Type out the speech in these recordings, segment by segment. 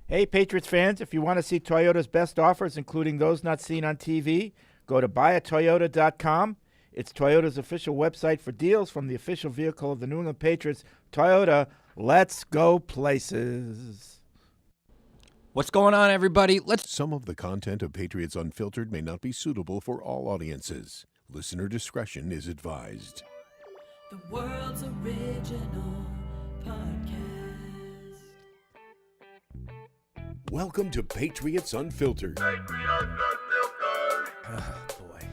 Hey, Patriots fans, if you want to see Toyota's best offers, including those not seen on TV, go to buyatoyota.com. It's Toyota's official website for deals from the official vehicle of the New England Patriots. Toyota, let's go places. What's going on, everybody? Some of the content of Patriots Unfiltered may not be suitable for all audiences. Listener discretion is advised. The world's original podcast. Welcome to Patriots Unfiltered. Oh, boy.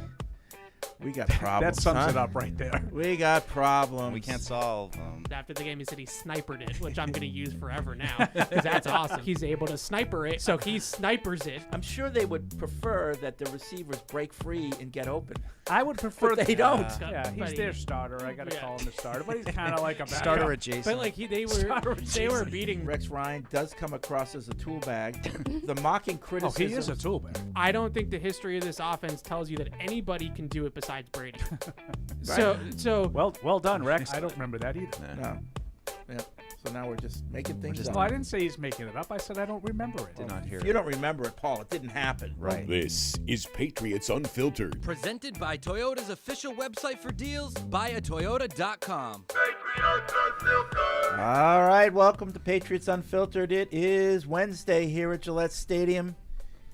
We got problems. That sums it up right there. We got problems. We can't solve them. After the game, he said he snipered it, which I'm going to use forever now, because that's awesome. He's able to sniper it, so he snipers it. I'm sure they would prefer that the receivers break free and get open. I would prefer But they don't. Yeah, he's their starter. I got to call him the starter, but he's kind of like a Starter backup. adjacent. But like they were beating. Rex Ryan does come across as a tool bag. The mocking Oh, criticism. he is a tool bag. I don't think the history of this offense tells you that anybody can do it besides Brady. Right. So Well done, Rex. I don't remember that either. No. Yeah. So now we're just making things No, I up. didn't say he's making it up. I said I don't remember it. Did not hear If it. you don't remember it, Paul, it didn't happen. Right. This is Patriots Unfiltered. Presented by Toyota's official website for deals, buyatoyota.com. All right, welcome to Patriots Unfiltered. It is Wednesday here at Gillette Stadium,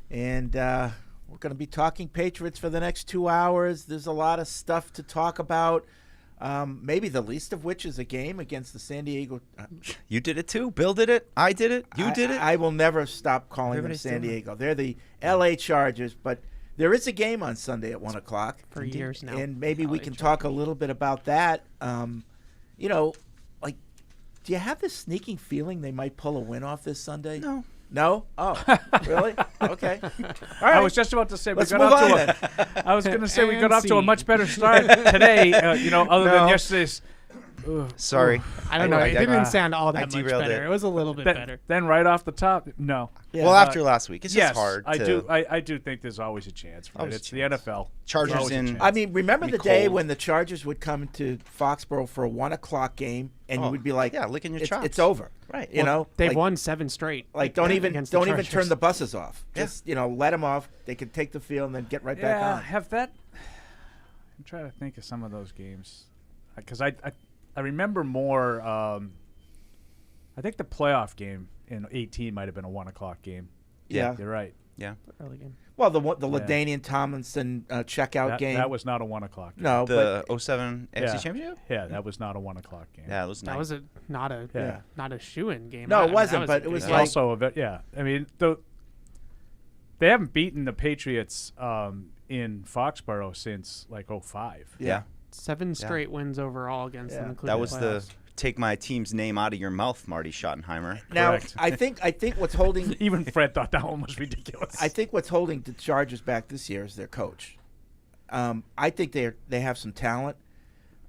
and we're going to be talking Patriots for the next 2 hours. There's a lot of stuff to talk about, maybe the least of which is a game against the San Diego. You did it too. Bill did it. I did it. You did it. I will never stop calling Everybody's them San doing it. Diego. They're the L.A. Chargers, but there is a game on Sunday at 1 o'clock. for years now. And maybe we LA can Chargers. talk a little bit about that. You know, like, do you have this sneaking feeling they might pull a win off this Sunday? No. No? Oh, really? Okay. All right. I was just about to say Let's we move got on off to then. I was going to say we And got off to a see. much better start today, other No. than yesterday's. Sorry. I don't know. It I didn't sound all I that much derailed better. it. It was a little bit better. Then right off the top, no. Yeah. Well, after last week, it's yes, just hard. I to, do. I do think there's always a chance. Right? Always a It's chance. the NFL. Chargers There's always a in- chance. I mean, remember Be the day cold. when the Chargers would come to Foxborough for a 1 o'clock game, and you would be like, yeah, licking your it's, chops. it's over. Right. You know? They've like, won 7 straight. Like, don't even against the Chargers. turn the buses off. Yeah. Just, let them off. They can take the field and then get right back Yeah, on. have that. I'm trying to think of some of those games, because I remember more. I think the playoff game in 18 might have been a 1 o'clock game. Yeah. You're right. Yeah. Early game. Well, the Yeah. LaDainian Tomlinson checkout game. That was not a 1 o'clock game. no, The but 07 AFC Yeah. Championship? Yeah, that was not a 1 o'clock game. Yeah, it was That nice. was not a Yeah. not a shoo-in game. No, it I mean, wasn't, that but a it was good It's like- game. also a bit. Yeah, I mean, they haven't beaten the Patriots in Foxborough since like 05. yeah. 7 straight wins overall against them, Yeah. including That was the playoffs. take my team's name out of your mouth, Marty Schottenheimer. now Correct. I think what's holding Even Fred thought that one was ridiculous. I think what's holding the Chargers back this year is their coach. I think they have some talent,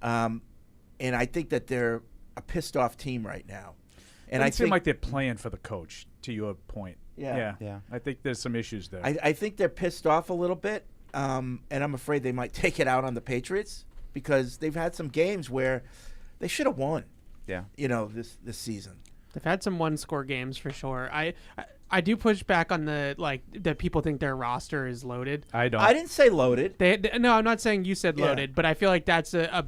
and I think that they're a pissed off team right now. And it I seem think like they're playing for the coach. To your point. Yeah. Yeah. I think there's some issues there. I think they're pissed off a little bit, and I'm afraid they might take it out on the Patriots because they've had some games where they should have won. Yeah. This season. They've had some one-score games for sure. I do push back on the that people think their roster is loaded. I don't. I didn't say loaded. No, I'm not saying you said Yeah. loaded, but I feel like that's a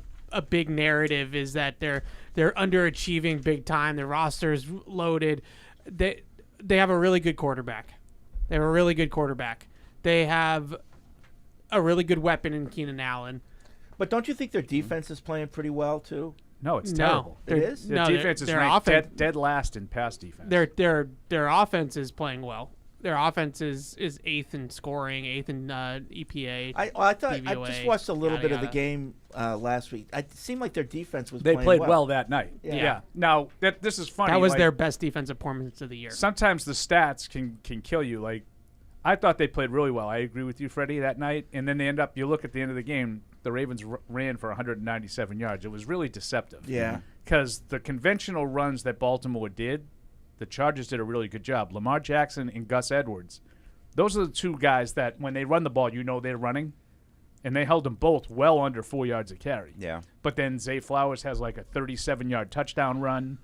big narrative is that they're underachieving big time. Their roster's loaded. They have a really good quarterback. They have a really good quarterback. They have a really good weapon in Keenan Allen. But don't you think their defense is playing pretty well too? No, it's No. terrible. It is? Their No, defense is their ranked offense- dead last in pass defense. Their offense is playing well. Their offense is 8th in scoring, 8th in EPA. I thought I DVOA, just watched a little yada, bit of the yada. game last week. It seemed like their defense was They playing played well that night. Yeah. Yeah. Now this is funny. That was like, their best defensive performance of the year. Sometimes the stats can kill you. Like I thought they played really well. I agree with you, Freddie, that night. And then they end up. You look at the end of the game. The Ravens ran for 197 yards. It was really deceptive. Yeah. Because the conventional runs that Baltimore did, the Chargers did a really good job. Lamar Jackson and Gus Edwards. Those are the two guys that when they run the ball, they're running. And they held them both well under 4 yards a carry. Yeah. But then Zay Flowers has like a 37-yard touchdown run.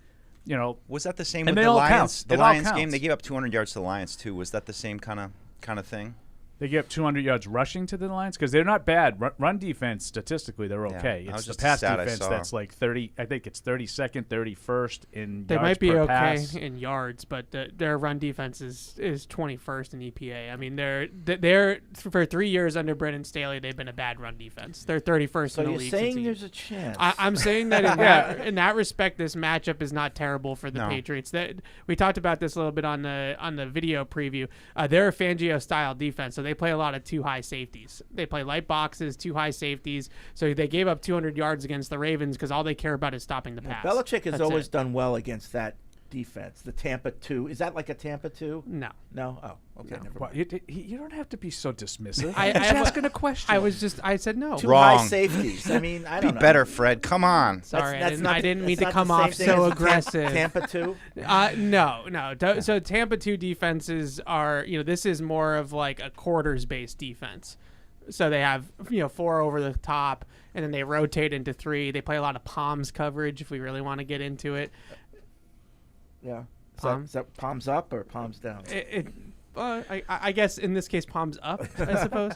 you know, Was that the same And with they the all Lions? count. The It all Lions game, counts. they gave up 200 yards to the Lions too. Was that the same kind of thing? they get 200 yards rushing to the Lions because they're not bad. Run defense, statistically, they're okay. that was It's the just a pass stat I defense saw. that's like 30. I think it's 32nd, 31st in They yards might be per okay pass. in yards, but their run defense is 21st in EPA. I mean, they're for 3 years under Brendan Staley, they've been a bad run defense. They're 31st So in the you're league. saying since there's a chance? I'm saying that in that respect, this matchup is not terrible for the No. Patriots. We talked about this a little bit on the video preview. They're a Fangio style defense, so they play a lot of two high safeties. They play light boxes, two high safeties. So they gave up 200 yards against the Ravens because all they care about is stopping the pass. Belichick has That's always it. done well against that defense. The Tampa 2. Is that like a Tampa 2? No. No? Oh, okay. Never Well, mind. you don't have to be so dismissive. I I'm just have a- asking a question. I said no. Two Wrong. high safeties. I mean, I Be don't know. better, Fred. Come on. Sorry, That's I didn't mean that's to not come the same off thing so as aggressive. Tampa 2? No. So Tampa 2 defenses are, this is more of like a quarters-based defense. So they have, 4 over the top, and then they rotate into 3. They play a lot of palms coverage if we really want to get into it. Yeah. Palm? Is that palms up or palms down? I guess in this case, palms up, I suppose.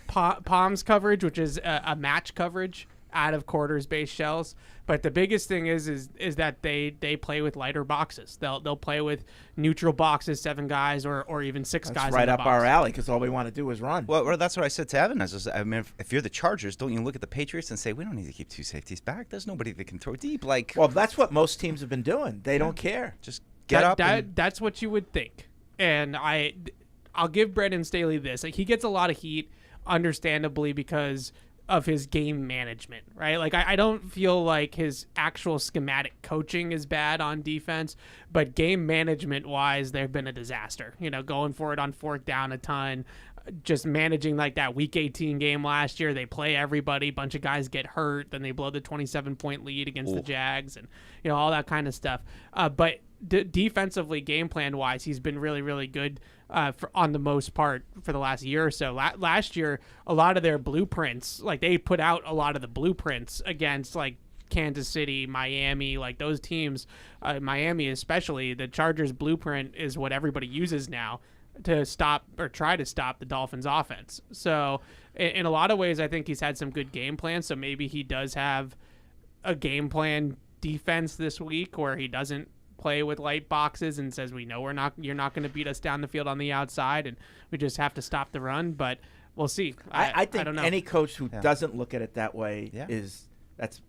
Palms coverage, which is a match coverage out of quarters-based shells. But the biggest thing is that they play with lighter boxes. They'll play with neutral boxes, 7 guys or even 6 That's guys. right in the up box. our alley because all we want to do is run. Well, that's what I said to Evan. I mean, if you're the Chargers, don't you look at the Patriots and say, we don't need to keep 2 safeties back? There's nobody that can throw deep. Like, Well, that's what most teams have been doing. They don't care. just get up. and, That's what you would think. And I'll give Brendan Staley this. Like, he gets a lot of heat, understandably, because of his game management, right? Like, I don't feel like his actual schematic coaching is bad on defense, but game management wise, they've been a disaster. Going for it on 4th down a ton, just managing like that Week 18 game last year. They play everybody, bunch of guys get hurt, then they blow the 27-point lead against the Jags, and all that kind of stuff. But defensively, game plan wise, he's been really, really good on the most part for the last year or so. Last year, a lot of their blueprints, like they put out a lot of the blueprints against like Kansas City, Miami, like those teams, Miami especially. The Chargers blueprint is what everybody uses now to stop or try to stop the Dolphins offense. So in a lot of ways, I think he's had some good game plans. So maybe he does have a game plan defense this week where he doesn't play with light boxes and says, we know you're not going to beat us down the field on the outside, and we just have to stop the run. But we'll see. I think don't know. any coach who doesn't look at it that way that's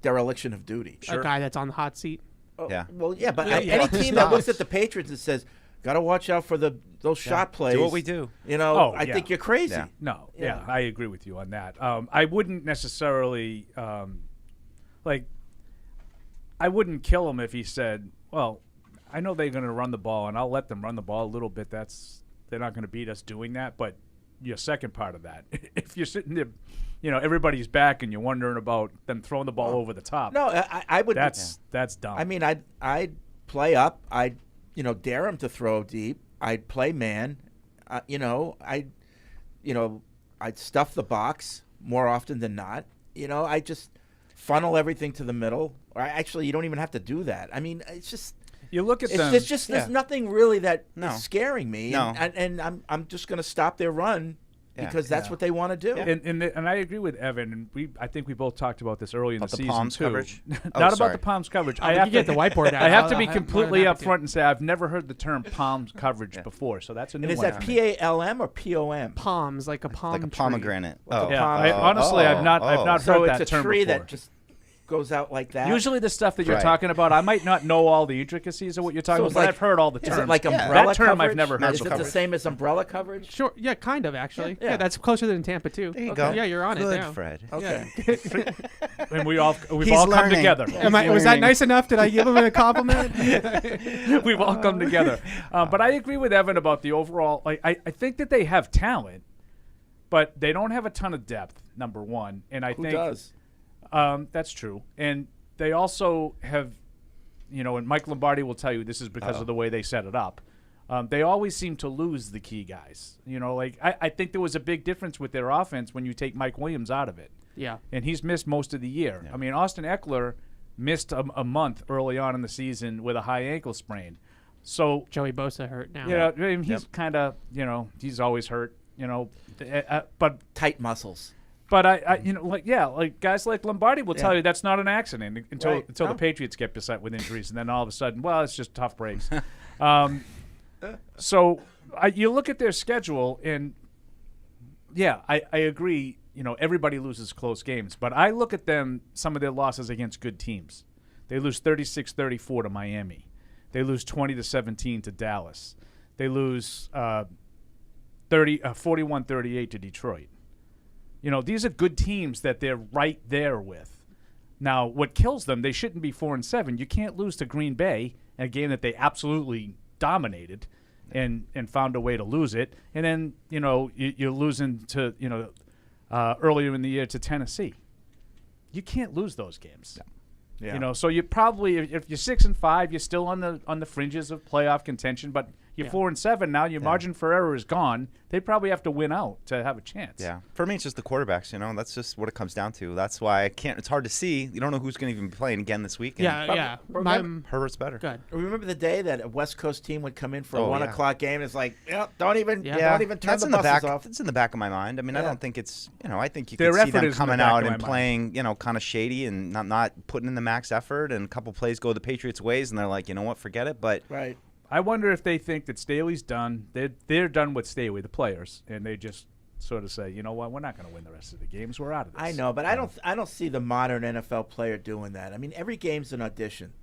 dereliction of duty. A guy that's on the hot seat. Yeah. Well, yeah, but Yeah. any team that looks at the Patriots and says, got to watch out for those shot plays. Do what we do. I think you're crazy. Yeah. No, Yeah. I agree with you on that. I wouldn't necessarily I wouldn't kill him if he said, well, I know they're going to run the ball, and I'll let them run the ball a little bit. They're not going to beat us doing that. But your second part of that, if you're sitting there, everybody's back, and you're wondering about them throwing the ball over the top. No, I would. That's dumb. I mean, I'd play up. I'd dare him to throw deep. I'd play man. I'd stuff the box more often than not. I just funnel everything to the middle. Or actually, you don't even have to do that. I mean, it's just. You look at them. There's nothing really that No. is scaring me. No. And I'm just going to stop their run because that's what they want to do. And I agree with Evan. And I think we both talked about this early in About the the season palms too. coverage? Not Oh, about sorry. the palms coverage. I have to get the whiteboard out. I have to be I'm completely more than happy upfront and say I've never heard the term palms coverage before, so that's a new And is one. that PALM or POM? Palms, like a palm Like a tree. pomegranate. Oh. Yeah, palm- honestly, I've not So heard it's that a term tree before. that just goes out like that. Usually the stuff that you're Right. talking about, I might not know all the intricacies of what you're talking So about, it's but like- I've heard all the Is terms. it like Yeah. umbrella That term I've coverage? never heard Is it before. the same as umbrella coverage? Sure, yeah, kind of actually. Yeah. Yeah, that's closer than Tampa too. There you Okay, go. Yeah, you're on Good, it now. Fred. Okay. And we've all come learning. together. Was that nice enough? Did I give him a compliment? We've all come together. But I agree with Evan about the overall. I think that they have talent, but they don't have a ton of depth, number one. And I Who think does? That's true. And they also have, and Mike Lombardi will tell you this is because of the way they set it up. They always seem to lose the key guys. I think there was a big difference with their offense when you take Mike Williams out of it. Yeah. And he's missed most of the year. I mean, Austin Eckler missed a month early on in the season with a high ankle sprain. So Joey Bosa hurt now. I mean, he's kind of, he's always hurt, but Tight muscles. But like guys like Lombardi will tell you that's not an accident until the Patriots get beset with injuries, and then all of a sudden, well, it's just tough breaks. So you look at their schedule, and I agree. Everybody loses close games, but I look at some of their losses against good teams. They lose 36-34 to Miami. They lose 20-17 to Dallas. They lose 41-38 to Detroit. These are good teams that they're right there with. Now, what kills them, they shouldn't be 4-7. You can't lose to Green Bay in a game that they absolutely dominated and found a way to lose it. And then, you're losing to, earlier in the year to Tennessee. You can't lose those games. Yeah. So you probably, if you're 6-5, you're still on the fringes of playoff contention, but you're 4-7 now. Your margin for error is gone. They probably have to win out to have a chance. Yeah. For me, it's just the quarterbacks. That's just what it comes down to. That's why I can't. It's hard to see. You don't know who's going to even be playing again this week. Herbert's better. Good. Remember the day that a West Coast team would come in for a 1 o'clock game? It's like, don't even turn That's the in the buses back. off. It's in the back of my mind. I mean, I don't think it's. I think you Their can see effort them is in the coming back out of and my playing, kind of shady and not putting in the max effort, and a couple plays go the Patriots' ways, and they're like, you know what, forget it. But Right. I wonder if they think that Staley's done. They're done with Staley, the players, and they just sort of say, you know what, we're not going to win the rest of the games. We're out of this. I know, but I don't see the modern NFL player doing that. I mean, every game's an audition,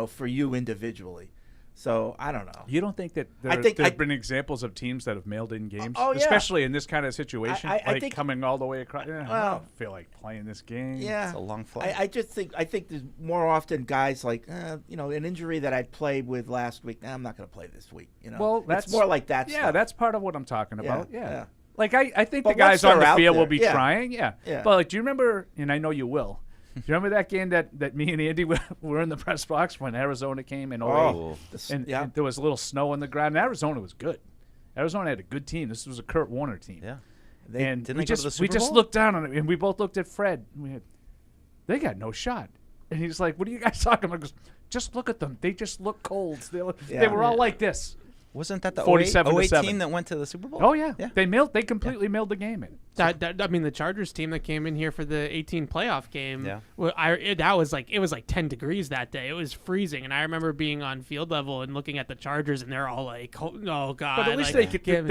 for you individually. So I don't know. You don't think that there have been examples of teams that have mailed in games, especially in this kind of situation, I think coming all the way across? I don't feel like playing this game. Yeah, it's a long flight. I think there's more often guys like an injury that I played with last week. I'm not going to play this week. Well, it's more like that. Yeah, stuff. that's part of what I'm talking about. Yeah. Like I think but the guys on the out field there, will be trying. Yeah. But do you remember? And I know you will. Do you remember that game that me and Andy were in the press box when Arizona came in 08? And there was a little snow on the ground. And Arizona was good. Arizona had a good team. This was a Kurt Warner team. Yeah. We just looked down on it, and we both looked at Fred. And they got no shot. And he's like, what are you guys talking about? He goes, just look at them. They just look cold. They were all like this. Wasn't that the 47-7 team that went to the Super Bowl? Oh, yeah. They completely mailed the game in. The Chargers team that came in here for the 18 playoff game, it was like 10 degrees that day. It was freezing, and I remember being on field level and looking at the Chargers, and they're all like, oh, God. But at least they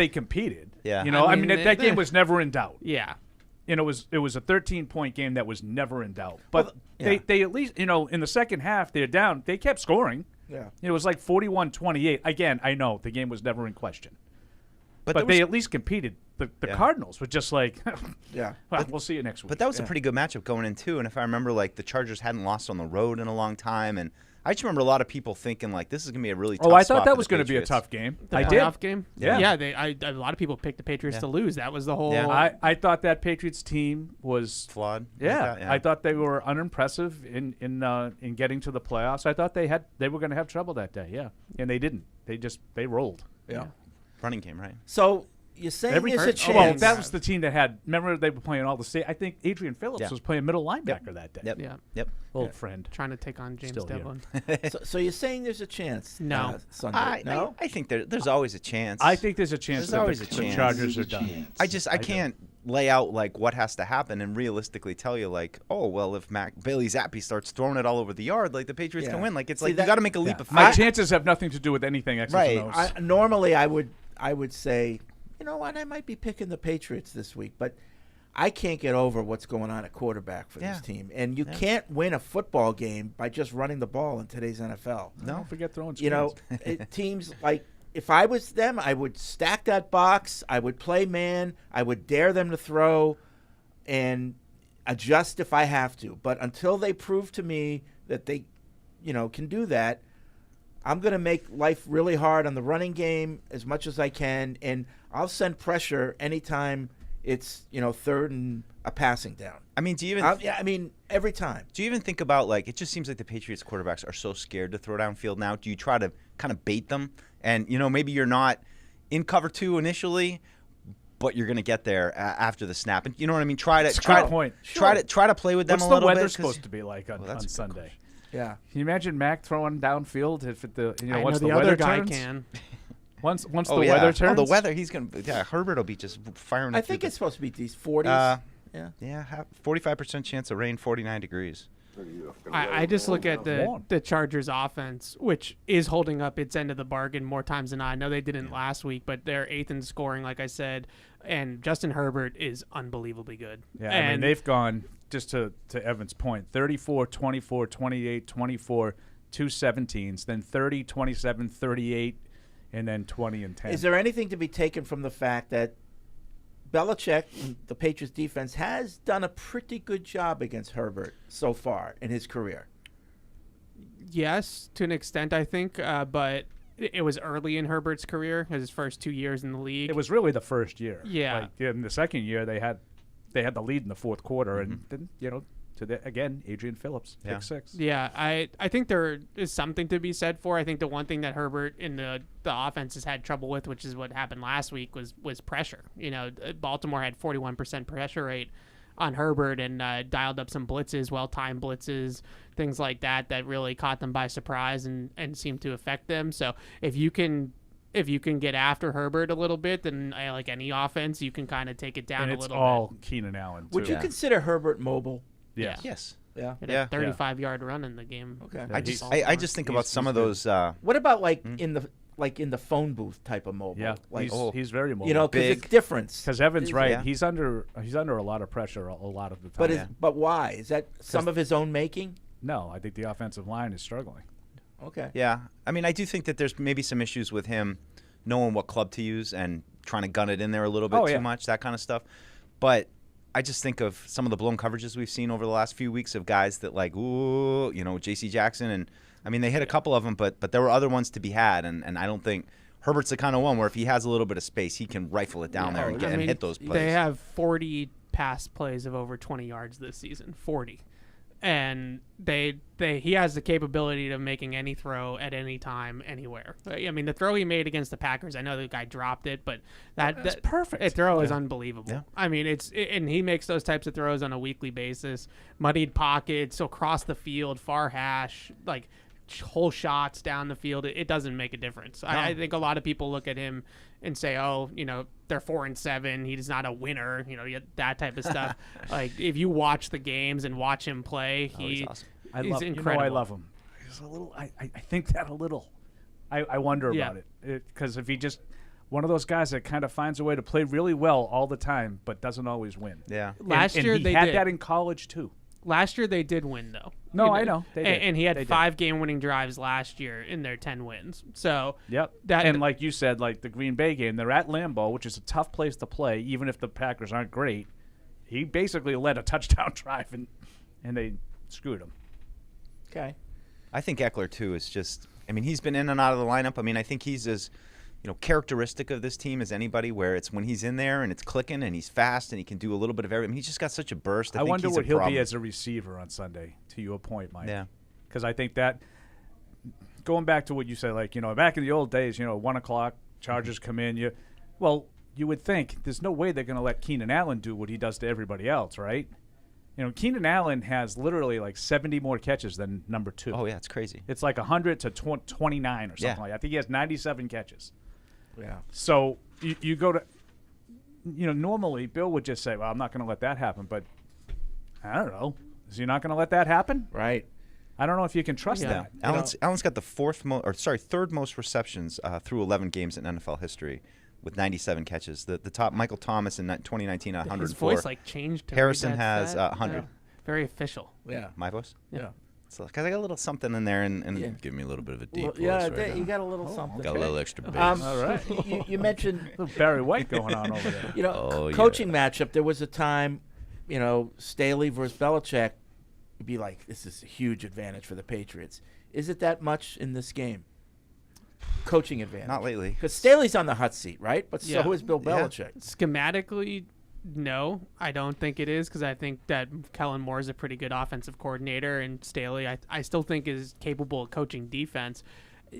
competed. Yeah. That game was never in doubt. Yeah. And it was a 13-point game that was never in doubt. But they at least, in the second half, they're down. They kept scoring. Yeah. It was like 41-28. Again, I know the game was never in question. But they at least competed. The Cardinals were just like, well, we'll see you next week. But that was a pretty good matchup going in, too. And if I remember, the Chargers hadn't lost on the road in a long time. And I just remember a lot of people thinking, this is going to be a really tough I spot thought that for was the going to be a Patriots. tough game. The I playoff did. game? Yeah. A lot of people picked the Patriots to lose. That was the whole... Yeah. I thought that Patriots team was... flawed. Yeah. I thought they were unimpressive in getting to the playoffs. I thought they were going to have trouble that day, and they didn't. They rolled. Yeah. Running game, right? So... You're saying there's a chance. Well, that was the team that had. Remember, they were playing all the state. I think Adrian Phillips was playing middle linebacker that day. Yep. Old friend. Trying to take on James Still Devlin. So you're saying there's a chance? No. Sunday. No. I think there's always a chance. I think there's a chance There's always a the chance. Chargers are done. I can't lay out what has to happen and realistically tell you if Bailey Zappi starts throwing it all over the yard, the Patriots can win. You got to make a leap of faith. My chances have nothing to do with anything. Right. Normally, I would say, you know what, I might be picking the Patriots this week, but I can't get over what's going on at quarterback for this team. And you can't win a football game by just running the ball in today's NFL. No, don't forget throwing screens. Teams if I was them, I would stack that box, I would play man, I would dare them to throw and adjust if I have to. But until they prove to me that they, can do that, I'm going to make life really hard on the running game as much as I can, and I'll send pressure anytime it's, third and a passing down. I mean, do you even... every time. Do you even think about, it just seems like the Patriots quarterbacks are so scared to throw downfield now. Do you try to kind of bait them? And, maybe you're not in cover 2 initially, but you're going to get there after the snap. And you know what I mean? Try to play with them a little bit. What's the weather supposed to be like on Sunday? Yeah. Can you imagine Mac throwing downfield if I once know the weather other guy turns? can. Once the yeah. weather turns. Oh, the weather. He's gonna. Yeah, Herbert will be just firing. I it think through it's supposed to be these 40s. Yeah. Yeah, 45% chance of rain, 49 degrees. I just look at Warm. the Chargers offense, which is holding up its end of the bargain more times than not. I know they didn't last week, but they're 8th in scoring, like I said, and Justin Herbert is unbelievably good. Yeah, and I mean, they've gone, just to Evan's point, 34, 24, 28, 24, 2 17s, then 30, 27, 38, and then 20 and 10. Is there anything to be taken from the fact that Belichick, the Patriots defense, has done a pretty good job against Herbert so far in his career? Yes, to an extent, I think, but it was early in Herbert's career, his first 2 years in the league. It was really the first year. Yeah. Like, in the second year, they had the lead in the fourth quarter, and then, again, Adrian Phillips, pick 6. Yeah, I think there is something to be said for. I think the one thing that Herbert in the offense has had trouble with, which is what happened last week, was pressure. Baltimore had 41% pressure rate on Herbert and dialed up some blitzes, well-timed blitzes, things like that really caught them by surprise and seemed to affect them. So if you can get after Herbert a little bit, then like any offense, you can kind of take it down And a it's little all bit. Keenan Allen, too. Would you consider Herbert mobile? Yes. Yes. Yeah. Hit Yeah. a 35-yard run in the game. Okay. Yeah, I just think about some of those. What about in the phone booth type of mobile? Yeah, Like, he's very mobile. because big. it's different. Because Evan's right. Yeah. He's under a lot of pressure a lot of the time. But why? Is that some of his own making? No, I think the offensive line is struggling. Okay. Yeah, I mean, I do think that there's maybe some issues with him knowing what club to use and trying to gun it in there a little bit too much, that kind of stuff. But I just think of some of the blown coverages we've seen over the last few weeks of guys that J.C. Jackson, and I mean they hit a couple of them, but there were other ones to be had, and I don't think Herbert's the kind of one where if he has a little bit of space, he can rifle it down there and hit those plays. They have 40 pass plays of over 20 yards this season, 40. And he has the capability of making any throw at any time, anywhere. I mean, the throw he made against the Packers, I know the guy dropped it, but that's perfect. That throw is unbelievable. Yeah. I mean, and he makes those types of throws on a weekly basis. Muddied pockets, across the field, far hash, like whole shots down the field. It doesn't make a difference. No. I think a lot of people look at him and say, they're 4-7. He's not a winner, that type of stuff. Like if you watch the games and watch him play, he's awesome. He's incredible. I love him. He's a little. I think that a little. I wonder about it because if he just one of those guys that kind of finds a way to play really well all the time, but doesn't always win. Yeah. Last year he they had did. that in college too. Last year they did win though. No, I know. They did. And he had They did. 5 game-winning drives last year in their 10 wins. So Yep. And like you said, like the Green Bay game, they're at Lambeau, which is a tough place to play, even if the Packers aren't great. He basically led a touchdown drive, and they screwed him. Okay. I think Eckler too is just. I mean, he's been in and out of the lineup. I mean, I think he's as characteristic of this team as anybody. Where it's when he's in there and it's clicking and he's fast and he can do a little bit of everything. I mean, he's just got such a burst. I think wonder he's what a he'll problem. be as a receiver on Sunday. To your point, Mike. Yeah. Because I think that going back to what you said, like back in the old days, 1 o'clock, Chargers come in. You would think there's no way they're going to let Keenan Allen do what he does to everybody else, right? Keenan Allen has literally like 70 more catches than number 2. Oh yeah, it's crazy. It's like 100 to 29 or something Yeah. like that. I think he has 97 catches. Yeah. So you go to, normally Bill would just say, well, I'm not going to let that happen. But I don't know. Is he not going to let that happen? Right. I don't know if you can trust Yeah. that. Allen's got the third most receptions through 11 games in NFL history with 97 catches. The top, Michael Thomas in 2019 at 104. His voice changed. To Harrison read that has stat. 100. Yeah. Very official. Yeah. My voice? Yeah. So, because I got a little something in there and Yeah. give me a little bit of a deep Well, voice yeah, right you now. got a little something. Got a little extra bass. All right. You mentioned Little Barry White going on over there. Oh, coaching matchup. There was a time, Staley versus Belichick. You'd be like, this is a huge advantage for the Patriots. Is it that much in this game? Coaching advantage. Not lately. Because Staley's on the hot seat, right? But Yeah. so is Bill Yeah. Belichick. Schematically, no, I don't think it is because I think that Kellen Moore is a pretty good offensive coordinator, and Staley, I still think is capable of coaching defense.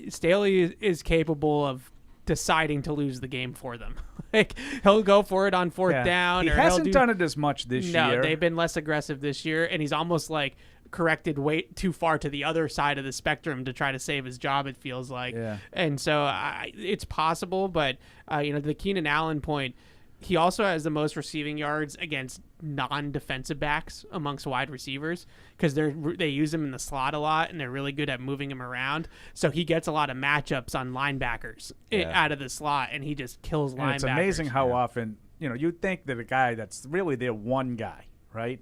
Staley is capable of deciding to lose the game for them. Like he'll go for it on fourth down. He or hasn't he'll done it as much this year. No, they've been less aggressive this year, and he's almost like corrected way too far to the other side of the spectrum to try to save his job, it feels like. Yeah. And so it's possible, but the Keenan Allen point, he also has the most receiving yards against non-defensive backs amongst wide receivers because they use him in the slot a lot and they're really good at moving him around. So he gets a lot of matchups on linebackers out of the slot, and he just kills linebackers. It's amazing how often, you'd think that a guy that's really their one guy, right?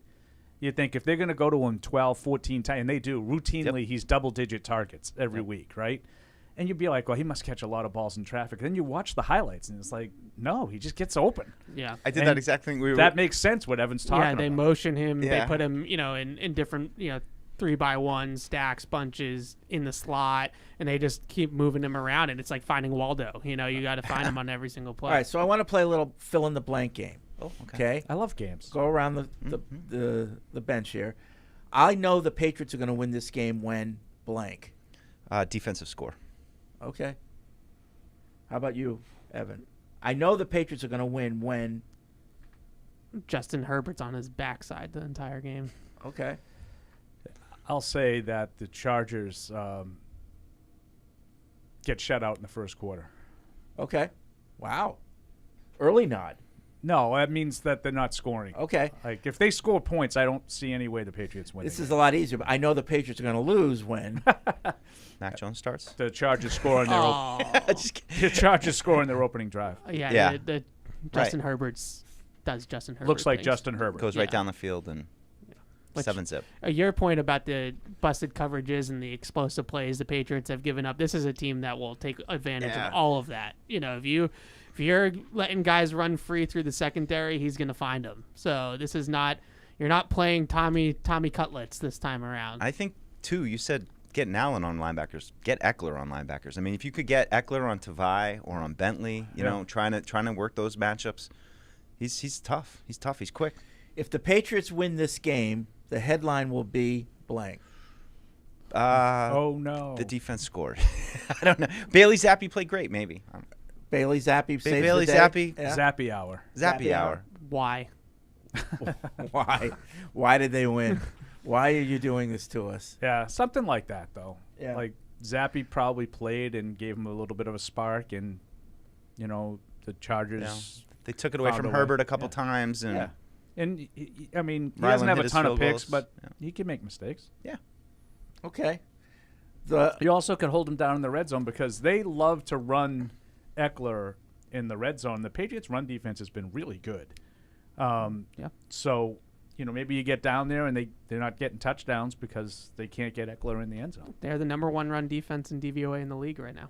You think if they're going to go to him 12, 14 times, and they do, routinely he's double-digit targets every week, right? And you'd be like, well, he must catch a lot of balls in traffic. Then you watch the highlights, and it's like, no, he just gets open. Yeah. I did that exact thing. That makes sense what Evan's talking about. Yeah, they motion him. Yeah. They put him, in different, 3x1 stacks, bunches in the slot, and they just keep moving him around, and it's like finding Waldo. You got to find him on every single play. All right, so I want to play a little fill-in-the-blank game. Oh, Okay? I love games. Go around the bench here. I know the Patriots are going to win this game when blank. Defensive score. Okay. How about you, Evan? I know the Patriots are going to win when. Justin Herbert's on his backside the entire game. Okay. I'll say that the Chargers get shut out in the first quarter. Okay. Wow. Early nod. No, that means that they're not scoring. Okay. Like, if they score points, I don't see any way the Patriots win. This is a lot easier, but I know the Patriots are going to lose when. Mac Jones starts. The Chargers score on their the Chargers score on their opening drive. Yeah. The Justin Herbert's does Justin Herbert. Looks like things. Justin Herbert. Goes right down the field and 7-zip. Your point about the busted coverages and the explosive plays the Patriots have given up. This is a team that will take advantage of all of that. If you're letting guys run free through the secondary, he's going to find them. So this is not you're not playing Tommy Cutlets this time around. I think too. You said getting Allen on linebackers. Get Eckler on linebackers. I mean, if you could get Eckler on Tavai or on Bentley, trying to work those matchups, he's tough. He's tough. He's quick. If the Patriots win this game, the headline will be blank. Oh no! The defense scored. I don't know. Bailey Zappi played great. Maybe. Bailey Zappi saves Bailey the day. Zappi. Yeah. Zappy hour. Zappy hour. Why? Why? Why did they win? Why are you doing this to us? Yeah, something like that though. Yeah. Like Zappy probably played and gave him a little bit of a spark, and the Chargers. They took it away Found from a way. Herbert a couple times, and Yeah. And I mean, he Ryland doesn't have hit a his ton of field picks, goals. but he can make mistakes. Okay. You also can hold him down in the red zone because they love to run Eckler in the red zone. The Patriots' run defense has been really good. So, maybe you get down there and they're not getting touchdowns because they can't get Eckler in the end zone. They're the number one run defense in DVOA in the league right now.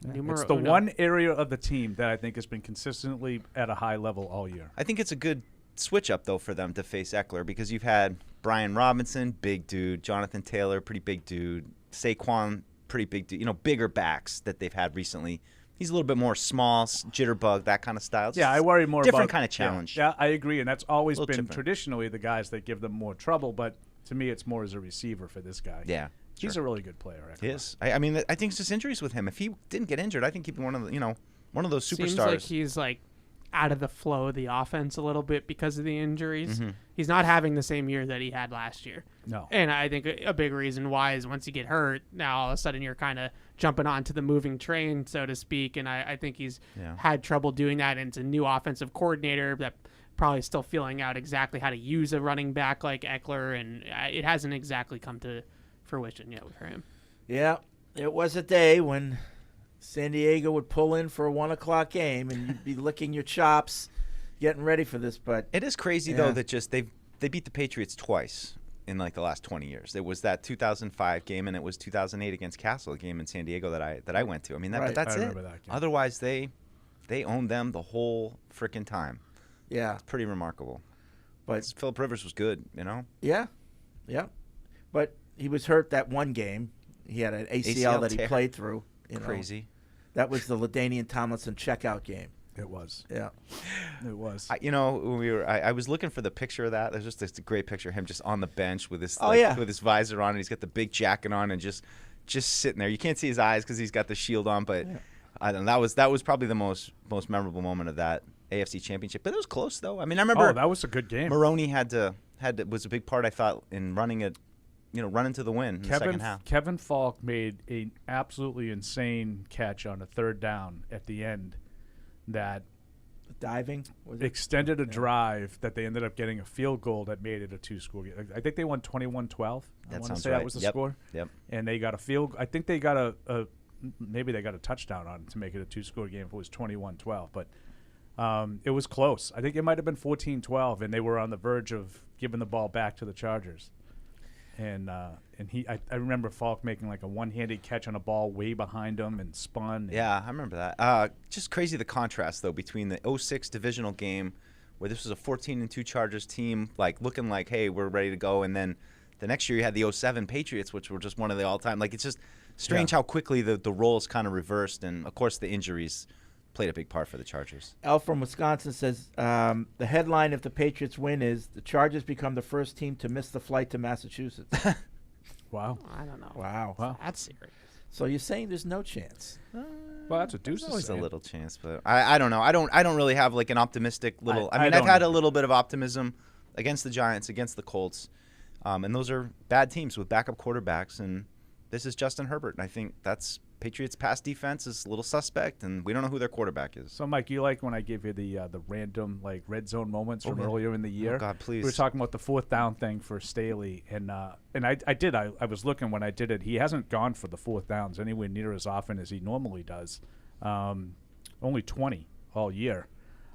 It's the one area of the team that I think has been consistently at a high level all year. I think it's a good switch up though for them to face Eckler because you've had Brian Robinson, big dude, Jonathan Taylor, pretty big dude, Saquon, pretty big dude. Bigger backs that they've had recently. He's a little bit more small, jitterbug, that kind of style. Yeah, I worry more different about kind of challenge. Yeah, I agree, and that's always been different. traditionally the guys that give them more trouble. But to me, it's more as a receiver for this guy. Yeah, he's a really good player. He is. I mean, I think it's just injuries with him. If he didn't get injured, I think he'd be one of those superstars. Seems like he's out of the flow of the offense a little bit because of the injuries. He's not having the same year that he had last year. No. And I think a big reason why is once you get hurt, now all of a sudden you're kind of jumping onto the moving train, so to speak. And I think he's had trouble doing that. And it's a new offensive coordinator that probably still feeling out exactly how to use a running back like Eckler. And it hasn't exactly come to fruition yet for him. Yeah, it was a day when San Diego would pull in for a 1 o'clock game, and you'd be licking your chops, getting ready for this. But it is crazy though that just they beat the Patriots twice in the last 20 years. It was that 2005 game, and it was 2008 against Castle, a game in San Diego that I went to. I mean, Right. that's I it. remember that game. Otherwise, they owned them the whole freaking time. yeah, It's pretty remarkable. but Phillip Rivers was good, yeah, but he was hurt that one game. He had an ACL that he tear. played through. Crazy. That was the LaDainian Tomlinson checkout game. It was. Yeah. It was. When I was looking for the picture of that. There's just this great picture of him just on the bench with his with his visor on, and he's got the big jacket on, and just sitting there. You can't see his eyes because he's got the shield on, but I don't know, that was probably the most memorable moment of that AFC Championship. But it was close though. I mean, I remember that was a good game. Maroney was a big part, I thought, in running it run into the win in the second half. Kevin Falk made an absolutely insane catch on a third down at the end that Diving? Was it? extended a drive that they ended up getting a field goal that made it a two-score game. I think they won 21-12. I want to sounds say right. that was the Yep. score. Yep. And they got a field. I think they got maybe they got a touchdown on it to make it a two-score game if it was 21-12. But it was close. I think it might have been 14-12, and they were on the verge of giving the ball back to the Chargers. And I remember Falk making like a one-handed catch on a ball way behind him and spun. Yeah, I remember that. Just crazy the contrast, though, between the 06 divisional game where this was a 14-2 Chargers team, like looking like, hey, we're ready to go. And then the next year you had the 07 Patriots, which were just one of the all-time. Like, it's just strange how quickly the roles kind of reversed. And, of course, the injuries played a big part for the Chargers. Al from Wisconsin says the headline if the Patriots win is the Chargers become the first team to miss the flight to Massachusetts. Wow. I don't know. Wow. That's serious. So you're saying there's no chance? Well, that's what Deuce There's is always saying. a little chance, but I don't know. I don't really have like an optimistic little. I mean, I I've had don't a little bit of optimism against the Giants, against the Colts, and those are bad teams with backup quarterbacks. And this is Justin Herbert, and I think that's Patriots' pass defense is a little suspect, and we don't know who their quarterback is. So, Mike, you like when I give you the random like red zone moments from earlier in the year? Oh God, please. We were talking about the fourth down thing for Staley, and I was looking when I did it. He hasn't gone for the fourth downs anywhere near as often as he normally does. Only 20 all year.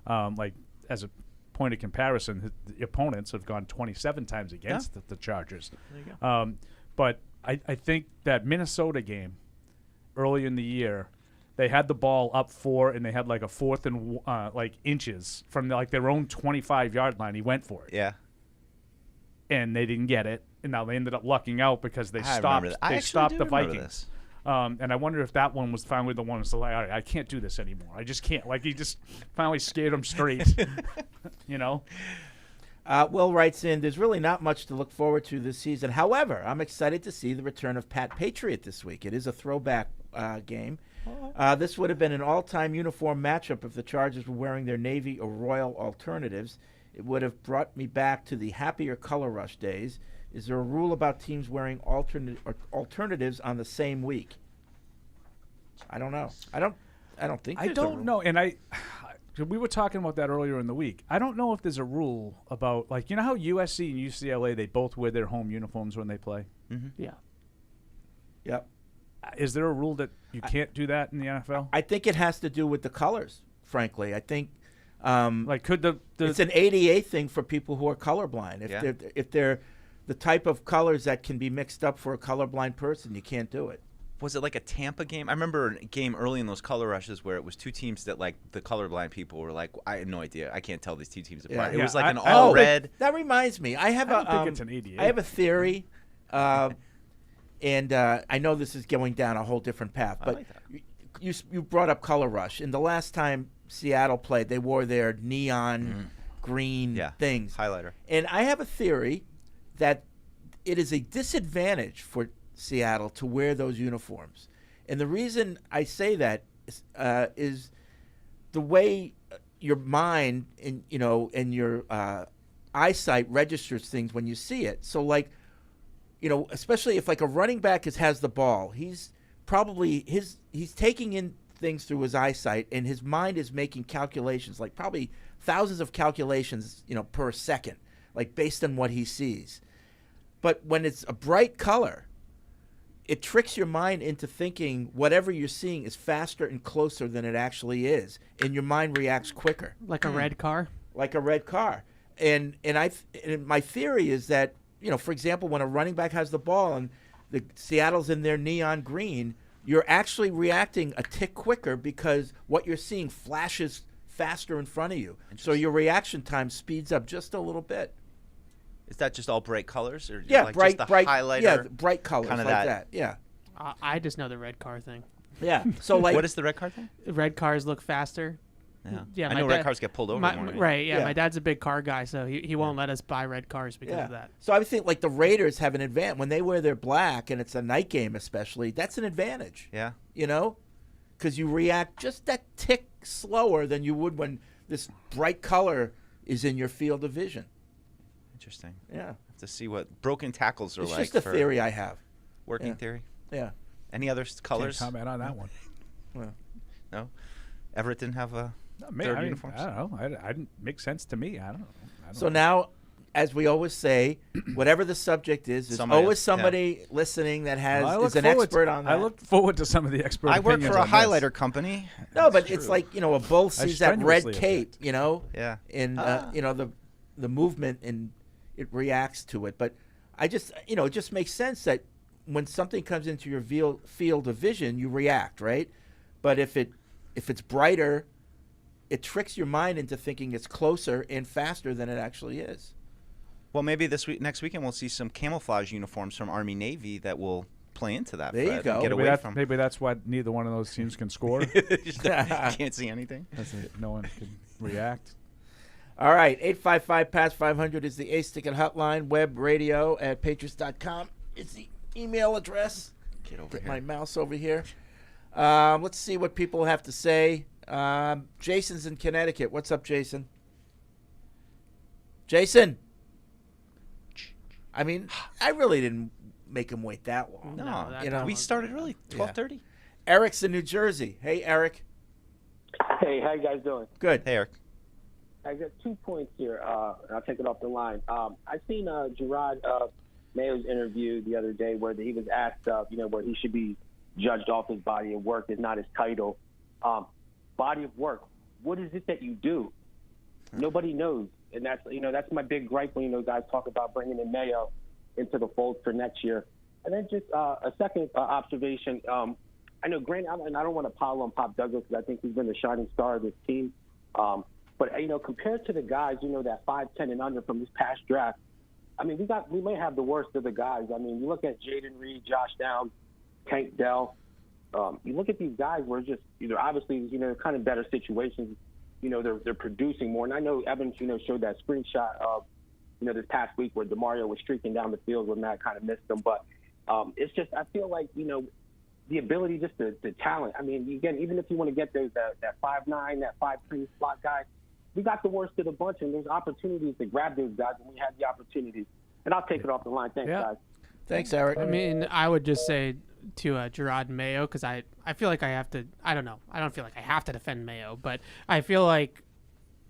Like as a point of comparison, the opponents have gone 27 times against the Chargers. There you go. But I think that Minnesota game early in the year, they had the ball up 4, and they had like a fourth and like inches from their own 25-yard line. He went for it. Yeah. And they didn't get it, and now they ended up lucking out because they I stopped. remember that. I They actually stopped do the remember Vikings. this. And I wonder if that one was finally the one that's like, all right, I can't do this anymore. I just can't. Like he just finally scared him straight. You know. Will writes in, there's really not much to look forward to this season. However, I'm excited to see the return of Pat Patriot this week. It is a throwback game. This would have been an all-time uniform matchup if the Chargers were wearing their Navy or Royal alternatives. It would have brought me back to the happier color rush days. Is there a rule about teams wearing alternatives on the same week? I don't know. I don't think I there's a don't rule. know. And we were talking about that earlier in the week. I don't know if there's a rule about, like, you know how USC and UCLA, they both wear their home uniforms when they play? Yeah. Yep. Is there a rule that you can't do that in the NFL? I think it has to do with the colors, frankly. I think Like, could the it's an ADA thing for people who are colorblind. If they're the type of colors that can be mixed up for a colorblind person, you can't do it. Was it like a Tampa game? I remember a game early in those color rushes where it was two teams that, like, the colorblind people were like, I had no idea. I can't tell these two teams apart. Yeah. It was Yeah, like an I all don't red. That reminds me. I have I don't think it's an ADA. I have a theory, and I know this is going down a whole different path. But like that. you brought up color rush, and the last time Seattle played, they wore their neon green things. Highlighter. And I have a theory that it is a disadvantage for Seattle to wear those uniforms. And the reason I say that is the way your mind and your eyesight registers things when you see it. So, like, especially if like a running back has the ball, he's probably he's taking in things through his eyesight, and his mind is making calculations, like probably thousands of calculations, per second, like based on what he sees. But when it's a bright color, it tricks your mind into thinking whatever you're seeing is faster and closer than it actually is, and your mind reacts quicker. Like a red car. Like a red car. And my theory is that, for example, when a running back has the ball and the Seattle's in their neon green, you're actually reacting a tick quicker because what you're seeing flashes faster in front of you. So your reaction time speeds up just a little bit. Is that just all bright colors, or Yeah, like bright, just the bright, highlighter? yeah, bright colors kinda like that. Yeah, I just know the red car thing. yeah. So like, What is the red card thing? Red cars look faster. Yeah, I my know dad- red cars get pulled over. more than- Right, yeah, Yeah. my dad's a big car guy, so he won't let us buy red cars because yeah. of that. So I think like the Raiders have an advantage when they wear their black, and it's a night game especially. That's an advantage. Yeah. Because you react just that tick slower than you would when this bright color is in your field of vision. Interesting. Yeah. to see what broken tackles are It's like. just a for theory I have. Working Yeah. theory. Yeah. Any other Can't colors? comment on that one. Well, No. Everett didn't have a I third mean, uniforms. I don't know. I didn't make sense to me. I don't know. so now, as we always say, whatever the subject is, there's Somebody always else, yeah. somebody listening that has I is look an forward expert to, on that. I look forward to some of the expert I work opinions for a on this. highlighter company. No, but it's like, a bull sees that red strenuously cape, object. Yeah. Yeah. And the movement, and it reacts to it. But I just, it just makes sense that when something comes into your field of vision, you react, right? But if it's brighter, it tricks your mind into thinking it's closer and faster than it actually is. Well, maybe next weekend we'll see some camouflage uniforms from Army Navy that will play into that. There you Fred, go. and Get Maybe, away from. maybe that's why neither one of those teams can score. Just can't see anything. No one can react. All right, 855-PASS-500 is the Ace Ticket hotline. Web radio at patriots.com is the email address. Get over Get here. my mouse over here. Let's see what people have to say. Jason's in Connecticut. What's up, Jason? Jason. I mean, I really didn't make him wait that long. No, that we started early, 12:30. Eric's in New Jersey. Hey, Eric. Hey, how you guys doing? Good. Hey, Eric. I got 2 points here. And I'll take it off the line. I seen Gerard Mayo's interview the other day where he was asked, where he should be judged off his body of work, is not his title. Body of work. What is it that you do? Nobody knows, and that's my big gripe when guys talk about bringing in Mayo into the fold for next year. And then just a second observation. I know Grant, and I don't want to pile on Pop Douglas because I think he's been the shining star of this team. But compared to the guys, that 5'10" and under from this past draft, I mean, we may have the worst of the guys. I mean, you look at Jaden Reed, Josh Downs, Tank Dell. You look at these guys where just obviously kind of better situations. They're producing more. And I know Evans showed that screenshot of this past week where DeMario was streaking down the field when Matt kind of missed him. But it's just I feel like the ability, just the talent. I mean, again, even if you want to get those that 5'9", that 5'3" slot guy, we got the worst of the bunch, and there's opportunities to grab those guys when we have the opportunities. And I'll take it off the line. Thanks, guys. Thanks, Eric. I mean, I would just say to Gerard Mayo, because I feel like I have to. I don't know. I don't feel like I have to defend Mayo, but I feel like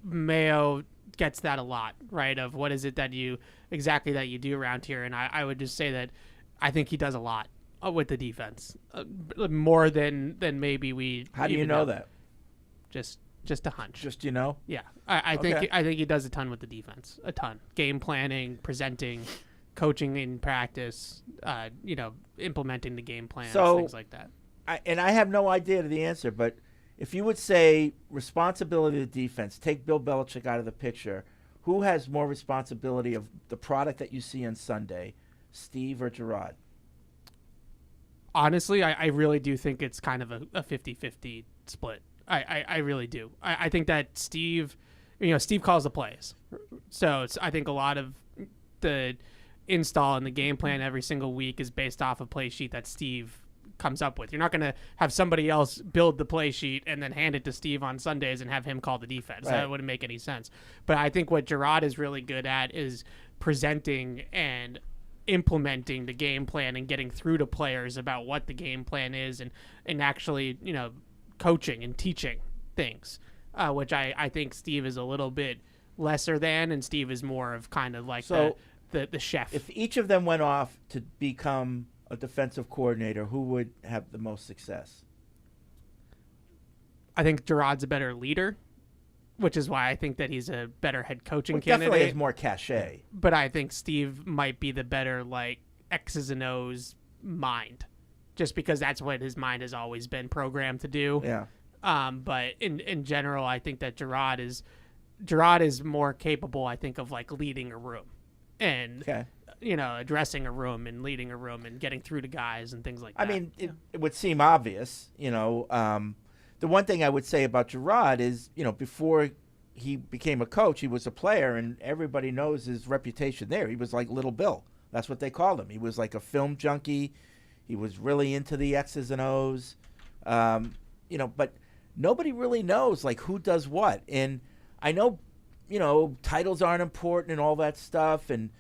Mayo gets that a lot, right? Of what is it that you do around here, and I would just say that I think he does a lot with the defense, more than maybe we. How do you know that? Just a hunch. Just Yeah, I Okay. think he does a ton with the defense. A ton. Game planning, presenting, coaching in practice. Implementing the game plans, So- things like that. I have no idea the answer, but if you would say responsibility of the defense, take Bill Belichick out of the picture, who has more responsibility of the product that you see on Sunday, Steve or Gerard? Honestly, I really do think it's kind of a 50-50 split. I really do. I think that Steve calls the plays. So I think a lot of the install and the game plan every single week is based off a play sheet that Steve comes up with. You're not going to have somebody else build the play sheet and then hand it to Steve on Sundays and have him call the defense. Right. That wouldn't make any sense. But I think what Gerard is really good at is presenting and implementing the game plan and getting through to players about what the game plan is and actually, coaching and teaching things, which I think Steve is a little bit lesser than, and Steve is more of kind of like So, the chef. If each of them went off to become a defensive coordinator, who would have the most success? I think Gerard's a better leader, which is why I think that he's a better head coaching Definitely candidate. has more cachet. But I think Steve might be the better X's and O's mind, just because that's what his mind has always been programmed to do. Yeah. But in general, I think that Gerard is more capable, I think, of leading a room and Okay. addressing a room and leading a room and getting through to guys and things like that. I mean, it would seem obvious, The one thing I would say about Gerard is, before he became a coach, he was a player, and everybody knows his reputation there. He was like Little Bill. That's what they called him. He was like a film junkie. He was really into the X's and O's, but nobody really knows who does what. And I know, titles aren't important and all that stuff, and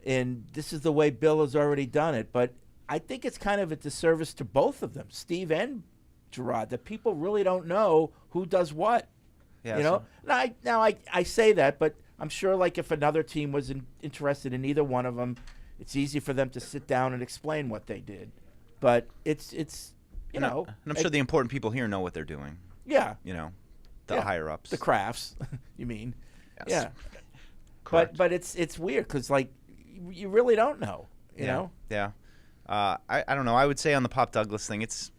and this is the way Bill has already done it. But I think it's kind of a disservice to both of them, Steve and Gerard, that people really don't know who does what. Yeah, you know, now I say that, but I'm sure like if another team was interested in either one of them, it's easy for them to sit down and explain what they did. But it's you know, and I'm sure the important people here know what they're doing. Yeah. You know, the higher ups, the crafts. You mean? Yes. Yeah. Correct. But it's weird because like you really don't know. You know? Yeah. I don't know. I would say on the Pop Douglas thing, it's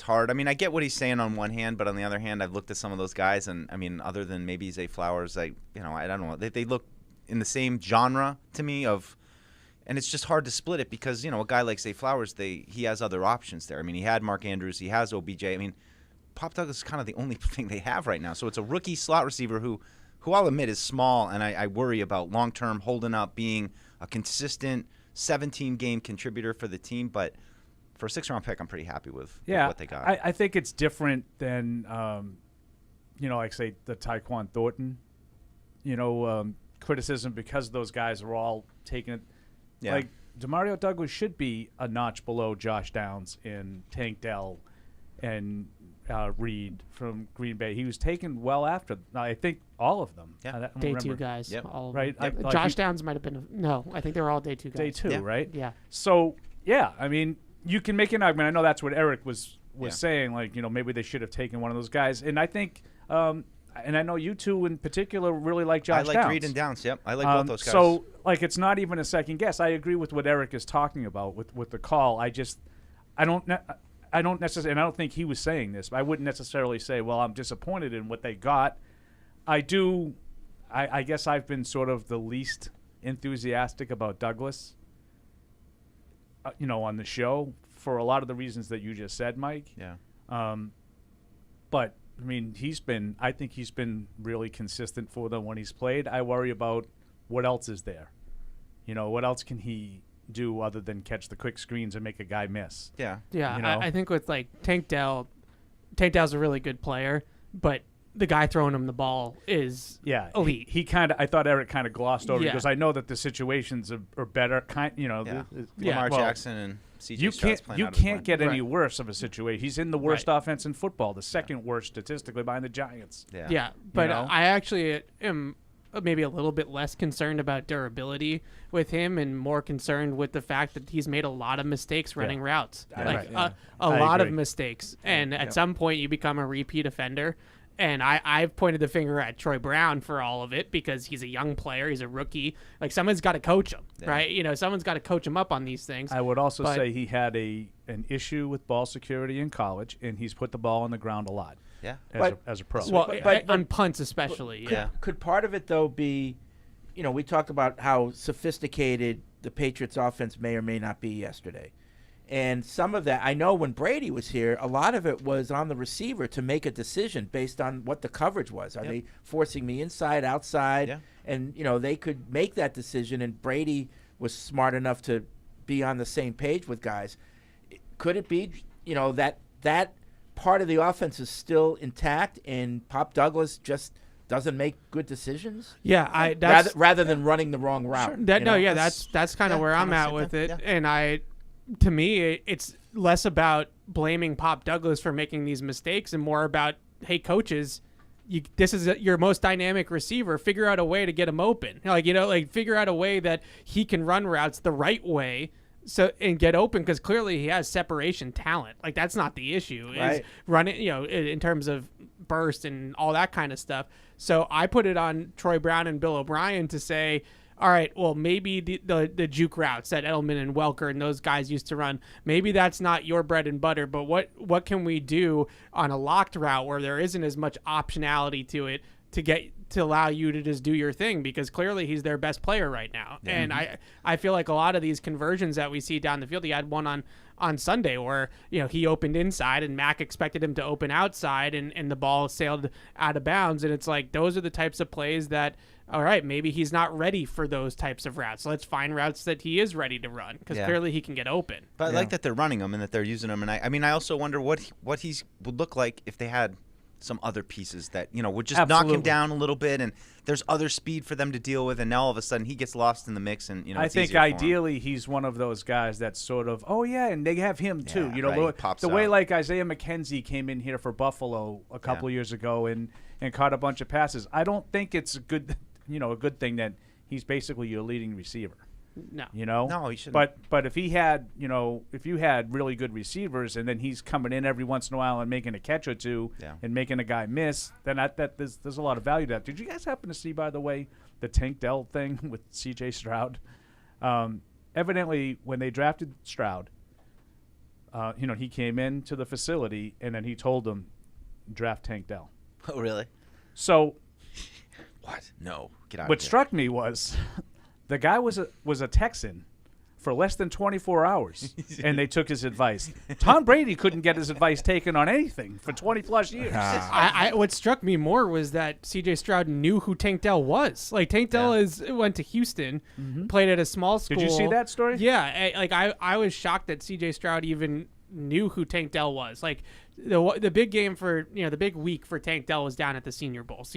hard. I mean, I get what he's saying on one hand, but on the other hand, I've looked at some of those guys, and I mean, other than maybe Zay Flowers, I don't know. They look in the same genre to me of, and it's just hard to split it because a guy like Zay Flowers, he has other options there. I mean, he had Mark Andrews, he has OBJ. I mean, Pop Douglas is kind of the only thing they have right now. So it's a rookie slot receiver who I'll admit is small, and I worry about long term holding up, being a consistent 17-game contributor for the team, but. For a 6th-round pick, I'm pretty happy with what they got. I think it's different than, like, say, the Tyquan Thornton, criticism because those guys are all taking it. Yeah. Like, Demario Douglas should be a notch below Josh Downs and Tank Dell and Reed from Green Bay. He was taken well after, I think, all of them. Yeah. I don't Day remember. 2 guys. Yep. All of Right. them. Like Josh Downs might have been. No, I think they were all day 2 guys. Day 2, Yeah. right? Yeah. So, yeah, I mean, you can make an argument. I know that's what Eric was Yeah. saying, like, maybe they should have taken one of those guys. And I think, and I know you two in particular really like Josh Downs. I like Reed and Downs, yep. I like both those guys. So, like, it's not even a second guess. I agree with what Eric is talking about with the call. I don't necessarily, and I don't think he was saying this, but I wouldn't necessarily say, well, I'm disappointed in what they got. I guess I've been sort of the least enthusiastic about Douglas, on the show for a lot of the reasons that you just said, Mike. Yeah. But, I mean, I think he's been really consistent for them when he's played. I worry about what else is there. What else can he do other than catch the quick screens and make a guy miss? Yeah. Yeah, I think with like Tank Dell's a really good player, but the guy throwing him the ball is elite. He kind of, I thought Eric kind of glossed over Yeah. because I know that the situations are better. Lamar Jackson and C.J. Stroud's playing You out of his can't mind. get any worse of a situation. He's in the worst Right. offense in football, the second worst statistically behind the Giants. Yeah, but know? I actually am maybe a little bit less concerned about durability with him and more concerned with the fact that he's made a lot of mistakes running routes. Right. A I lot of agree. mistakes. And at some point you become a repeat offender. And I've pointed the finger at Troy Brown for all of it because he's a young player. He's a rookie. Like, someone's got to coach him, right? Someone's got to coach him up on these things. I would also say he had an issue with ball security in college, and he's put the ball on the ground a lot. Yeah. As a pro. Well, But- on punts especially. Could part of it though be, we talked about how sophisticated the Patriots offense may or may not be yesterday. And some of that, I know when Brady was here, a lot of it was on the receiver to make a decision based on what the coverage was. Are they forcing me inside, outside? Yeah. And, they could make that decision, and Brady was smart enough to be on the same page with guys. Could it be, that part of the offense is still intact and Pop Douglas just doesn't make good decisions? Yeah, rather than running the wrong route. That's kind of where I'm at with it. And to me, it's less about blaming Pop Douglas for making these mistakes and more about, hey, coaches, this is your most dynamic receiver. Figure out a way to get him open. Figure out a way that he can run routes the right way and get open, because clearly he has separation talent. Like, that's not the issue. Right. Is running, in terms of burst and all that kind of stuff. So I put it on Troy Brown and Bill O'Brien to say, all right, well, maybe the juke routes that Edelman and Welker and those guys used to run, maybe that's not your bread and butter, but what can we do on a locked route where there isn't as much optionality to it to allow you to just do your thing, because clearly he's their best player right now. Yeah. And I feel like a lot of these conversions that we see down the field, he had one on Sunday where, he opened inside and Mac expected him to open outside and the ball sailed out of bounds. And it's like, those are the types of plays that, all right, maybe he's not ready for those types of routes. So let's find routes that he is ready to run, because clearly he can get open. But I like that they're running them and that they're using them. And I also wonder what he would look like if they had some other pieces that would just knock him Absolutely. down a little bit, and there's other speed for them to deal with, and now all of a sudden he gets lost in the mix, and I it's think easier for him. ideally he's one of those guys that's sort of, oh yeah, and they have him too. Yeah, right, he pops the way out. like Isaiah McKenzie came in here for Buffalo a couple of years ago and caught a bunch of passes. I don't think it's a good thing that he's basically your leading receiver. No. No, he shouldn't. But if he had, if you had really good receivers and then he's coming in every once in a while and making a catch or two and making a guy miss, then there's a lot of value to that. Did you guys happen to see, by the way, the Tank Dell thing with C.J. Stroud? Evidently, when they drafted Stroud, he came into the facility and then he told them, draft Tank Dell. Oh, really? So What? No, get out what of here. struck me was the guy was a Texan for less than 24 hours, and they took his advice. Tom Brady couldn't get his advice taken on anything for 20-plus years. What struck me more was that C.J. Stroud knew who Tank Dell was. Like, Tank Dell went to Houston, played at a small school. Did you see that story? Yeah. I was shocked that C.J. Stroud even knew who Tank Dell was. Like, the big game for, the big week for Tank Dell was down at the Senior Bowl.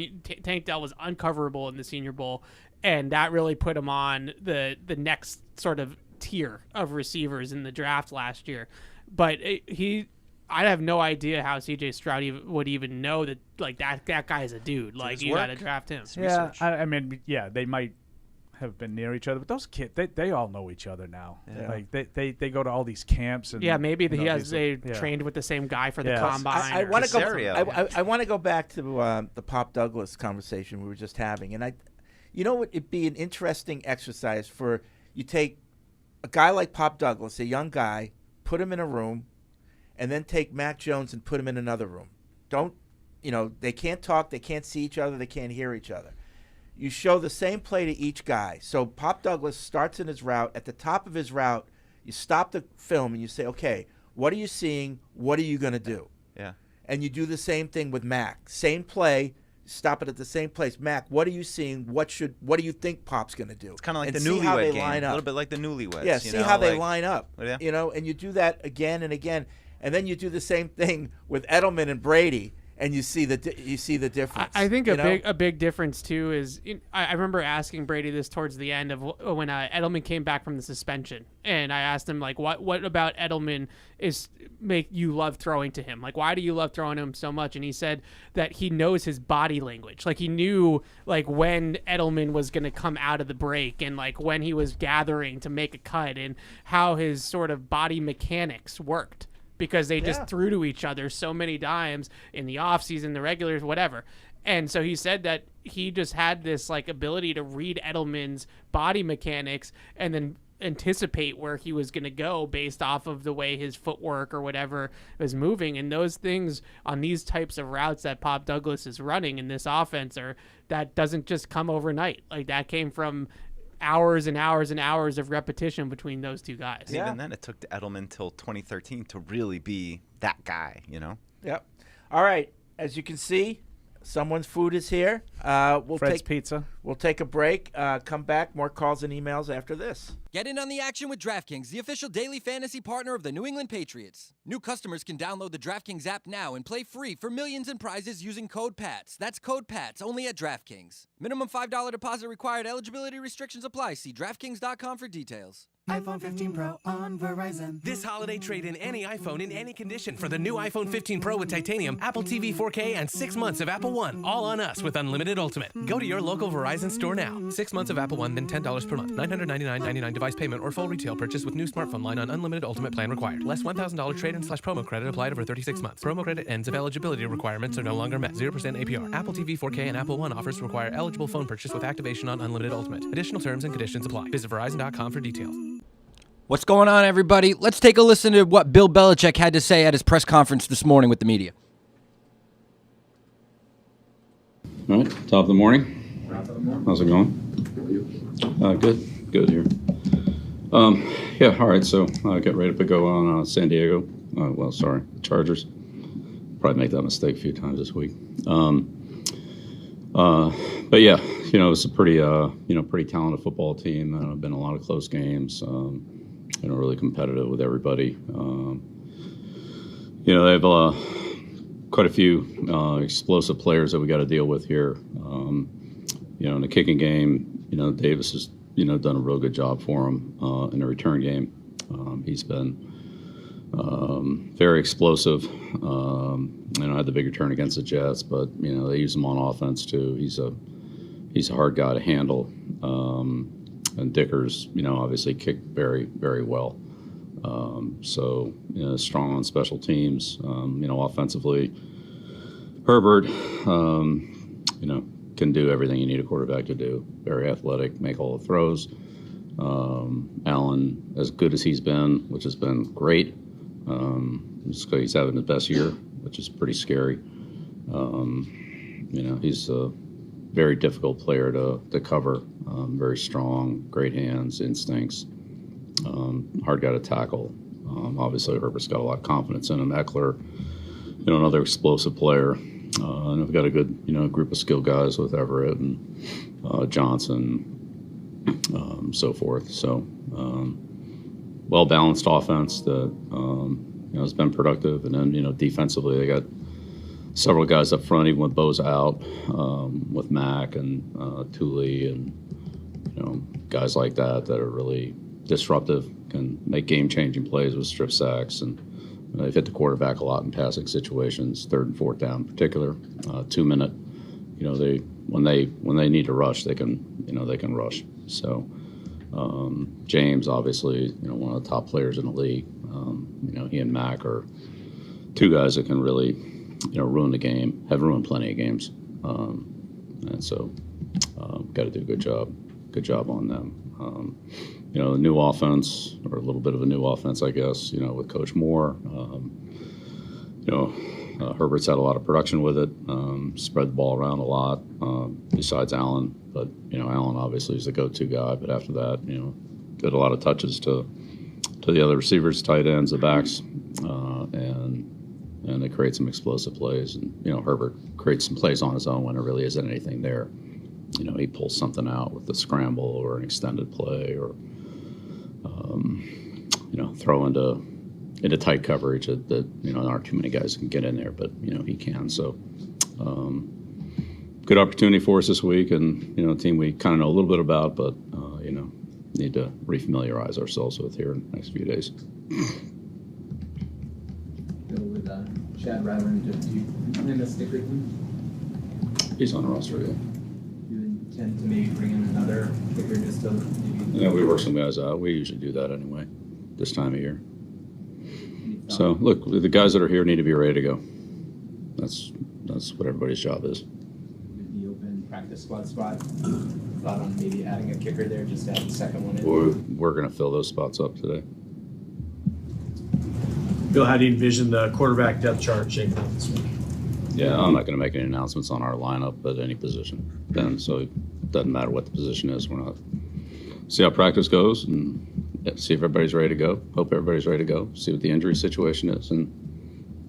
Tank Dell was uncoverable in the Senior Bowl, and that really put him on the next sort of tier of receivers in the draft last year. But I have no idea how C.J. Stroud would even know that, like, that guy is a dude. Like, you got to draft him. Yeah, I mean, they might have been near each other, but those kids, they all know each other now. Yeah. Like they go to all these camps and maybe they trained with the same guy for the combine. I want to go back to the Pop Douglas conversation we were just having, and it'd be an interesting exercise for you take a guy like Pop Douglas, a young guy, put him in a room, and then take Mac Jones and put him in another room. They can't talk, they can't see each other, they can't hear each other. You show the same play to each guy. So Pop Douglas starts in his route. At the top of his route, you stop the film and you say, okay, what are you seeing? What are you going to do? Yeah. And you do the same thing with Mac. Same play, stop it at the same place. Mac, what are you seeing? What do you think Pop's going to do? It's kind of like and the see how newlywed they game. line up. A little bit like the newlyweds. Yeah, see how they line up. Yeah. And you do that again and again. And then you do the same thing with Edelman and Brady. And you see the difference. I think a big difference too is I remember asking Brady this towards the end of when Edelman came back from the suspension, and I asked him, like, what about Edelman make you love throwing to him? Like, why do you love throwing to him so much? And he said that he knows his body language. Like, he knew like when Edelman was going to come out of the break and like when he was gathering to make a cut and how his sort of body mechanics worked. Because they just threw to each other so many times in the offseason, the regulars, whatever. And so he said that he just had this like ability to read Edelman's body mechanics and then anticipate where he was going to go based off of the way his footwork or whatever was moving. And those things on these types of routes that Pop Douglas is running in this offense that doesn't just come overnight. Like, that came from hours and hours and hours of repetition between those two guys. And even then, it took Edelman till 2013 to really be that guy, Yep. All right. As you can see, someone's food is here. Fred's Pizza. We'll take a break. Come back. More calls and emails after this. Get in on the action with DraftKings, the official daily fantasy partner of the New England Patriots. New customers can download the DraftKings app now and play free for millions in prizes using code PATS. That's code PATS only at DraftKings. Minimum $5 deposit required. Eligibility restrictions apply. See DraftKings.com for details. iPhone 15 Pro on Verizon. This holiday, trade in any iPhone in any condition for the new iPhone 15 Pro with titanium, Apple TV 4K, and 6 months of Apple One. All on us with unlimited Ultimate. Go to your local Verizon store now. 6 months of Apple One, then $10 per month. $999.99 device payment or full retail purchase with new smartphone line on unlimited Ultimate plan required. Less $1,000 trade-in/promo credit applied over 36 months. Promo credit ends if eligibility requirements are no longer met. 0% APR. Apple TV 4K and Apple One offers require eligible phone purchase with activation on unlimited Ultimate. Additional terms and conditions apply. Visit Verizon.com for details. What's going on, everybody? Let's take a listen to what Bill Belichick had to say at his press conference this morning with the media. All right, top of the morning. How's it going? Good here. Yeah, all right, so get ready to go on San Diego. Chargers. Probably make that mistake a few times this week. But yeah, it's a pretty talented football team. Been a lot of close games. Really competitive with everybody. They've quite a few explosive players that we got to deal with here. In the kicking game, Davis has, done a real good job for him in the return game. He's been very explosive. I had the big return against the Jets, but they use him on offense too. He's a hard guy to handle. And Dickers, obviously kicked very, very well. Strong on special teams. Offensively, Herbert, can do everything you need a quarterback to do. Very athletic, make all the throws. Allen, as good as he's been, which has been great. He's having his best year, which is pretty scary. He's a very difficult player to cover. Very strong, great hands, instincts. Hard guy to tackle. Obviously, Herbert's got a lot of confidence in him. Eckler, another explosive player. And we've got a good, group of skilled guys with Everett and Johnson, so forth. So, well-balanced offense that, has been productive. And then, defensively, they got several guys up front, even with Bo's out, with Mack and Thule and, guys like that are really disruptive, can make game-changing plays with strip sacks, and they've hit the quarterback a lot in passing situations, 3rd and 4th down in particular. 2 minute, when they need to rush, they can rush. So James, obviously, one of the top players in the league. He and Mack are two guys that can really, ruin the game. Have ruined plenty of games, and so got to do a good job on them. The new offense, or a little bit of a new offense, I guess, with Coach Moore. Herbert's had a lot of production with it, spread the ball around a lot, besides Allen. But, Allen obviously is the go-to guy. But after that, did a lot of touches to the other receivers, tight ends, the backs, and they create some explosive plays. And, Herbert creates some plays on his own when there really isn't anything there. He pulls something out with a scramble or an extended play, or throw into tight coverage that there aren't too many guys that can get in there, but he can. So good opportunity for us this week, and a team we kind of know a little bit about, but need to refamiliarize ourselves with here in the next few days. Bill, with Chad Radlin, do you intend to stick with him? He's on the roster, yeah. Tend to maybe bring in another kicker just to maybe... Yeah, we work some guys out. We usually do that anyway, this time of year. So, look, the guys that are here need to be ready to go. That's what everybody's job is. With the open practice squad spot, thought on maybe adding a kicker there, just to add the second one in? We're going to fill those spots up today. Bill, how do you envision the quarterback depth chart shaping up this week? Yeah, I'm not going to make any announcements on our lineup at any position then, so it doesn't matter what the position is. We're not. See how practice goes and see if everybody's ready to go. Hope everybody's ready to go. See what the injury situation is, and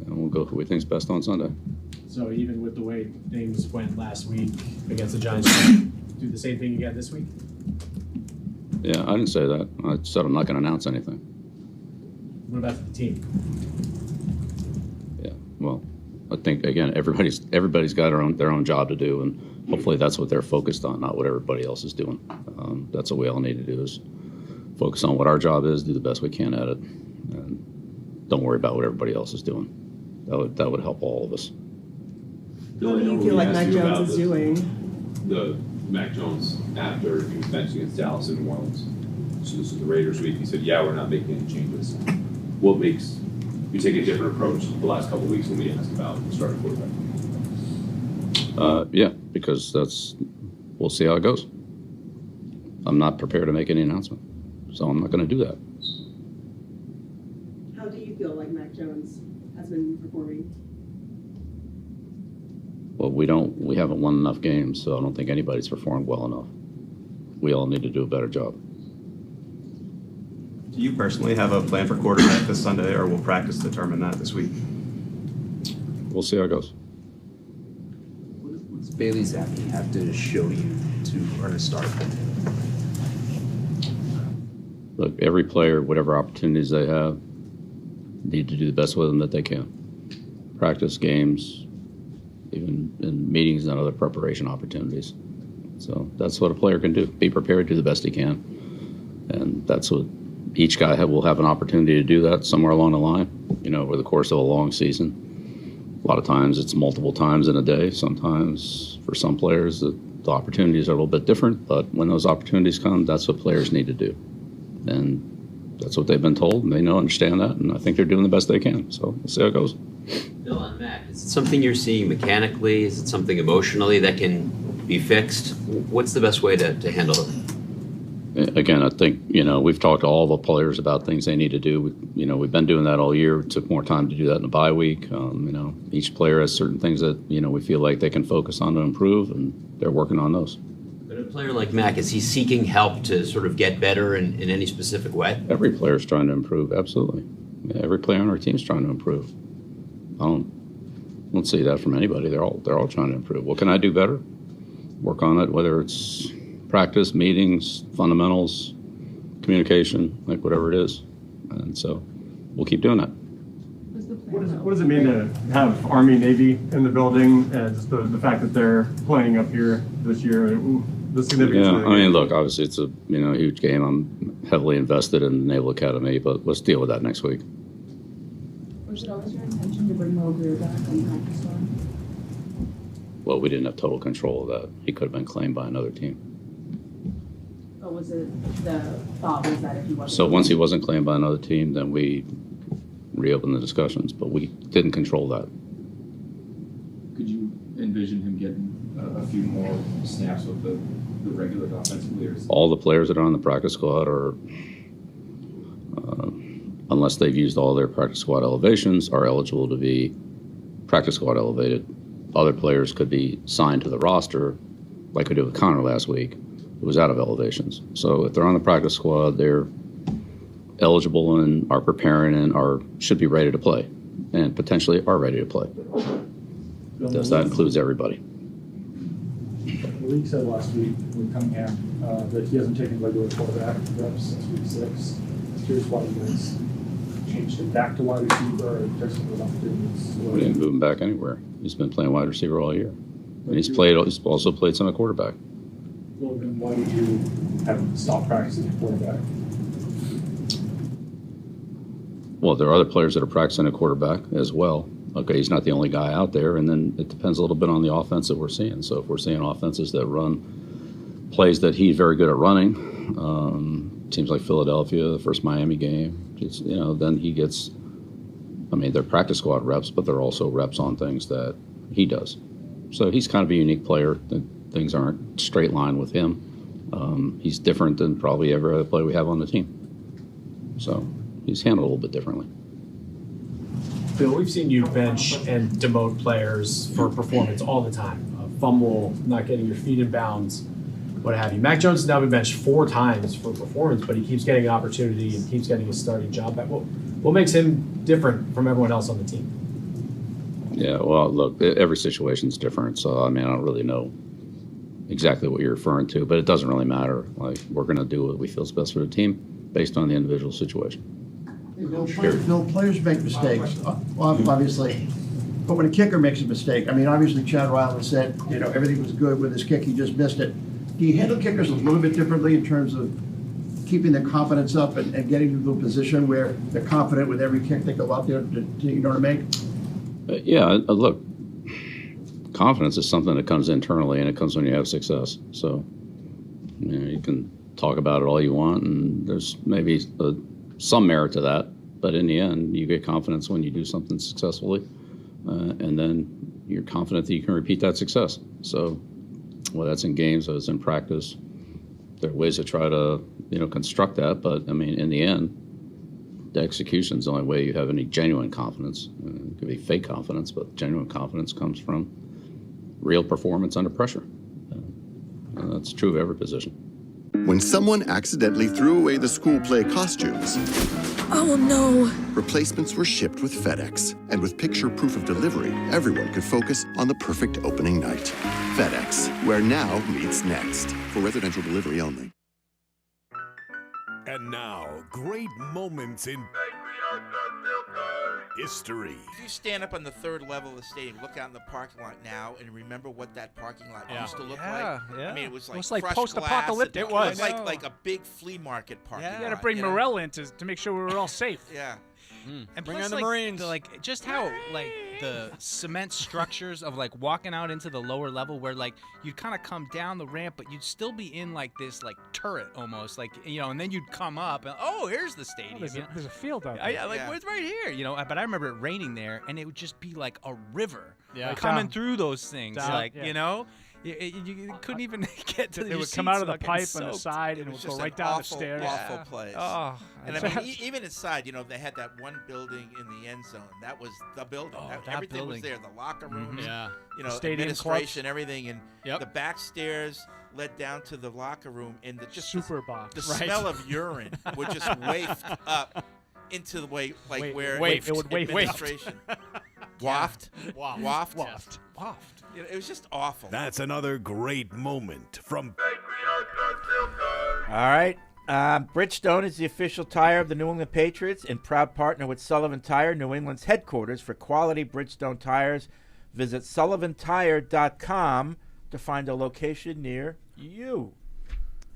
we'll go who we think's best on Sunday. So even with the way things went last week against the Giants, do the same thing again this week? Yeah, I didn't say that. I said I'm not going to announce anything. What about the team? Yeah, well, I think again everybody's got their own job to do, and hopefully that's what they're focused on, not what everybody else is doing. That's what we all need to do, is focus on what our job is, do the best we can at it, and don't worry about what everybody else is doing. That would help all of us. How do you feel like Mac Jones is doing? The Mac Jones after he was benched against Dallas and New Orleans. So this is the Raiders week. He said, "Yeah, we're not making any changes." What makes you take a different approach the last couple of weeks when we asked about starting quarterback? Yeah, because we'll see how it goes. I'm not prepared to make any announcement, so I'm not going to do that. How do you feel like Mac Jones has been performing? Well, we haven't won enough games, so I don't think anybody's performed well enough. We all need to do a better job. Do you personally have a plan for quarterback this Sunday, or will practice determine that this week? We'll see how it goes. What does Bailey Zappi have to show you to earn a start? Look, every player, whatever opportunities they have, need to do the best with them that they can. practice, games, even in meetings and other preparation opportunities. So that's what a player can do. Be prepared, do the best he can. And that's what each guy will have an opportunity to do that somewhere along the line, over the course of a long season. A lot of times it's multiple times in a day. Sometimes for some players the opportunities are a little bit different, but when those opportunities come, that's what players need to do. And that's what they've been told, and they understand that, and I think they're doing the best they can. So we'll see how it goes. Bill, on Mac, is it something you're seeing mechanically? Is it something emotionally that can be fixed? What's the best way to handle it? Again, I think, we've talked to all the players about things they need to do. We've been doing that all year. It took more time to do that in the bye week. Each player has certain things that, we feel like they can focus on to improve, and they're working on those. But a player like Mac, is he seeking help to sort of get better in any specific way? Every player is trying to improve, absolutely. Every player on our team is trying to improve. I don't see that from anybody. They're all trying to improve. What can I do better? Work on it, whether it's practice, meetings, fundamentals, communication, like whatever it is. And so we'll keep doing that. What does it mean to have Army, Navy in the building, and just the fact that they're playing up here this year? The significance of it? Look, obviously it's a huge game. I'm heavily invested in the Naval Academy, but let's deal with that next week. Was it always your intention to bring Mo Greer back on the practice squad? Well, we didn't have total control of that. He could have been claimed by another team. Or was it the thought was that if he wasn't? So once he wasn't claimed by another team, then we reopened the discussions, but we didn't control that. Could you envision him getting a few more snaps with the regular offensive players? All the players that are on the practice squad are, unless they've used all their practice squad elevations, are eligible to be practice squad elevated. Other players could be signed to the roster, like we did with Connor last week, who was out of elevations. So if they're on the practice squad, they're eligible and are preparing and should be ready to play, and potentially are ready to play. That includes everybody. The league said last week when Cunningham that he hasn't taken regular quarterback reps since week 6. I'm curious why you guys changed it back to wide receiver or testing those opportunities. We didn't move him back anywhere. He's been playing wide receiver all year. And he's also played some at quarterback. Well, then why did you have him stop practicing at quarterback? Well, there are other players that are practicing at quarterback as well. Okay, he's not the only guy out there, and then it depends a little bit on the offense that we're seeing. So if we're seeing offenses that run plays that he's very good at running, teams like Philadelphia, the first Miami game, then he gets, they're practice squad reps, but they're also reps on things that he does. So he's kind of a unique player. Things aren't straight line with him. He's different than probably every other player we have on the team. So he's handled a little bit differently. Bill, we've seen you bench and demote players for performance all the time. Fumble, not getting your feet in bounds, what have you. Mac Jones has now been benched 4 times for performance, but he keeps getting an opportunity and keeps getting a starting job back. What makes him different from everyone else on the team? Yeah, well, look, every situation's different, so I don't really know exactly what you're referring to, but it doesn't really matter. Like, we're going to do what we feel is best for the team based on the individual situation. Bill, players make mistakes, obviously, but when a kicker makes a mistake, obviously Chad Ryland said, everything was good with his kick, he just missed it. Do you handle kickers a little bit differently in terms of keeping their confidence up and getting to the position where they're confident with every kick they go out there to make? Look, confidence is something that comes internally, and it comes when you have success. So, you can talk about it all you want, and there's maybe some merit to that, but in the end, you get confidence when you do something successfully, and then you're confident that you can repeat that success. So, whether that's in games or it's in practice, there are ways to try to, construct that, but in the end, the execution is the only way you have any genuine confidence. It could be fake confidence, but genuine confidence comes from real performance under pressure. And that's true of every position. When someone accidentally threw away the school play costumes, oh no! Replacements were shipped with FedEx. And with picture proof of delivery, everyone could focus on the perfect opening night. FedEx, where now meets next. For residential delivery only. And now, great moments in Patriots Unfiltered. history. If you stand up on the third level of the stadium, look out in the parking lot now, and remember what that parking lot used to look like. Yeah. I mean, it was like, like crushed post-apocalyptic. glass. It was like a big flea market parking lot. You got to bring Morell in to make sure we were all safe. Yeah. And Bring plus, on the like, Marines. Like just how like the cement structures of like walking out into the lower level, where like you'd kind of come down the ramp, but you'd still be in like this like turret almost, like and then you'd come up and here's the stadium. There's a field out there. It's right here, But I remember it raining there, and it would just be like a river Yeah. coming through those things, Down, You couldn't even get to the. It would come out of the pipe on the side, and it would go right down the stairs. Awful place. Oh, and I mean, even inside, they had that one building in the end zone. That was the building. Everything was there. The locker rooms, Stadium administration, clubs. everything, and the back stairs led down to the locker room, and the super box. The smell of urine would just waft up into the way, like where it would administration. Waft. Waft. It was just awful. That's another great moment from All right. Bridgestone is the official tire of the New England Patriots and proud partner with Sullivan Tire, New England's headquarters for quality Bridgestone tires. Visit sullivantire.com to find a location near you.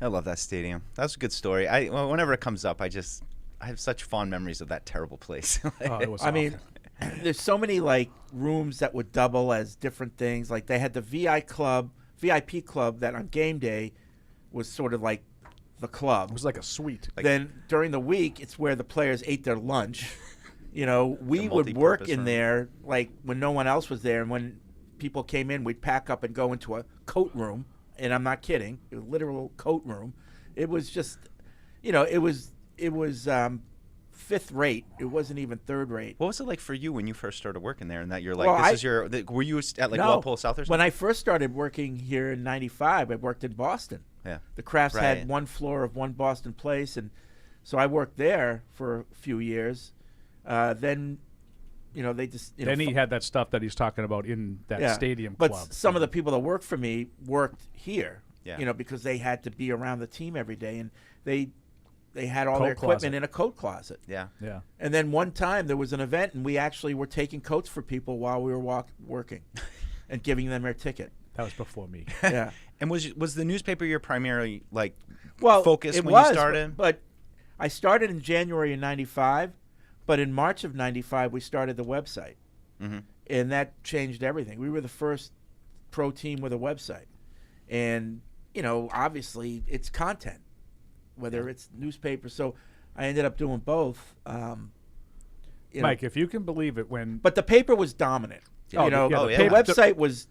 I love that stadium. That was a good story. Whenever it comes up, I have such fond memories of that terrible place. It was I mean, there's so many like rooms that would double as different things. Like they had the VIP club that on game day was sort of like the club. It was like a suite. Then during the week, it's where the players ate their lunch. We would work in there like when no one else was there, and when people came in, we'd pack up and go into a coat room. And I'm not kidding, it was a literal coat room. It was just, it was fifth rate. It wasn't even third rate. What was it like for you when you first started working there? And that you're like, were you at like Walpole South or something? When I first started working here in '95, I worked in Boston. Yeah. The Crafts had one floor of one Boston place, and so I worked there for a few years. Then, they just. Then he had that stuff that he's talking about in that stadium but club. Some of the people that worked for me worked here. Yeah. Because they had to be around the team every day, and they had all their Coat equipment closet. in a coat closet. Yeah. Yeah. And then one time there was an event, and we actually were taking coats for people while we were working, and giving them their ticket. That was before me. Yeah. And was the newspaper your primary Well, focus it when was, you started? But I started in January of '95, but in March of '95 we started the website, and that changed everything. We were the first pro team with a website, and obviously it's content, whether it's newspaper. So I ended up doing both. Mike, if you can believe it, but the paper was dominant. The website was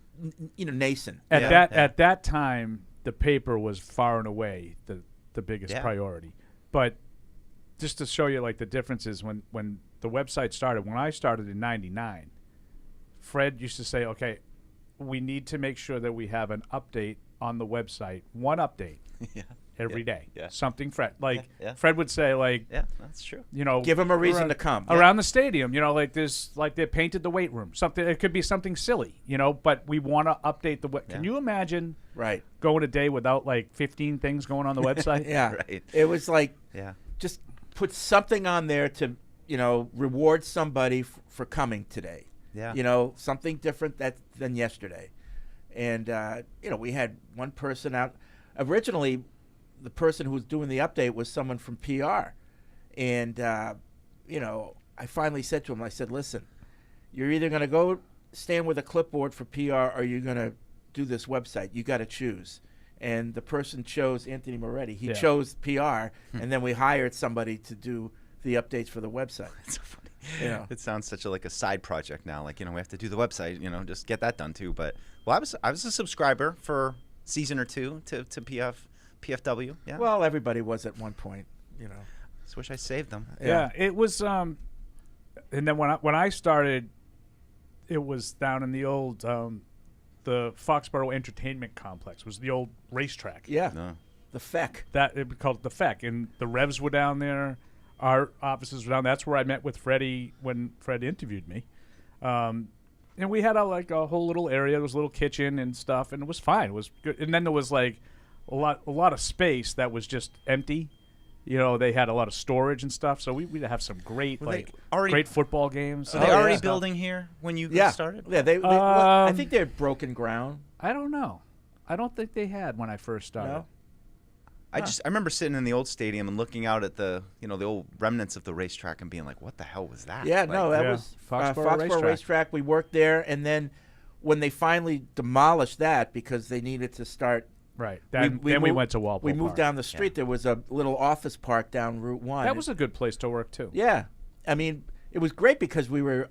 nascent. At that time, the paper was far and away the biggest priority. But just to show you like the differences when the website started, when I started in '99, Fred used to say, okay, we need to make sure that we have an update on the website, one update every day. Yeah. Something Fred Fred would say that's true. Give them a reason to come around the stadium. Like they painted the weight room. Something it could be something silly. But we want to update the web. Can you imagine going a day without like 15 things going on the website? Right. It was like just put something on there to reward somebody for coming today. Yeah. Something different than yesterday. And we had one person out. Originally, the person who was doing the update was someone from PR, and I finally said to him, I said, listen, you're either going to go stand with a clipboard for PR or you're going to do this website. You got to choose. And the person chose Anthony Moretti. He chose PR, and then we hired somebody to do the updates for the website. It's so funny. It sounds such a side project now. We have to do the website. Just get that done too. But I was a subscriber for season or two to PFW. Yeah. Well, everybody was at one point. Just wish I saved them. Yeah, it was. And then when I started, it was down in the old the Foxborough Entertainment Complex. Was the old racetrack. Yeah. The FEC. It was called the FEC, and the Revs were down there. Our offices were down. That's where I met with Freddie when Fred interviewed me. And we had a whole little area. There was a little kitchen and stuff, and it was fine. It was good. And then there was a lot of space that was just empty. they had a lot of storage and stuff, so we'd have some great great football games. Were they already building here when you started? Yeah, I think they had broken ground. I don't know. I don't think they had when I first started. No? I remember sitting in the old stadium and looking out at the old remnants of the racetrack and being like, "What the hell was that?" Yeah, that was Foxborough Racetrack. We worked there, and then when they finally demolished that because they needed to start. Right. Then we went to Walpole We moved Park. down the street. There was a little office park down Route 1. That was a good place to work too. Yeah, I mean, it was great because we were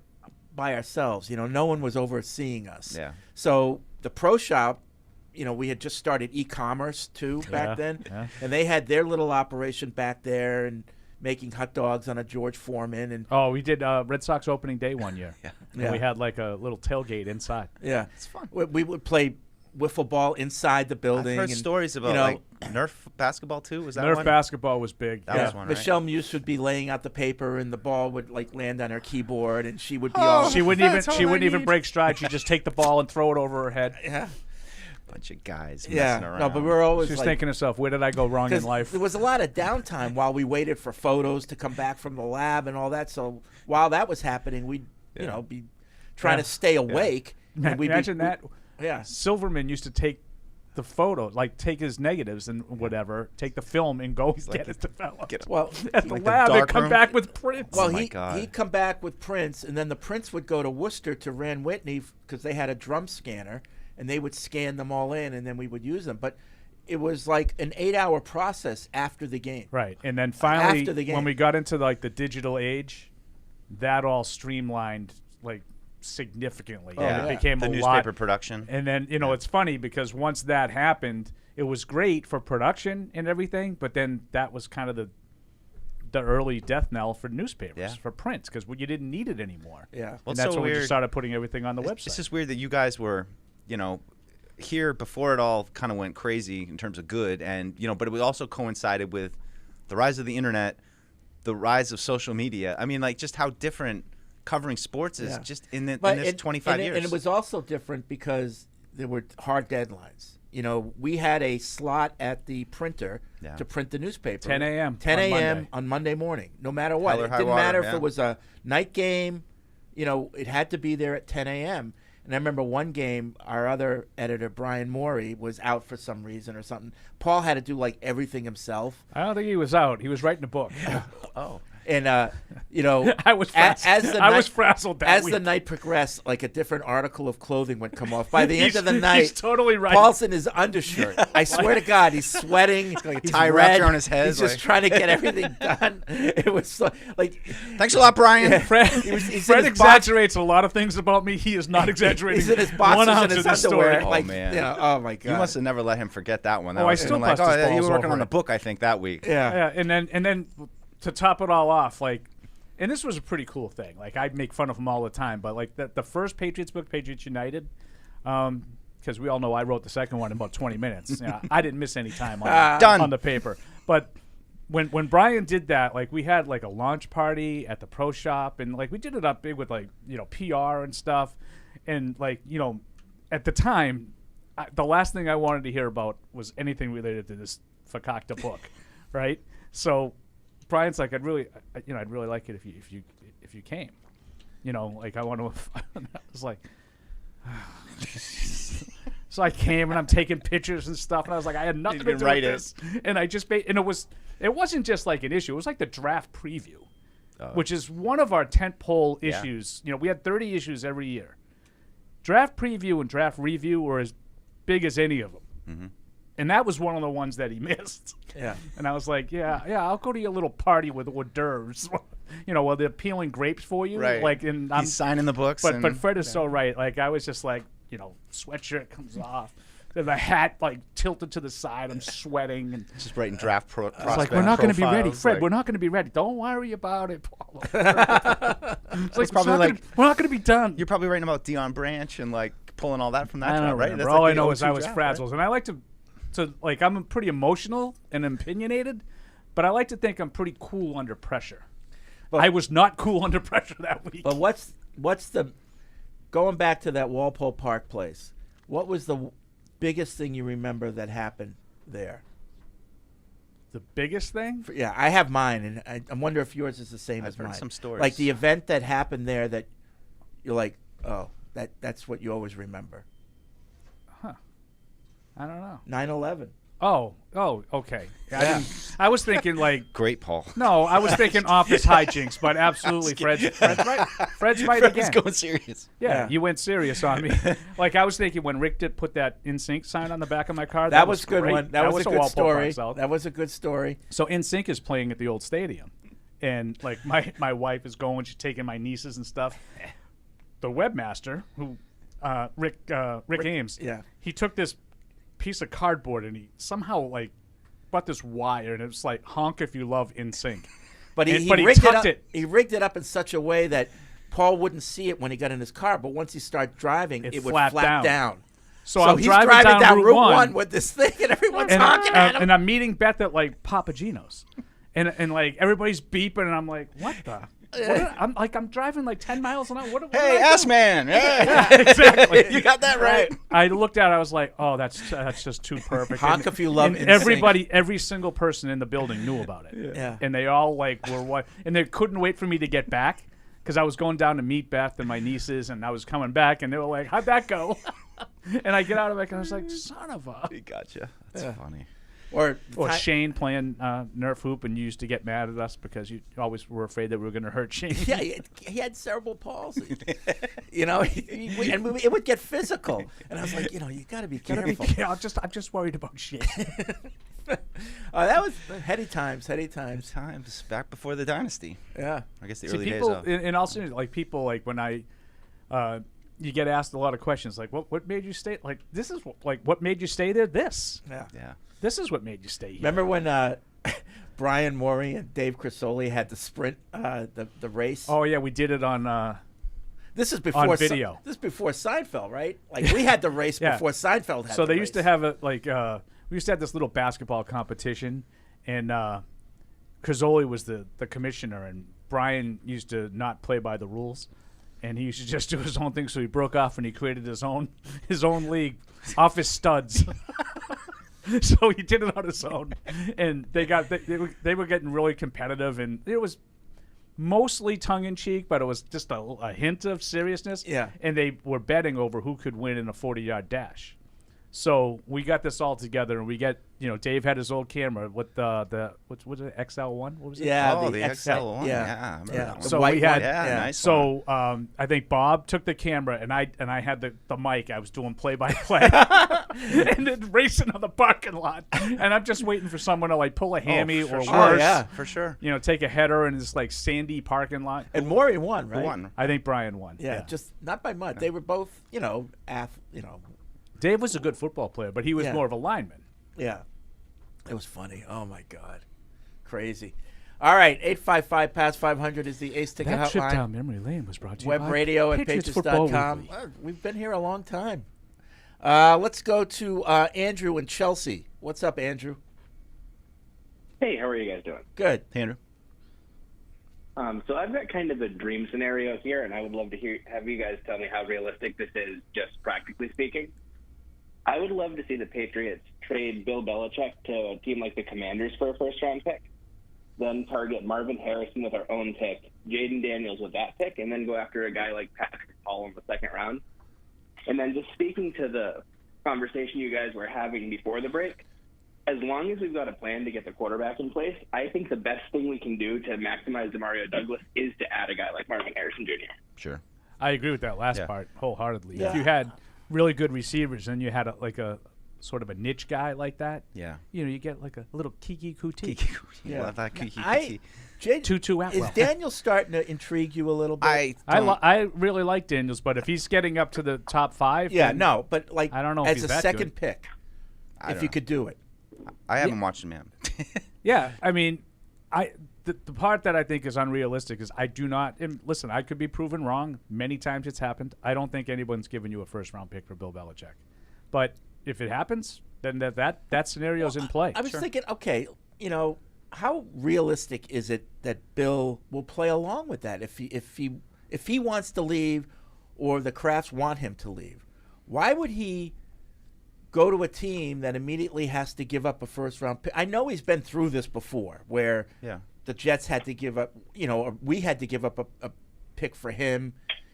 by ourselves. No one was overseeing us. Yeah. So the pro shop. We had just started e-commerce too back then, and they had their little operation back there and making hot dogs on a George Foreman. And we did Red Sox opening day one year. And we had like a little tailgate inside. Yeah, it's fun. We would play wiffle ball inside the building. I've heard stories about Nerf basketball too. Was that Nerf one? basketball was big. That was one, right? Michelle Muse would be laying out the paper, and the ball would land on her keyboard, and she would be all. She wouldn't even break stride. She'd just take the ball and throw it over her head. Yeah. Bunch of guys messing around. No, but we're always She's thinking to herself, where did I go wrong in life? There was a lot of downtime while we waited for photos to come back from the lab and all that. So while that was happening, we'd be trying to stay awake. And Imagine that. Yeah. Silverman used to take the photo, take his negatives and whatever, take the film and go get it developed. Well, at the lab, they'd come back with prints. Well, he'd come back with prints, and then the prints would go to Worcester to Rand Whitney because they had a drum scanner. And they would scan them all in, and then we would use them. But it was like an 8-hour process after the game. Right, and then finally, after the game. when we got into the digital age, that all streamlined significantly. Yeah, it became the a newspaper lot. production. And then it's funny because once that happened, it was great for production and everything. But then that was kind of the early death knell for newspapers, for print, because you didn't need it anymore. Yeah, well, and that's so when we weird. just started putting everything on the website. It's just weird that you guys were. Here before it all kind of went crazy in terms of good, and but it also coincided with the rise of the internet, the rise of social media. I mean, just how different covering sports is just in this 25 years. And it was also different because there were hard deadlines. We had a slot at the printer to print the newspaper. 10 a.m. 10 a.m. on Monday morning, no matter what. It didn't matter if it was a night game. It had to be there at 10 a.m. And I remember one game, our other editor, Brian Morey, was out for some reason or something. Paul had to do everything himself. I don't think he was out. He was writing a book. Oh. And I was frazzled that as week. the night progressed, a different article of clothing would come off. By the end of the night, he's totally right. Paul's in his undershirt. I swear to God, he's sweating. He's a tie wrapped around his head. He's just trying to get everything done. It was thanks a lot, Brian. Fred exaggerates a lot of things about me. He is not exaggerating. He's in his boxers and his underwear. Oh man! Oh my God! You must have never let him forget that one. I still bust his balls you were working over on it. the book, I think, that week. Yeah. And then to top it all off, and this was a pretty cool thing. I'd make fun of him all the time, but the first Patriots book, Patriots United, because we all know I wrote the second one in about 20 minutes. I didn't miss any time on the paper. But when Brian did that, we had a launch party at the pro shop, and we did it up big with PR and stuff, and at the time, the last thing I wanted to hear about was anything related to this Fakakta book, right? So Brian's I'd really like it if you came, I want to. I was like, so I came and I'm taking pictures and stuff, and I was like, I had nothing to do with this, and I just and it wasn't just an issue. It was the draft preview, which is one of our tentpole issues. We had 30 issues every year. Draft preview and draft review were as big as any of them. Mm-hmm. And that was one of the ones that he missed. Yeah. And I was like, yeah, I'll go to your little party with hors d'oeuvres. While they're peeling grapes for you. Right. And he's signing the books. But Fred is so right. I was just sweatshirt comes off. The hat tilted to the side. I'm sweating and just writing draft prospect. It's we're not going to be ready, Fred. We're not going to be ready. Don't worry about it, Paul. It's probably we're not going to be done. You're probably writing about Deion Branch and pulling all that from that. I don't right? That's all I know is I was frazzled, and I like to I'm pretty emotional and opinionated, but I like to think I'm pretty cool under pressure. But I was not cool under pressure that week. But what's the going back to that Walpole Park place? What was the biggest thing you remember that happened there? The biggest thing? Yeah, I have mine, and I wonder if yours is the same I've as heard mine. some stories. Like the event that happened there that you're like, oh, that's what you always remember. Huh. I don't know. 9/11. Oh, okay. I was thinking like great, Paul. No, I was thinking office hijinks, but absolutely, Fred's right. Fred's right again. Going serious. Yeah, you went serious on me. Like I was thinking when Rick did put that NSYNC sign on the back of my car. That was a good great. one. That was a good Walpole story. Park That was a good story. So NSYNC is playing at the old stadium, and like my wife is going. She's taking my nieces and stuff. The webmaster, who Rick Ames, he took this piece of cardboard and he somehow like brought this wire and it was like honk if you love NSYNC. But he tucked it. He rigged it up in such a way that Paul wouldn't see it when he got in his car, but once he started driving, it would flap down. So I'm he's driving down Route Route 1 with this thing, and everyone's honking at him. And I'm meeting Beth at like Papagino's, and like everybody's beeping, and I'm like, what the? I'm driving like 10 miles an hour. What Hey, S-man. Yeah, exactly. You got that right. I looked at it. I was like, oh, that's just too perfect. Honk if you love and NSYNC. every single person in the building knew about it. Yeah. And they all like were what, and they couldn't wait for me to get back because I was going down to meet Beth and my nieces, and I was coming back, and they were like, how'd that go? And I get out of it, and I was like, son of a. He gotcha. That's funny. Or Shane playing Nerf hoop, and you used to get mad at us because you always were afraid that we were going to hurt Shane. Yeah, he had cerebral palsy. It would get physical, and I was like, you got to be careful. I'm just worried about Shane. That was heady times. Times back before the dynasty. Yeah, I guess the See, early people, days. and also like people like when you get asked a lot of questions like what made you stay, like this is like what made you stay there, this Yeah. This is what made you stay here. Remember when Brian Morey and Dave Crisoli had the sprint, the race? Oh yeah, we did it on. This is before on video. This is before Seinfeld, right? Like we had the race before Seinfeld had. So the they race. used to have it like we used to have this little basketball competition, and Crisoli was the commissioner, and Brian used to not play by the rules, and he used to just do his own thing. So he broke off and he created his own league off his studs. So he did it on his own, and they were getting really competitive, and it was mostly tongue in cheek, but it was just a hint of seriousness. Yeah. And they were betting over who could win in a 40-yard dash. So we got this all together, and we get Dave had his old camera with the what was it, XL1? What was it? Yeah, the XL1. Yeah. I remember that one. So we had nice. So I think Bob took the camera, and I had the mic. I was doing play-by-play, and then racing on the parking lot, and I'm just waiting for someone to like pull a hammy or worse. Oh, yeah, for sure. Take a header in this like sandy parking lot. And Morey won, right? Who won? I think Brian won. Yeah, just not by much. They were both, Dave was a good football player, but he was more of a lineman. Yeah. It was funny. Oh, my God. Crazy. All right, 855-PASS-500 is the Ace Ticket That hotline. trip down memory lane was brought to you Web by radio at Patriots Football Patriots.com. Weekly. We've been here a long time. Let's go to Andrew in Chelsea. What's up, Andrew? Hey, how are you guys doing? Good. Hey, Andrew. So I've got kind of a dream scenario here, and I would love to have you guys tell me how realistic this is, just practically speaking. I would love to see the Patriots trade Bill Belichick to a team like the Commanders for a first-round pick, then target Marvin Harrison with our own pick, Jaden Daniels with that pick, and then go after a guy like Patrick Paul in the second round. And then just speaking to the conversation you guys were having before the break, as long as we've got a plan to get the quarterback in place, I think the best thing we can do to maximize Demario Douglas is to add a guy like Marvin Harrison Jr. Sure. I agree with that last part wholeheartedly. Yeah. If you had really good receivers and you had a sort of a niche guy like that, you get like a little Kiki Kuti. Yeah. Love that Kiki Tutu Atwell. Is Daniel starting to intrigue you a little bit? I really like Daniels, but if he's getting up to the top 5, but like I don't know as if he's a that second good. pick, I if don't you know. could do it. I haven't watched him yet. Yeah, I mean, the part that I think is unrealistic is I do not. And listen, I could be proven wrong. Many times it's happened. I don't think anyone's given you a first-round pick for Bill Belichick. But if it happens, then that scenario's in play. I was thinking, okay, how realistic is it that Bill will play along with that if he wants to leave, or the Crafts want him to leave? Why would he go to a team that immediately has to give up a first-round pick. I know he's been through this before, where the Jets had to give up, or we had to give up a pick for him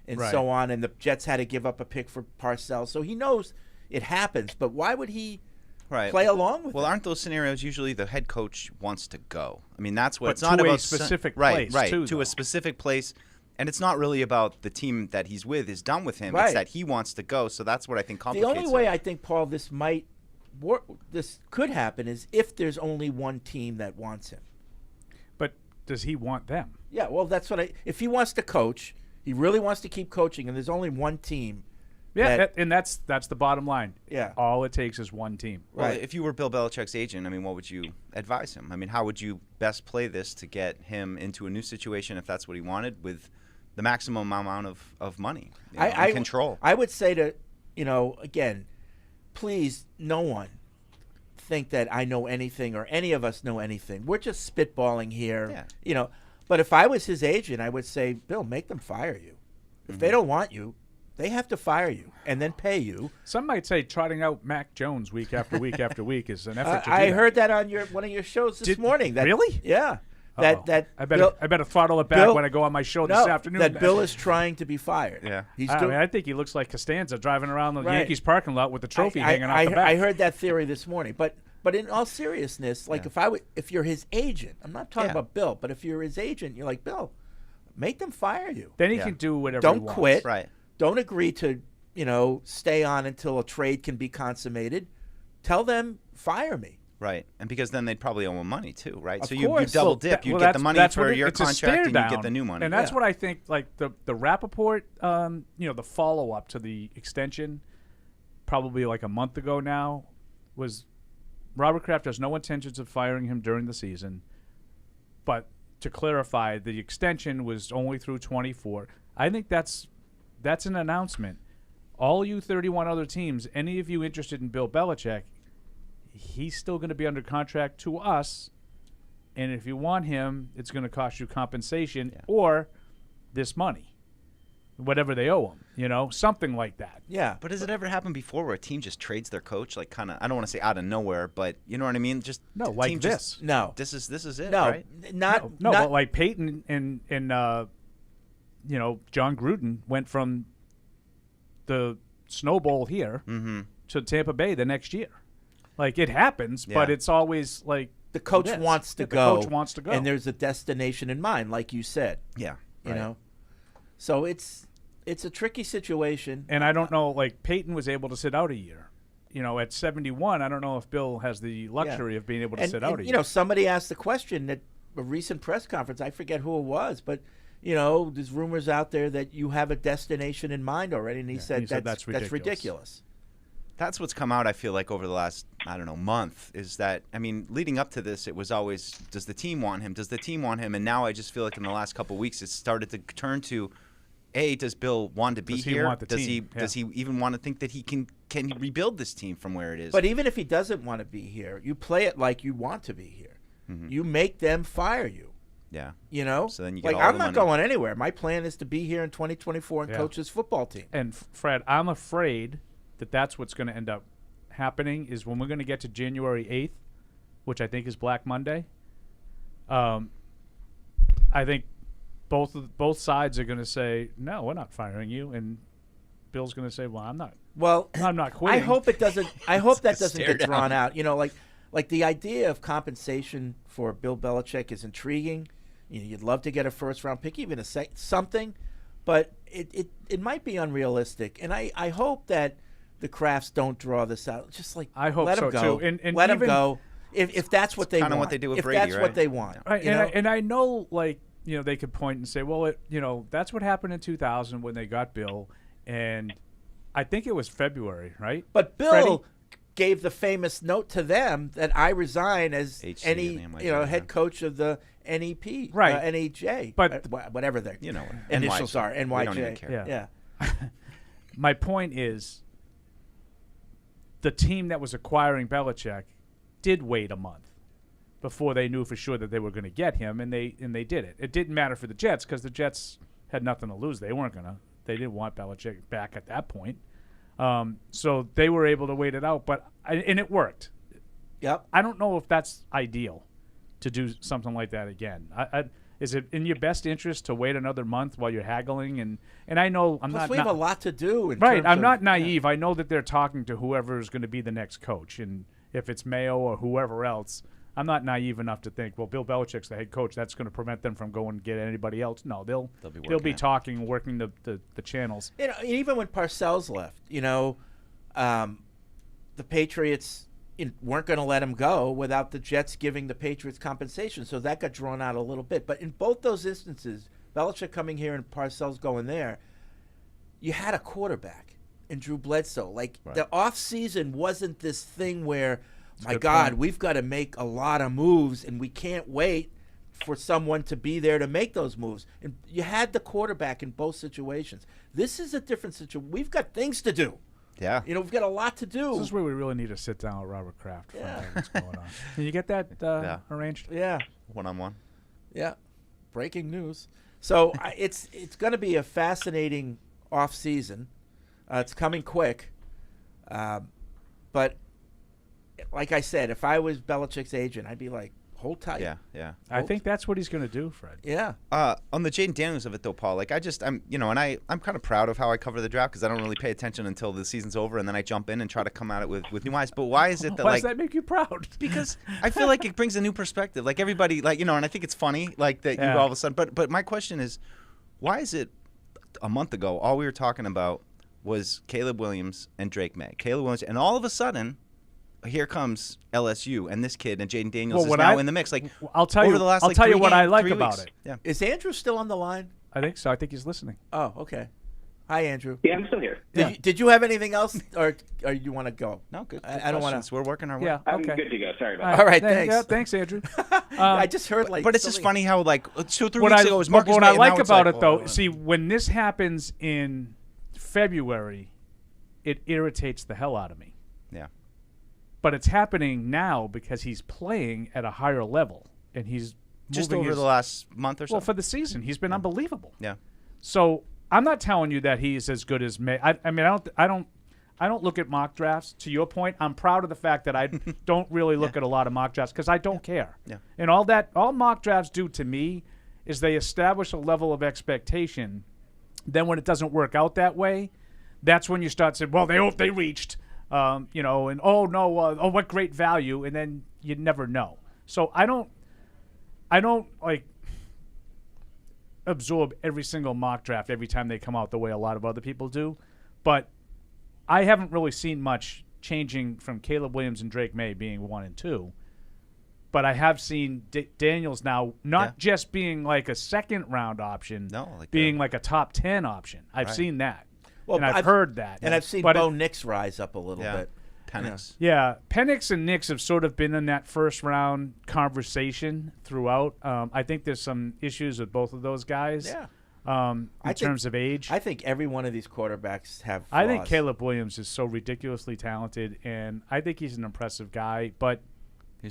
and so on, and the Jets had to give up a pick for Parcells. So he knows it happens, but why would he play along with it? Well, aren't those scenarios usually the head coach wants to go? I mean, that's what But it's not to a about. specific right, place, too, to though. a specific place. And it's not really about the team that he's with is done with him. Right. It's that he wants to go. So that's what I think The complicates only way it. I think, Paul, this could happen is if there's only one team that wants him. But does he want them? Yeah, well, that's what if he wants to coach, he really wants to keep coaching, and there's only one team. Yeah, and that's the bottom line. Yeah. All it takes is one team. Well, if you were Bill Belichick's agent, I mean, what would you advise him? I mean, how would you best play this to get him into a new situation if that's what he wanted with the maximum amount of money and control? I would say to, again, please, no one think that I know anything or any of us know anything. We're just spitballing here, But if I was his agent, I would say, Bill, make them fire you. If they don't want you, they have to fire you and then pay you. Some might say trotting out Mac Jones week after week after week is an effort to do I that. heard that on one of your shows this morning. Really? Yeah. Uh-oh. I better throttle it back when I go on my show this afternoon. That Bill is trying to be fired. Yeah. I think he looks like Costanza driving around the Yankees parking lot with the trophy hanging off the back. I heard that theory this morning, but in all seriousness, like if you're his agent, I'm not talking about Bill, but if you're his agent, you're like, Bill, make them fire you. Then he can do whatever Don't he wants. quit. Right. Don't agree to, stay on until a trade can be consummated. Tell them, fire me. Right, and because then they'd probably owe him money too, right? Of So you course. double dip. You get the money for your contract, and you get the new money. And that's what I think. Like the Rappaport, the follow up to the extension, probably like a month ago now, was Robert Kraft has no intentions of firing him during the season. But to clarify, the extension was only through 24. I think that's an announcement. All you 31 other teams, any of you interested in Bill Belichick, he's still going to be under contract to us, and if you want him, it's going to cost you compensation or this money, whatever they owe him, something like that. Yeah. But has it ever happened before where a team just trades their coach, like kind of, I don't want to say out of nowhere, but you know what I mean? Just like team this. No. This is it, No, right? not but like Peyton and John Gruden went from the Snow Bowl here to Tampa Bay the next year. Like, it happens, but it's always like the coach wants to go. The coach wants to go. And there's a destination in mind, like you said. Yeah. You know? So it's a tricky situation. And I don't know, like, Peyton was able to sit out a year. At 71, I don't know if Bill has the luxury of being able to sit out a year. Somebody asked the question at a recent press conference. I forget who it was, but there's rumors out there that you have a destination in mind already, and he said that's ridiculous. That's what's come out, I feel like, over the last, month, is that, leading up to this, it was always, does the team want him? Does the team want him? And now I just feel like in the last couple of weeks, it's started to turn to, does Bill want to be here? Does he even want to think that he can rebuild this team from where it is? But even if he doesn't want to be here, you play it like you want to be here. You make them fire you. Yeah. So then you get all I'm the not money. going anywhere. My plan is to be here in 2024 and coach this football team. And Fred, I'm afraid that's what's going to end up happening is when we're going to get to January 8th, which I think is Black Monday. I think both sides are going to say, no, we're not firing you, and Bill's going to say, well, I'm not. Well, I'm not quitting. I hope that doesn't get drawn out. Like the idea of compensation for Bill Belichick is intriguing. You'd love to get a first-round pick, even something, but it might be unrealistic. And I hope that the Crafts don't draw this out. Just like I hope let so them go. too. And let them go if that's what they want. Kind of what they do with if Brady, that's right? what they want. Right, and I know, like, they could point and say, well, that's what happened in 2000 when they got Bill, and I think it was February, right? But Bill Freddie? gave the famous note to them that I resign as HC any and the head coach of the NEP, Right. NEJ, But whatever their NYJ. initials are, NYJ. We don't even care. Yeah. My point is, the team that was acquiring Belichick did wait a month before they knew for sure that they were going to get him, and they did it. It didn't matter for the Jets because the Jets had nothing to lose. They didn't want Belichick back at that point. So they were able to wait it out, and it worked. Yep. I don't know if that's ideal to do something like that again. Is it in your best interest to wait another month while you're haggling? And I know Plus we have a lot to do. Right. I'm not naive. I know that they're talking to whoever is going to be the next coach. And if it's Mayo or whoever else, I'm not naive enough to think, well, Bill Belichick's the head coach. That's going to prevent them from going and get anybody else. No, they'll be talking, working the channels. You know, even when Parcells left, the Patriots weren't going to let him go without the Jets giving the Patriots compensation. So that got drawn out a little bit. But in both those instances, Belichick coming here and Parcells going there, you had a quarterback in Drew Bledsoe. Like, the offseason wasn't this thing where, my God, we've got to make a lot of moves and we can't wait for someone to be there to make those moves. And you had the quarterback in both situations. This is a different situation. We've got things to do. Yeah. We've got a lot to do. This is where we really need to sit down with Robert Kraft. Find out what's going on. Can you get that arranged? Yeah. One-on-one. Yeah. Breaking news. So it's going to be a fascinating off season. It's coming quick. But like I said, if I was Belichick's agent, I'd be like, hold tight. Yeah. I think that's what he's going to do, Fred. Yeah. On the Jaden Daniels of it, though, Paul, like I'm kind of proud of how I cover the draft because I don't really pay attention until the season's over, and then I jump in and try to come at it with new eyes. But why is it that Why does that make you proud? Because I feel like it brings a new perspective. Like everybody, and I think it's funny, like that you all of a sudden. But my question is, why is it a month ago all we were talking about was Caleb Williams and Drake May, and all of a sudden, here comes LSU and this kid and Jaden Daniels is now in the mix. Like I'll tell you, last, I'll tell you what I like 3 about weeks. it. Yeah. Is Andrew still on the line? I think so. I think he's listening. Oh, okay. Hi, Andrew. Yeah, I'm still here. Did you have anything else, or you want to go? No, good. I don't want to. We're working our way. Yeah, I'm okay. good to go. Sorry about All right, thanks. Yeah, thanks, Andrew. I just heard but it's just funny how 2 or 3 what weeks I, ago it was but Marcus what May, I and like now it's about like, it, though, see, when this happens in February, it irritates the hell out of me. Yeah. But it's happening now because he's playing at a higher level, and he's just moving over the last month or so. Well, for the season, he's been unbelievable. Yeah. So I'm not telling you that he's as good as May. I mean, I don't look at mock drafts. To your point, I'm proud of the fact that I don't really look at a lot of mock drafts because I don't care. Yeah. And all mock drafts do to me is they establish a level of expectation. Then when it doesn't work out that way, that's when you start saying, well, they reached. And oh no, what great value, and then you never know. So I don't like absorb every single mock draft every time they come out the way a lot of other people do, but I haven't really seen much changing from Caleb Williams and Drake May being 1 and 2, but I have seen Daniels now not just being like a second round option, being like a top 10 option. I've seen that. Well, and I've heard that. And I've seen Bo Nix rise up a little bit. Penix. Yeah, Penix and Nix have sort of been in that first round conversation throughout. I think there's some issues with both of those guys. Yeah. In terms of age. I think every one of these quarterbacks have flaws. I think Caleb Williams is so ridiculously talented, and I think he's an impressive guy, but he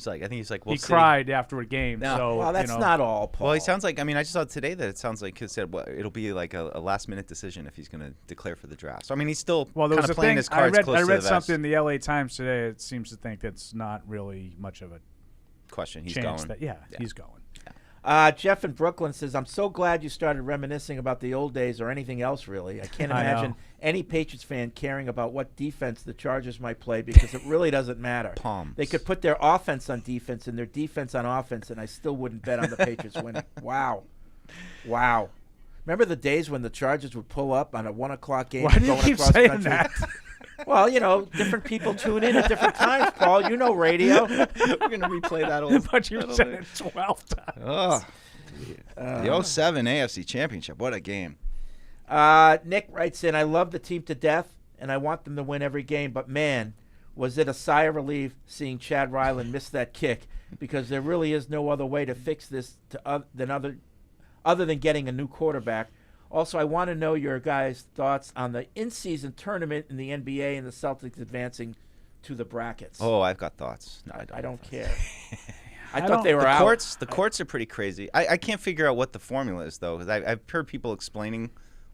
cried after a game. No. So, well, that's not all, Paul. Well, he sounds like, I just saw today that it sounds like he said it'll be like a last-minute decision if he's going to declare for the draft. So, he's still kind of playing his cards close to the vest. I read something in the LA Times today. It seems to think that's not really much of a question. He's chance going. He's going. Jeff in Brooklyn says, I'm so glad you started reminiscing about the old days or anything else, really. I can't imagine any Patriots fan caring about what defense the Chargers might play because it really doesn't matter. Palms. They could put their offense on defense and their defense on offense, and I still wouldn't bet on the Patriots winning. Wow. Remember the days when the Chargers would pull up on a 1 o'clock game? Why do you keep across saying country? that? Well, different people tune in at different times, Paul. You know radio. We're going to replay that old. But you said it 12 times. Oh. The 07 AFC Championship. What a game. Nick writes in, I love the team to death, and I want them to win every game. But, man, was it a sigh of relief seeing Chad Ryland miss that kick because there really is no other way to fix this other than getting a new quarterback. Also, I want to know your guys' thoughts on the in-season tournament in the NBA and the Celtics advancing to the brackets. Oh, I've got thoughts. No, I don't care. I thought they were out. The courts are pretty crazy. I can't figure out what the formula is, though, because I've heard people explaining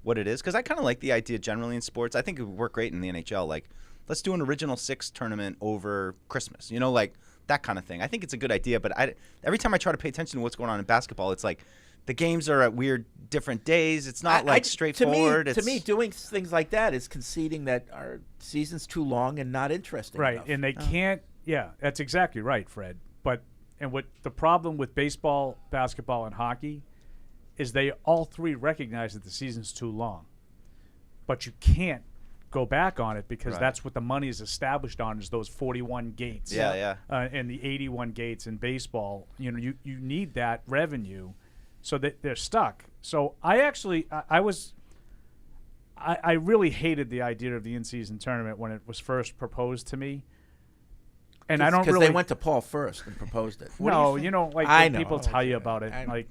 what it is, because I kind of like the idea generally in sports. I think it would work great in the NHL. Like, let's do an original six tournament over Christmas. You know, like that kind of thing. I think it's a good idea, but every time I try to pay attention to what's going on in basketball, it's like the games are at weird different days. It's not straightforward. To me, doing things like that is conceding that our season's too long and not interesting Right, enough. and they can't. Yeah, that's exactly right, Fred. But what the problem with baseball, basketball, and hockey is they all three recognize that the season's too long, but you can't go back on it because that's what the money is established on, is those 41 gates. And the 81 gates in baseball. You know, you need that revenue, so that they're stuck. So I really hated the idea of the in-season tournament when it was first proposed to me. And I don't really, because they went to Paul first and proposed it. People tell you about it.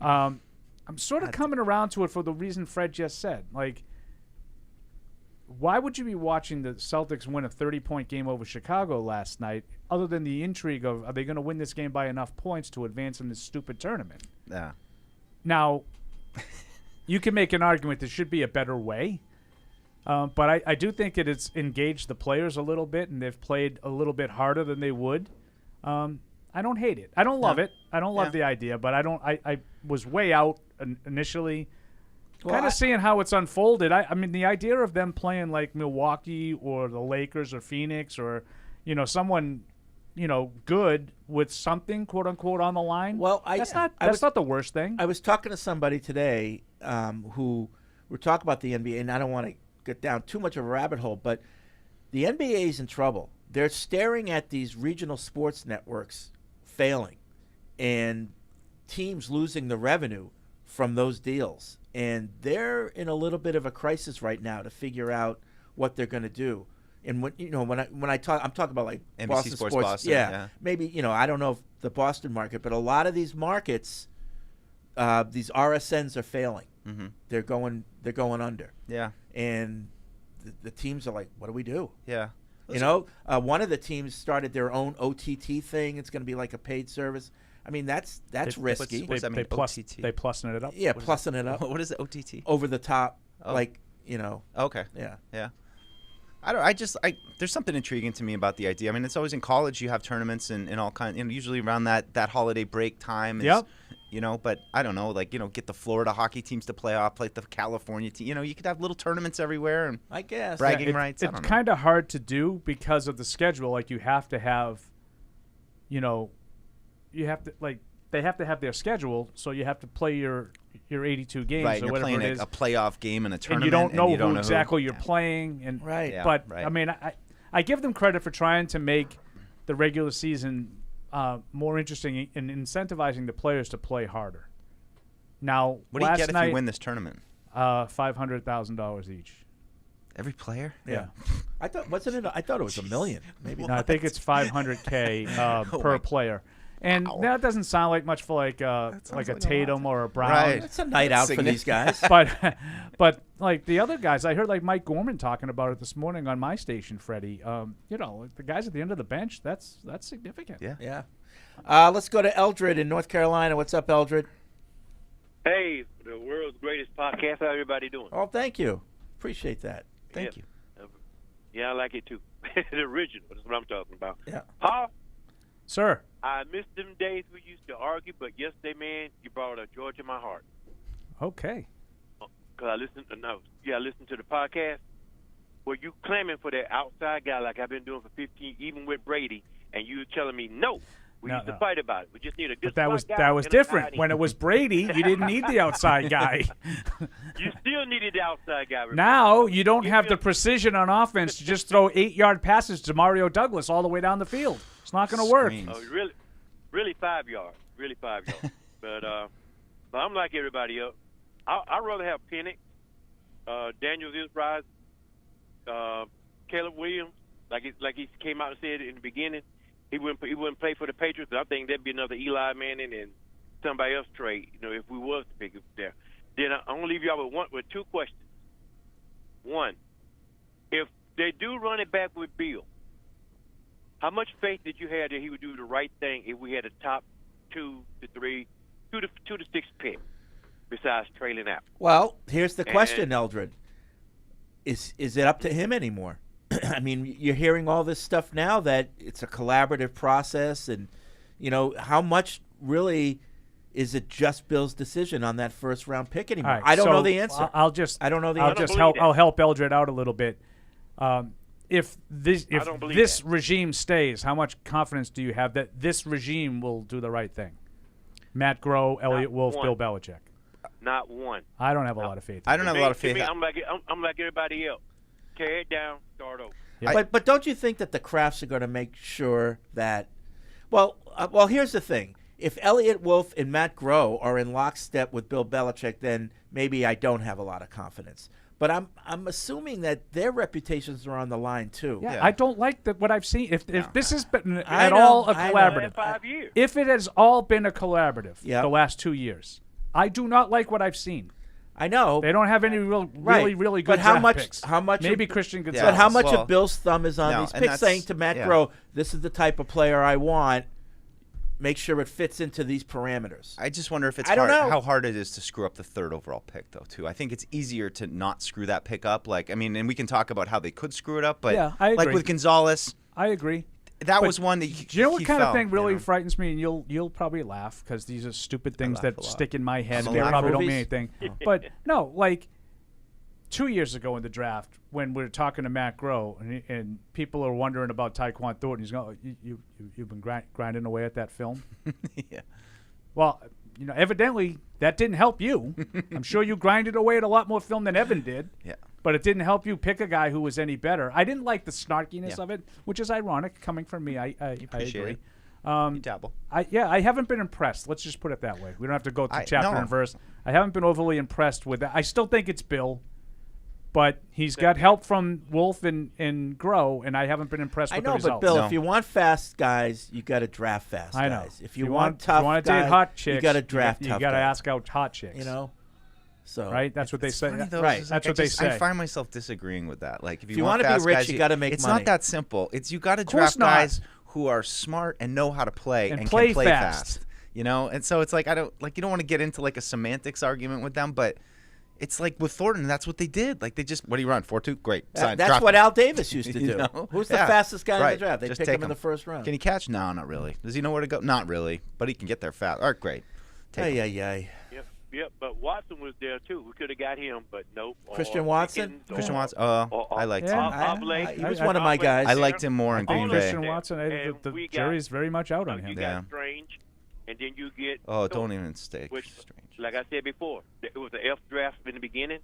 I'm sort of coming around to it for the reason Fred just said. Like, why would you be watching the Celtics win a 30-point game over Chicago last night, other than the intrigue of, are they going to win this game by enough points to advance in this stupid tournament? Yeah. Now, you can make an argument there should be a better way, but I do think it's engaged the players a little bit, and they've played a little bit harder than they would. I don't hate it. I don't love it. I don't love the idea, but I was way out initially. Kind of seeing how it's unfolded. I mean, the idea of them playing like Milwaukee or the Lakers or Phoenix or, someone, good with something, quote unquote, on the line. Well, that's not the worst thing. I was talking to somebody today who were talking about the NBA, and I don't want to get down too much of a rabbit hole, but the NBA is in trouble. They're staring at these regional sports networks failing and teams losing the revenue from those deals. And they're in a little bit of a crisis right now to figure out what they're going to do. And when I talk, I'm talking about like NBC Boston Sports Boston, yeah. Maybe I don't know if the Boston market, but a lot of these markets, these RSNs are failing. Mm-hmm. They're going under. Yeah. And the teams are like, what do we do? Yeah. One of the teams started their own OTT thing. It's going to be like a paid service. I mean, that's risky. What does that mean? OTT? They plussing it up. Yeah, plussing it up. What is it? OTT? Over the top, Okay. Yeah. Yeah. There's something intriguing to me about the idea. I mean, it's always in college you have tournaments and all kinds. Usually around that holiday break time. Yep. But I don't know, get the Florida hockey teams to play off, like the California team. You could have little tournaments everywhere, and I guess bragging rights. It's kind of hard to do because of the schedule. Like, you have to have, they have to have their schedule, so you have to play your 82 games right, or you're whatever playing it is. A playoff game in a tournament, and you don't know who who exactly you're playing. And right. Yeah, but right. I mean, I give them credit for trying to make the regular season more interesting and incentivizing the players to play harder. Now, what do you get if you win this tournament? $500,000 each. Every player? Yeah. I thought it was $1 million. Maybe. No, I think it's $500K per player. And that doesn't sound like much for like a Tatum or a Brown. Right. It's a night out for these guys. but like the other guys, I heard like Mike Gorman talking about it this morning on my station, Freddie. The guys at the end of the bench, that's significant. Yeah. Let's go to Eldred in North Carolina. What's up, Eldred? Hey, the world's greatest podcast. How everybody doing? Oh, thank you. Appreciate that. Thank you. Yeah, I like it too. The original. That's what I'm talking about. Yeah. Paul? Sir. I missed them days we used to argue, but yesterday, man, you brought a joy to my heart. Okay. Because I listened to the podcast where you claiming for that outside guy like I've been doing for 15, even with Brady, and you telling me no. We used to fight about it. We just need a good But that was different. When it was Brady, you didn't need the outside guy. You still needed the outside guy. Now you don't have the precision on offense to just throw 8-yard passes to Mario Douglas all the way down the field. It's not going to work. Oh, really 5 yards. Really 5 yards. But I'm like everybody else. I'd rather have Penix, Daniels is rising, Caleb Williams, like he came out and said in the beginning. He wouldn't play for the Patriots. I think there'd be another Eli Manning and somebody else trade. If we was to pick up there. Then I'm gonna leave y'all with two questions. One, if they do run it back with Bill, how much faith did you have that he would do the right thing if we had a top 2 to 6 pick? besides trailing out. Well, here's the question, Eldred. Is it up to him anymore? I mean, you're hearing all this stuff now that it's a collaborative process, and how much really is it just Bill's decision on that first round pick anymore? Right, I don't so know the answer. I don't know the I'll answer. just help. I'll help Eldred out a little bit. If this regime stays, how much confidence do you have that this regime will do the right thing? Matt Groh, Elliott Wolf, Bill Belichick. Not one. I don't have a lot of faith. I don't have a lot of faith. To me, I'm like everybody else. Tear it down, start over. Yeah. But don't you think that the Krafts are going to make sure that? Well, here's the thing. If Elliott Wolf and Matt Groh are in lockstep with Bill Belichick, then maybe I don't have a lot of confidence. But I'm assuming that their reputations are on the line too. Yeah. I don't like what I've seen. If this has been at all a collaborative, 5 years. if it has all been a collaborative Yeah. the last 2 years, I do not like what I've seen. I know they don't have any really good but how draft much? picks. How much? Maybe of, Christian Gonzalez. But how much of Bill's thumb is on these and picks, saying to Matt yeah. Groh, "This is the type of player I want. Make sure it fits into these parameters." I just wonder if it's I don't hard, know. how hard it is to screw up the third overall pick, though. Too, I think it's easier to not screw that pick up. And we can talk about how they could screw it up, but Yeah, I like agree. with Gonzalez, I agree. that But was one that do you know what kind of thing really know? frightens me? And you'll probably laugh because these are stupid things laugh that a lot. stick in my head. I'm And they a laugh. probably don't mean Movies? anything. But no, like 2 years ago in the draft, when we were talking to Matt Groh, and people are wondering about Tyquan Thornton, he's going, "You've been grinding away at that film." Yeah. Well, evidently that didn't help you. I'm sure you grinded away at a lot more film than Evan did. Yeah. But it didn't help you pick a guy who was any better. I didn't like the snarkiness Yeah. of it, which is ironic coming from me. I appreciate agree. it. You dabble. I haven't been impressed. Let's just put it that way. We don't have to go through chapter no. and verse. I haven't been overly impressed with that. I still think it's Bill, but he's got help from Wolf and Groh, and I haven't been impressed with the results. But Bill, if you want fast guys, you got to draft fast I know. guys. If you want tough if you want to guys, date hot chicks, you got to draft You tough got to guys. ask out hot chicks. So right? That's what they say. Funny, though, Right. is That's like, what they say. I find myself disagreeing with that. Like, if you want wanna be fast rich, guys, you gotta make it's money. not that simple. It's you got to Of course draft not. guys who are smart and know how to play And and play can play fast. And so it's like you don't want to get into like a semantics argument with them, but it's like with Thornton, that's what they did. Like they just, what do you run? 4.2? Great. Sign, That's drop what him. Al Davis used to do. Who's the Yeah. fastest guy in Right. the draft? They Just pick take him in the first round. Can he catch? No, not really. Does he know where to go? Not really, but he can get there fast. All right, great. Take him. Yep. But Watson was there too. We could have got him, but nope. Christian Watson? Pickens Christian or- Watson. or- I liked or- him. Oblate. He was one of my guys. I liked him more in I Green think Bay. Christian Watson, And the we got- jury's very much out on You him. got Strange, and then you get. Oh, don't Thornton, even stay. Which, like I said before, it was an F draft in the beginning.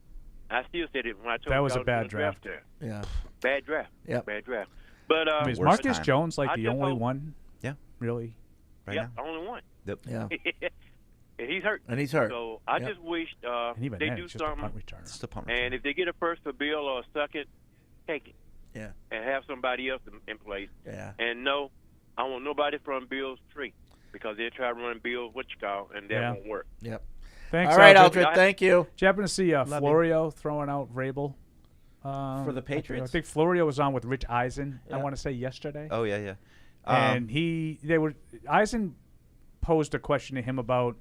I still said it when I told That you was I a bad gonna draft. there. Yeah. Bad draft. Yep. Bad draft. But I mean, is Worst Marcus time. Jones like I the just only hope- one? Yeah. Really? Right yep, now. only one. Yep. Yeah. And he's hurt. And he's hurt. So I Yep. just wished And even they then, do it's just a something. punt returner. Just a punt And if they get a first for Bill or a second, take it. Yeah. And have somebody else in place. Yeah. And no, I want nobody from Bill's tree because they'll try to run Bill and that Yeah. won't work. Yep. Thanks, All right, Eldred. Eldred. Thank you. Did you happen to see Love you. Florio throwing out Vrabel? For the Patriots? I think Florio was on with Rich Eisen, I Yeah. want to say yesterday. Oh, yeah. And Eisen posed a question to him about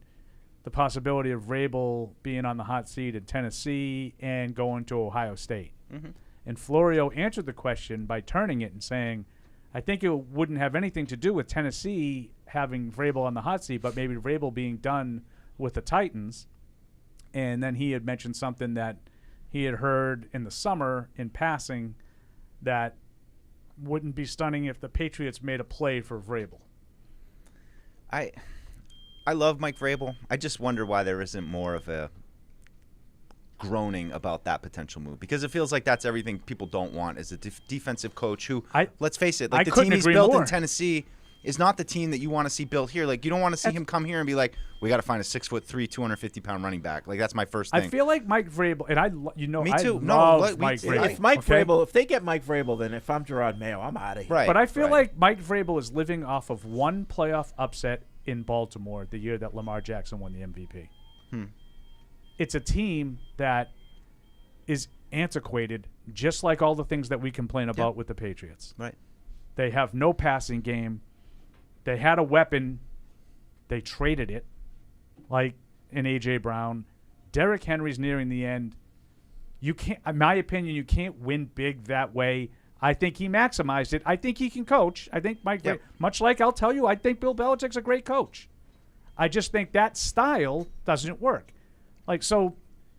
the possibility of Vrabel being on the hot seat in Tennessee and going to Ohio State. Mm-hmm. And Florio answered the question by turning it and saying, I think it wouldn't have anything to do with Tennessee having Vrabel on the hot seat, but maybe Vrabel being done with the Titans. And then he had mentioned something that he had heard in the summer in passing that wouldn't be stunning if the Patriots made a play for Vrabel. I love Mike Vrabel. I just wonder why there isn't more of a groaning about that potential move, because it feels like that's everything people don't want is a defensive coach who, let's face it, like the team he's built in Tennessee is not the team that you want to see built here. Like, you don't want to see him come here and be like, we got to find a 6'3", 250-pound running back. Like, that's my first thing. I feel like Mike Vrabel, and Me too. I love me Mike too. Vrabel. If they get Mike Vrabel, then if I'm Gerard Mayo, I'm out of here. Right. But I feel like Mike Vrabel is living off of one playoff upset in Baltimore the year that Lamar Jackson won the MVP. It's a team that is antiquated, just like all the things that we complain about with the Patriots. Right. They have no passing game. They had a weapon. They traded it, like in A.J. Brown. Derrick Henry's nearing the end. You can't, in my opinion, you can't win big that way. I think he maximized it. I think he can coach. I think much like I'll tell you, I think Bill Belichick's a great coach. I just think that style doesn't work. Like, so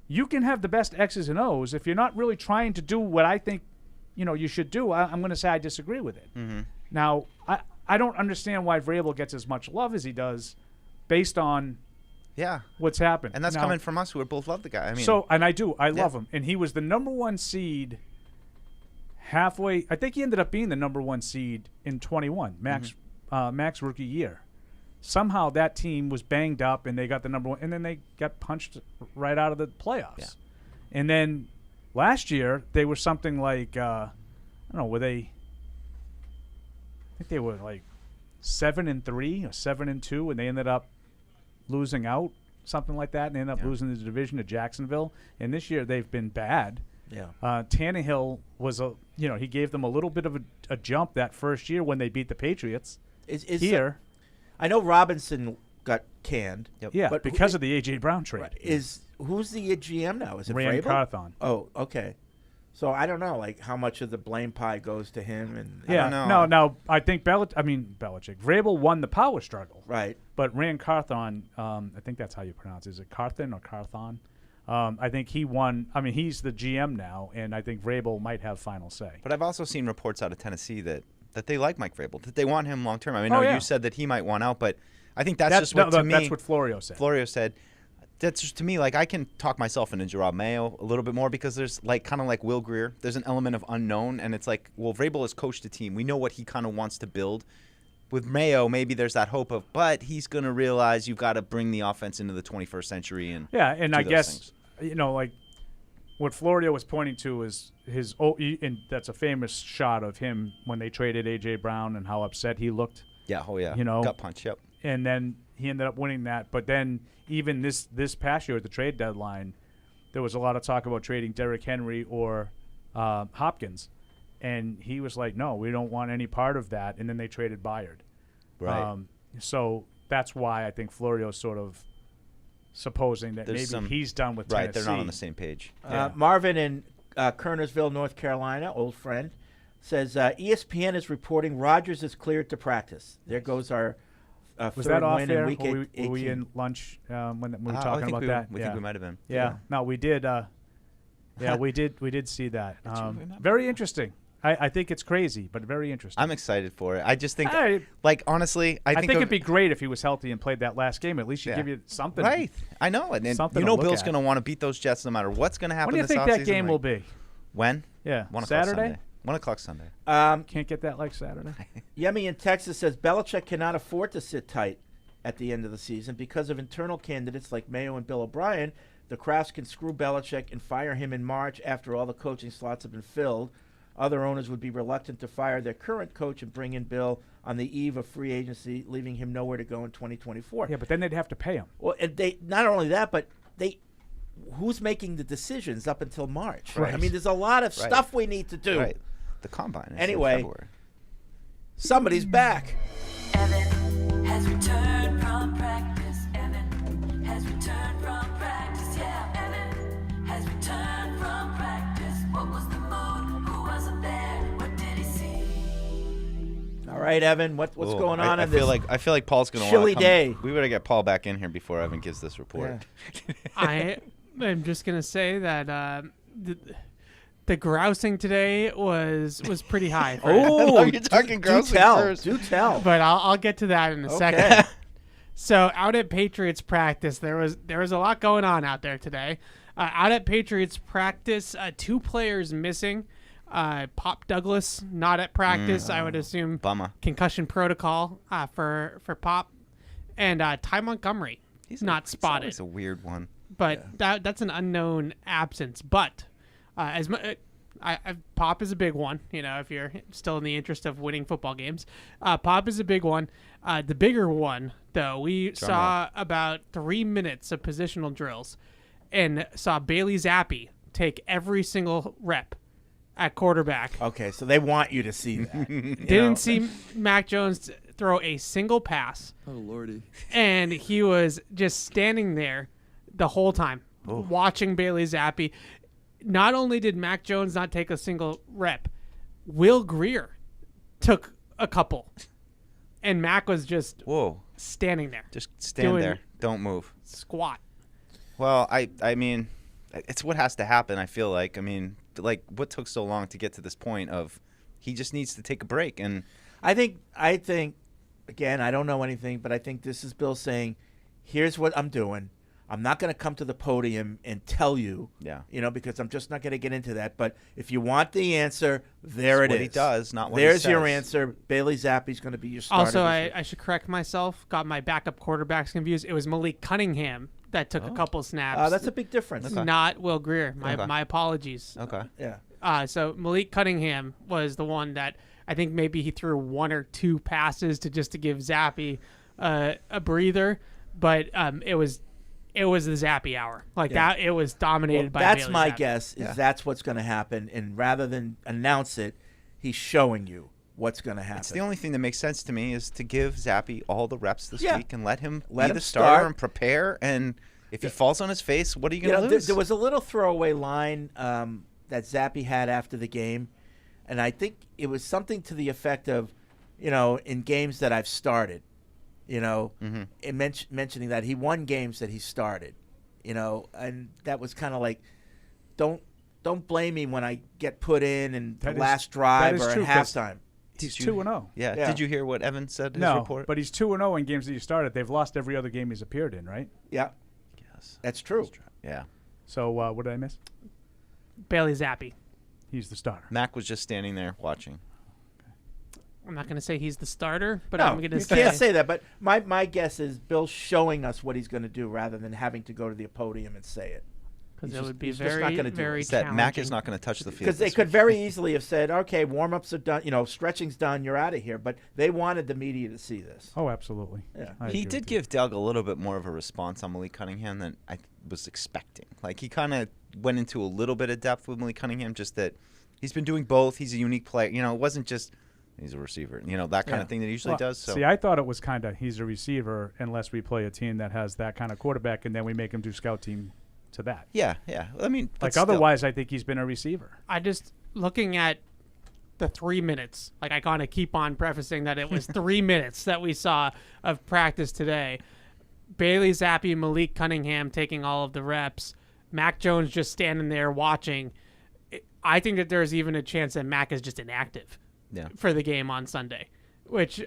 you can have the best X's and O's. If you're not really trying to do what I think, you should do, I'm going to say I disagree with it. Mm-hmm. Now, I don't understand why Vrabel gets as much love as he does based on what's happened. And that's now, coming from us who both love the guy. I mean, and I do. I love him. And he was the number 1 seed halfway. I think he ended up being the number 1 seed in 21, Max rookie year. Somehow that team was banged up, and they got the number 1, and then they got punched right out of the playoffs. Yeah. And then last year they were something like I don't know, I think they were like 7-3 or 7-2, and they ended up losing out, something like that, and they ended up losing the division to Jacksonville. And this year they've been bad. Yeah. Tannehill was he gave them a little bit of a jump that first year when they beat the Patriots. Here. I know Robinson got canned. Yeah, but because of the A.J. Brown trade. Right. Who's the GM now? Is it Rand Vrabel? Carthon. Oh, okay. So I don't know, like how much of the blame pie goes to him, and I don't know. No. I think Belichick. Vrabel won the power struggle. Right. But Rand Carthon, I think that's how you pronounce it. Is it Carthon or Carthon? I think he won. I mean, he's the GM now, and I think Vrabel might have final say. But I've also seen reports out of Tennessee that they like Mike Vrabel, that they want him long term. I mean, you said that he might want out, but I think that's to me. That's what Florio said. Florio said. That's just, to me, like, I can talk myself into Gerard Mayo a little bit more because there's, like, kind of like Will Grier. There's an element of unknown, and it's like, well, Vrabel has coached a team. We know what he kind of wants to build. With Mayo, maybe there's that hope of, but he's going to realize you've got to bring the offense into the 21st century. And I guess, like, what Florio was pointing to is and that's a famous shot of him when they traded A.J. Brown and how upset he looked. Yeah, gut punch, yep. And then he ended up winning that. But then even this past year at the trade deadline, there was a lot of talk about trading Derrick Henry or Hopkins. And he was like, no, we don't want any part of that. And then they traded Byard. Right. So that's why I think Florio's sort of supposing that he's done with Tennessee. Right, they're not on the same page. Marvin in Kernersville, North Carolina, old friend, says ESPN is reporting Rodgers is cleared to practice. There goes our was third that off win air? in week Were 18. we in lunch when we were talking about that? I think we might have been. Yeah. No, we did. We did see that. Very interesting. I think it's crazy, but very interesting. I'm excited for it. I just think, honestly, I think it'd be great if he was healthy and played that last game. At least you give you something. Right. I know. And then Bill's going to want to beat those Jets no matter what's going to happen. When do you think that game will be? When? Yeah. 1 o'clock Saturday? Sunday. 1 o'clock Sunday. Can't get that like Saturday. Yemi in Texas says Belichick cannot afford to sit tight at the end of the season because of internal candidates like Mayo and Bill O'Brien. The Krafts can screw Belichick and fire him in March after all the coaching slots have been filled. Other owners would be reluctant to fire their current coach and bring in Bill on the eve of free agency, leaving him nowhere to go in 2024. Yeah, but then they'd have to pay him. Well, and they not only that, but who's making the decisions up until March? Right. I mean, there's a lot of stuff we need to do. Right. The combine is anyway, in February. Somebody's back. Evan has returned from practice. Evan has returned from practice. Yeah, Evan has returned from practice. What was the mood? Who wasn't there? What did he see? All right, Evan, what's going on in this? I feel like Paul's going to chilly day. We better get Paul back in here before Evan gives this report. Yeah. I'm just going to say that the grousing today was pretty high. Oh, you're talking grousing first. Do tell. But I'll get to that in a second. So out at Patriots practice, there was a lot going on out there today. Out at Patriots practice, 2 players missing. Pop Douglas not at practice. I would assume bummer. Concussion protocol for Pop, and Ty Montgomery. He's not spotted. It's a weird one. But that's an unknown absence. But Pop is a big one. You know, if you're still in the interest of winning football games, Pop is a big one. The bigger one, though, we saw about 3 minutes of positional drills, and saw Bailey Zappi take every single rep at quarterback. Okay, so they want you to see that. Didn't see Mac Jones throw a single pass. Oh, Lordy. And he was just standing there the whole time. watching Bailey Zappi. Not only did Mac Jones not take a single rep, Will Grier took a couple. And Mac was just standing there. Just stand there. Don't move. Squat. Well, I mean, it's what has to happen, I feel like. I mean, like, what took so long to get to this point of he just needs to take a break? And I think, again, I don't know anything, but I think this is Bill saying, here's what I'm doing. I'm not going to come to the podium and tell you, because I'm just not going to get into that. But if you want the answer, there That's it what is. he does, not what There's he your says. answer. Bailey Zappi's going to be your starter. Also, this year. I should correct myself. Got my backup quarterbacks confused. It was Malik Cunningham that took a couple snaps. That's a big difference. Okay. Not Will Grier. My apologies. Okay. Yeah. So Malik Cunningham was the one that I think maybe he threw 1 or 2 passes to give Zappi a breather, but it was the Zappi hour. That it was dominated by That's Bailey my Zappi. guess. That's what's going to happen, and rather than announce it, he's showing you what's going to happen. It's the only thing that makes sense to me is to give Zappi all the reps this week and let him be him the starter and prepare. And if he falls on his face, what are you going to lose? There was a little throwaway line that Zappi had after the game, and I think it was something to the effect of, in games that I've started, in mentioning that he won games that he started, and that was kind of like, don't blame me when I get put in the last drive or at halftime. He's 2-0. Yeah. Did you hear what Evan said in his No, report? but he's 2-0 in games that he started. They've lost every other game he's appeared in, right? Yeah. Yes. That's true. Yeah. So what did I miss? Bailey Zappi. He's the starter. Mac was just standing there watching. I'm not going to say he's the starter, but No, I'm going to you say can't say that. But my guess is Bill's showing us what he's going to do rather than having to go to the podium and say it. Because it would be he's just not very, gonna do very it. That Mac is not going to touch the field. Because they could very easily have said, okay, warm-ups are done, stretching's done, you're out of here. But they wanted the media to see this. Oh, absolutely. Yeah. He did give Doug a little bit more of a response on Malik Cunningham than I was expecting. Like, he kind of went into a little bit of depth with Malik Cunningham, just that he's been doing both. He's a unique player. It wasn't just he's a receiver, that kind of thing that he usually does. So. See, I thought it was kind of he's a receiver unless we play a team that has that kind of quarterback, and then we make him do scout team to that. Yeah. I mean, otherwise, I think he's been a receiver. I just, looking at the 3 minutes, I kind of keep on prefacing that it was 3 minutes that we saw of practice today. Bailey Zappi and Malik Cunningham taking all of the reps. Mac Jones just standing there watching. I think that there's even a chance that Mac is just inactive for the game on Sunday, which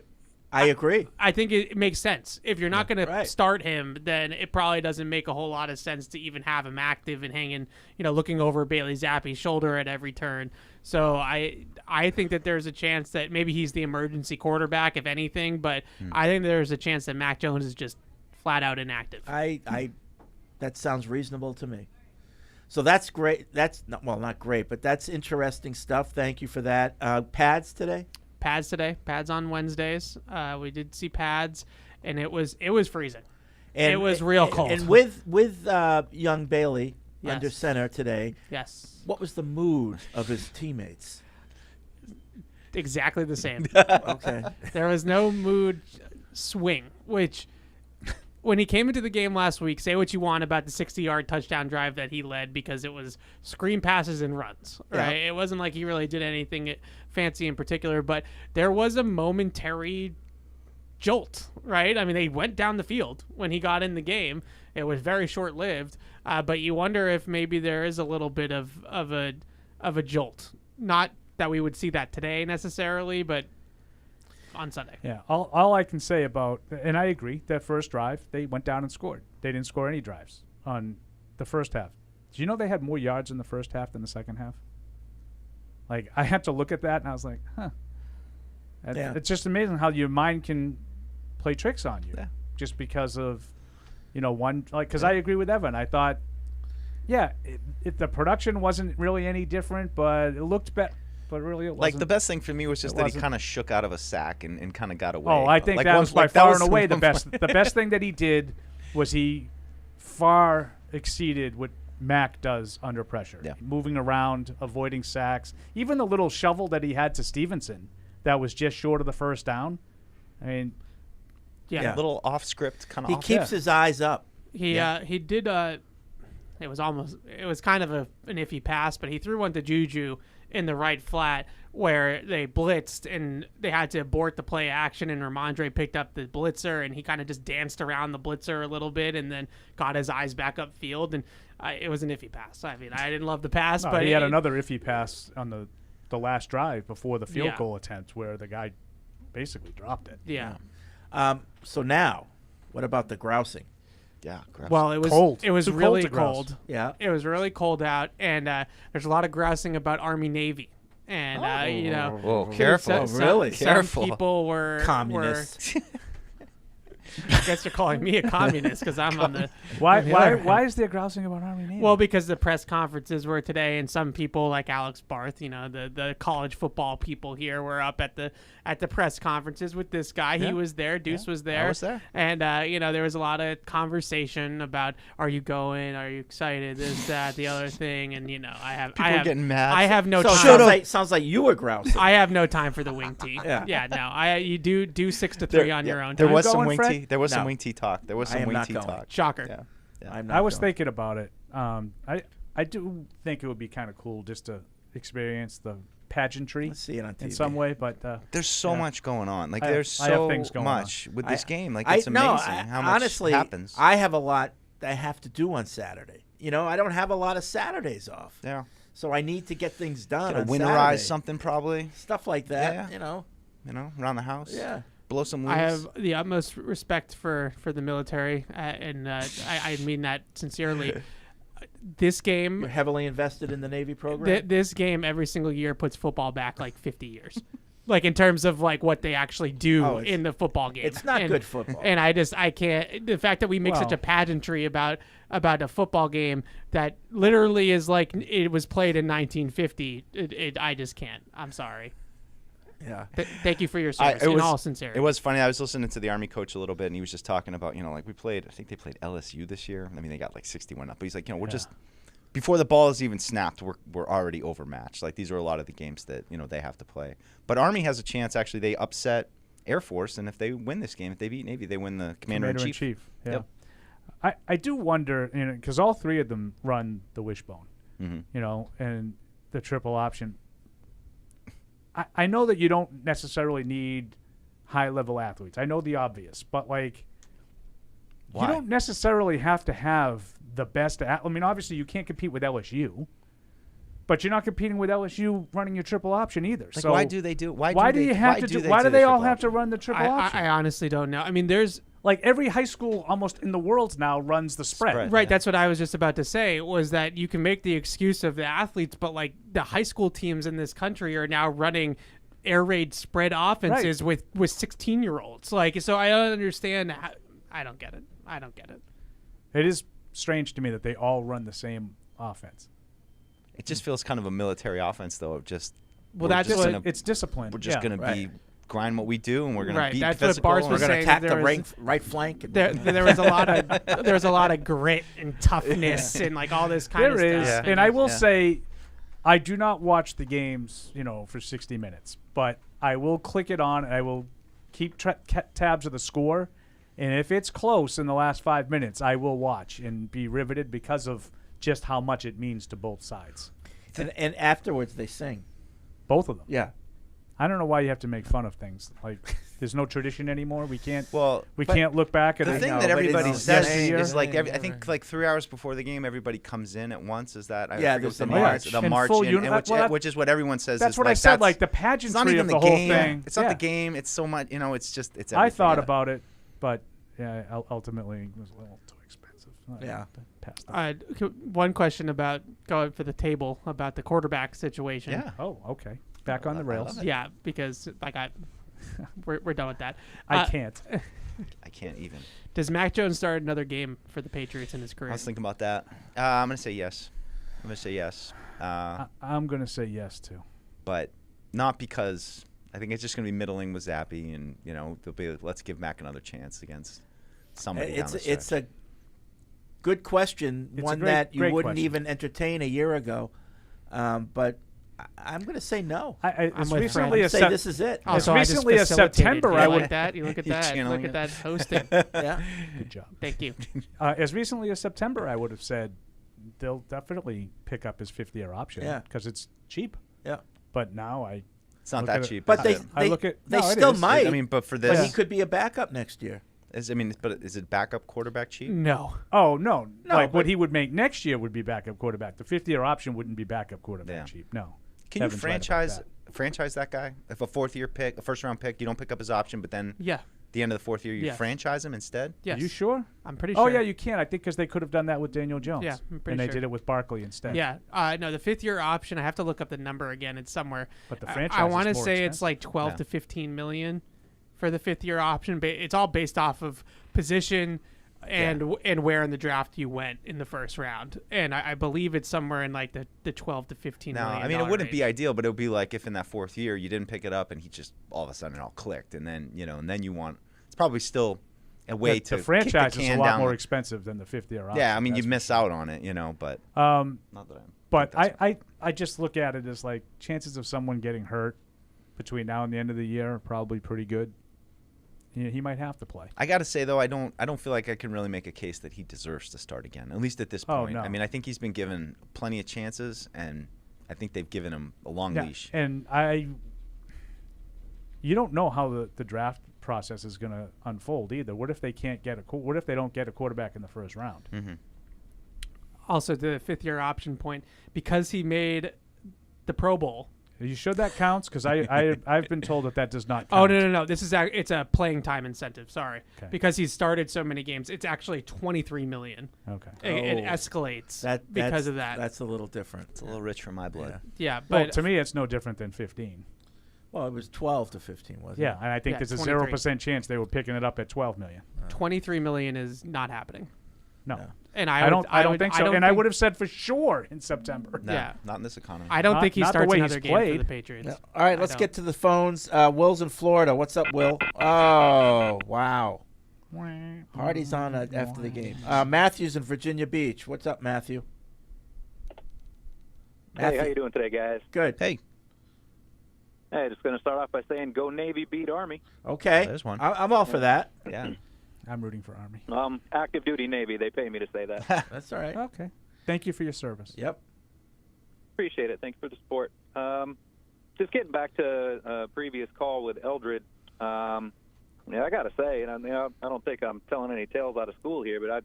I agree. I think it makes sense. If you're not going to start him, then it probably doesn't make a whole lot of sense to even have him active and hanging, looking over Bailey Zappi's shoulder at every turn. So I think that there's a chance that maybe he's the emergency quarterback, if anything, but I think there's a chance that Mac Jones is just flat out inactive. That sounds reasonable to me. So that's great. That's not great, but that's interesting stuff. Thank you for that. Pads today? Pads today. Pads on Wednesdays. We did see pads, and it was freezing. And it was real cold. And with young Bailey under center today, yes. What was the mood of his teammates? Exactly the same. Okay. There was no mood swing, which when he came into the game last week, say what you want about the 60-yard touchdown drive that he led because it was screen passes and runs, right? Yeah. It wasn't like he really did anything fancy in particular, but there was a momentary jolt, right? I mean, they went down the field when he got in the game. It was very short-lived, but you wonder if maybe there is a little bit of a jolt. Not that we would see that today necessarily, but on Sunday. Yeah, all I can say about, and I agree, that first drive, they went down and scored. They didn't score any drives on the first half. Do you know they had more yards in the first half than the second half? Like, I had to look at that, and I was like, huh. Yeah. It's just amazing how your mind can play tricks on you just because of, one, because I agree with Evan. I thought, the production wasn't really any different, but it looked better. But really, it wasn't. Like, the best thing for me was just that he kind of shook out of a sack and kind of got away. Oh, I think that was by far and away the best. The best thing that he did was he far exceeded what Mac does under pressure. Yeah. Moving around, avoiding sacks. Even the little shovel that he had to Stevenson that was just short of the first down. I mean, a little off script kind of. He keeps his eyes up. He did. it was kind of an iffy pass, but he threw one to Juju in the right flat where they blitzed and they had to abort the play action, and Ramondre picked up the blitzer and he kind of just danced around the blitzer a little bit and then got his eyes back upfield, and it was an iffy pass. I mean, I didn't love the pass, but he had another iffy pass on the last drive before the field goal attempt where the guy basically dropped it. Yeah. So now, what about the grousing? Yeah, well, it was cold. It was Too really cold to grouse. cold. Yeah, it was really cold out, and there's a lot of grousing about Army Navy, and you know, whoa, careful, really, some people were communists. I guess you're calling me a communist because I'm on the. Why is there grousing about Army Navy? Well, because the press conferences were today, and some people like Alex Barth, you know, the college football people here, were up at the press conferences with this guy. Yeah. He was there. Deuce was there. I was there. And you know, there was a lot of conversation about, are you going? Are you excited? This, that, the other thing. And you know, People are getting mad. I have no so time. Sounds like you were grousing. I have no time for the wing tee. Yeah. No. You do 6-3 on your own. There time. was some going, wing Fred? tee. There was some No. wing tee talk. There was I some am wing not tee going. talk. Shocker. Yeah. I'm not I was going. thinking about it. I do think it would be kind of cool just to experience the pageantry Let's see it on TV. in some way, but There's so much going on. Like I have- there's I have so things going much with this game. Like I- it's no, amazing I- how much honestly, happens. I have a lot I have to do on Saturday. You know, I don't have a lot of Saturdays off. Yeah. So I need to get things done. Gotta on winterize Saturday. something probably. Stuff like that. Yeah. You know. Around the house. Yeah. Blow some leaves. I have the utmost respect for the military, and I mean that sincerely. This game, You're heavily invested in the Navy program. this game every single year puts football back like 50 years. Like in terms of like what they actually do in the football game. It's not good football. And I can't. The fact that we make such a pageantry about a football game that literally is like it was played in 1950. I just can't. I'm sorry. Yeah. Thank you for your service. In all sincerity. It was funny. I was listening to the Army coach a little bit, and he was just talking about, like we played. I think they played LSU this year. I mean, they got like 61 up. But he's like, we're just before the ball is even snapped, we're already overmatched. Like these are a lot of the games that they have to play. But Army has a chance. Actually, they upset Air Force, and if they win this game, if they beat Navy, they win the Commander-in-Chief. Yeah. Yep. I do wonder, because all three of them run the wishbone, and the triple option. I know that you don't necessarily need high-level athletes. I know the obvious, but like, Why? you don't necessarily have to have the best. I mean, obviously, you can't compete with LSU, but you're not competing with LSU running your triple option either. Like, so why do they do? Why do you have to do? Why do they all have to run the triple I option? I honestly don't know. I mean, there's like every high school almost in the world now runs the spread. Right, that's what I was just about to say, was that you can make the excuse of the athletes, but like the high school teams in this country are now running air raid spread offenses with 16-year-olds. Like, so I don't understand. I don't get it. It is strange to me that they all run the same offense. It just feels kind of a military offense, though. It's discipline. We're just going to be grind what we do, and we're going to be That's physical. what Bars was We're going to saying. attack the right flank. There was a lot of grit and toughness and like all this kind of stuff. There is, and I will say, I do not watch the games, for 60 minutes, but I will click it on and I will keep tabs of the score, and if it's close in the last 5 minutes, I will watch and be riveted because of just how much it means to both sides. And afterwards they sing. Both of them. Yeah. I don't know why you have to make fun of things. Like, there's no tradition anymore. We can't. Well, we can't look back at the it. thing that everybody says is like I I think like 3 hours before the game, everybody comes in at once. Is that? There's the march. The In march, full which is what everyone says. That's is what like, I said. that's, Like the pageantry it's not even of the the whole game. thing. It's not the game. It's so much. It's just. It's. I thought everything. about it, but ultimately it was a little too expensive. One question about going for the table about the quarterback situation. Yeah. Oh, okay. Back on the rails. Yeah, because we're done with that. I can't. I can't even. Does Mac Jones start another game for the Patriots in his career? I was thinking about that. I'm gonna say yes. I'm gonna say yes too. But not because I think it's just gonna be middling with Zappy, and there'll be let's give Mac another chance against somebody. It's a good question, one that you wouldn't even entertain a year ago, but I'm going to say no. As recently as this is it. As recently as September, I would. You look at that. Look at that hosting. Yeah. Good job. Thank you. As recently as September, I would have said they'll definitely pick up his 5th-year option. Yeah. Because it's cheap. Yeah. But now it's not that cheap. But they still might. I mean, but for this, but he could be a backup next year. But is it backup quarterback cheap? No. Oh, no. No, Like, what but- he would make next year would be backup quarterback. The 5th-year option wouldn't be backup quarterback Yeah. cheap. No. Can you Kevin's right about franchise that guy? If a 4th-year pick, a first-round pick, you don't pick up his option, but then the end of the 4th year, you Yes. franchise him instead? Are you sure? I'm pretty Oh, sure. yeah, you can. I think because they could have done that with Daniel Jones. Yeah, I'm pretty and they sure. did it with Barkley instead. Yeah, no, the 5th-year option. I have to look up the number again. It's somewhere. But the I franchise want to is more say it's expensive. like 12 Yeah. to 15 million for the 5th-year option. It's all based off of position and where in the draft you went in the first round. And I believe it's somewhere in like the 12 to 15 No, million. I mean, it wouldn't be range. ideal, but it would be like if in that 4th year you didn't pick it up and he just all of a sudden it all clicked. And then, and then you want, it's probably still a way Yeah, to the franchise kick the is can a lot down more the- expensive than the 5th-year option. Yeah, I mean, you that's for miss out on it, but. Not that I But I just look at it as like chances of someone getting hurt between now and the end of the year are probably pretty good. He might have to play. I got to say though, I don't feel like I can really make a case that he deserves to start again. At least at this point. no. I mean, I think he's been given plenty of chances, and I think they've given him a long leash. And you don't know how the draft process is going to unfold either. What if they can't get what if they don't get a quarterback in the first round? Mm-hmm. Also, the 5th-year option point, because he made the Pro Bowl. Are you sure that counts? Because I've been told that does not count. Oh no! This is it's a playing time incentive. Sorry, Okay. because he's started so many games. It's actually 23 million. Okay, it escalates because of that. That's a little different. It's a little rich for my blood. Yeah, Well, but to me, it's no different than 15. Well, it was 12 to 15, wasn't it? Yeah, and I think there's a 23. 0% chance they were picking it up at 12 million. 23 million is not happening. No. And I don't think so. And I would have said for sure in September. No, Yeah. not in this economy. I don't think he not the starts way another he's game for played. the Patriots. Yeah. All right, I let's don't. get to the phones. Will's in Florida. What's up, Will? Oh, wow. Party's on after the game. Matthew's in Virginia Beach. What's up, Matthew? Hey, how you doing today, guys? Good. Hey. Hey, just going to start off by saying go Navy, beat Army. Okay. There's one. I'm all for that. Yeah. I'm rooting for Army. Active duty Navy. They pay me to say that. That's all right. Okay. Thank you for your service. Yep. Appreciate it. Thanks for the support. Just getting back to a previous call with Eldred. I got to say, and I don't think I'm telling any tales out of school here, but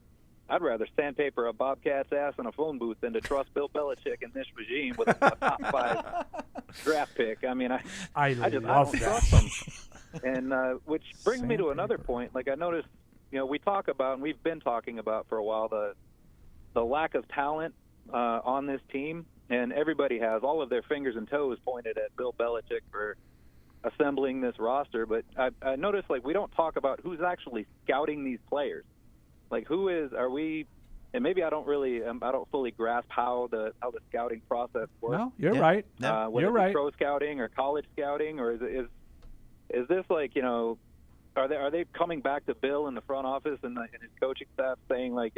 I'd rather sandpaper a Bobcat's ass in a phone booth than to trust Bill Belichick in this regime with a top 5 draft pick. I mean, I don't trust him. And which brings me to another point. Like I noticed, we talk about, and we've been talking about for a while, the lack of talent on this team, and everybody has all of their fingers and toes pointed at Bill Belichick for assembling this roster. But I noticed, like, we don't talk about who's actually scouting these players. Like, are we? And maybe I don't fully grasp how the scouting process works. No, you're right. Whether You're it's right. pro scouting or college scouting, or is this like, are they coming back to Bill in the front office and his coaching staff saying like,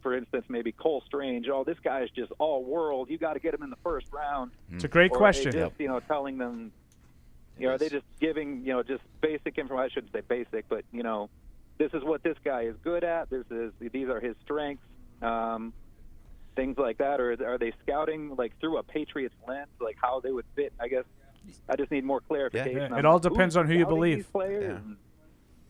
for instance, maybe Cole Strange, this guy is just all world. You got to get him in the first round. It's a great Or question. Are they just, telling them, are they just giving, just basic information? I shouldn't say basic, but this is what this guy is good at. These are his strengths. Things like that, or are they scouting like through a Patriots lens, like how they would fit? I guess I just need more clarification. Yeah. on It all depends on who you scouting believe. these players. Yeah.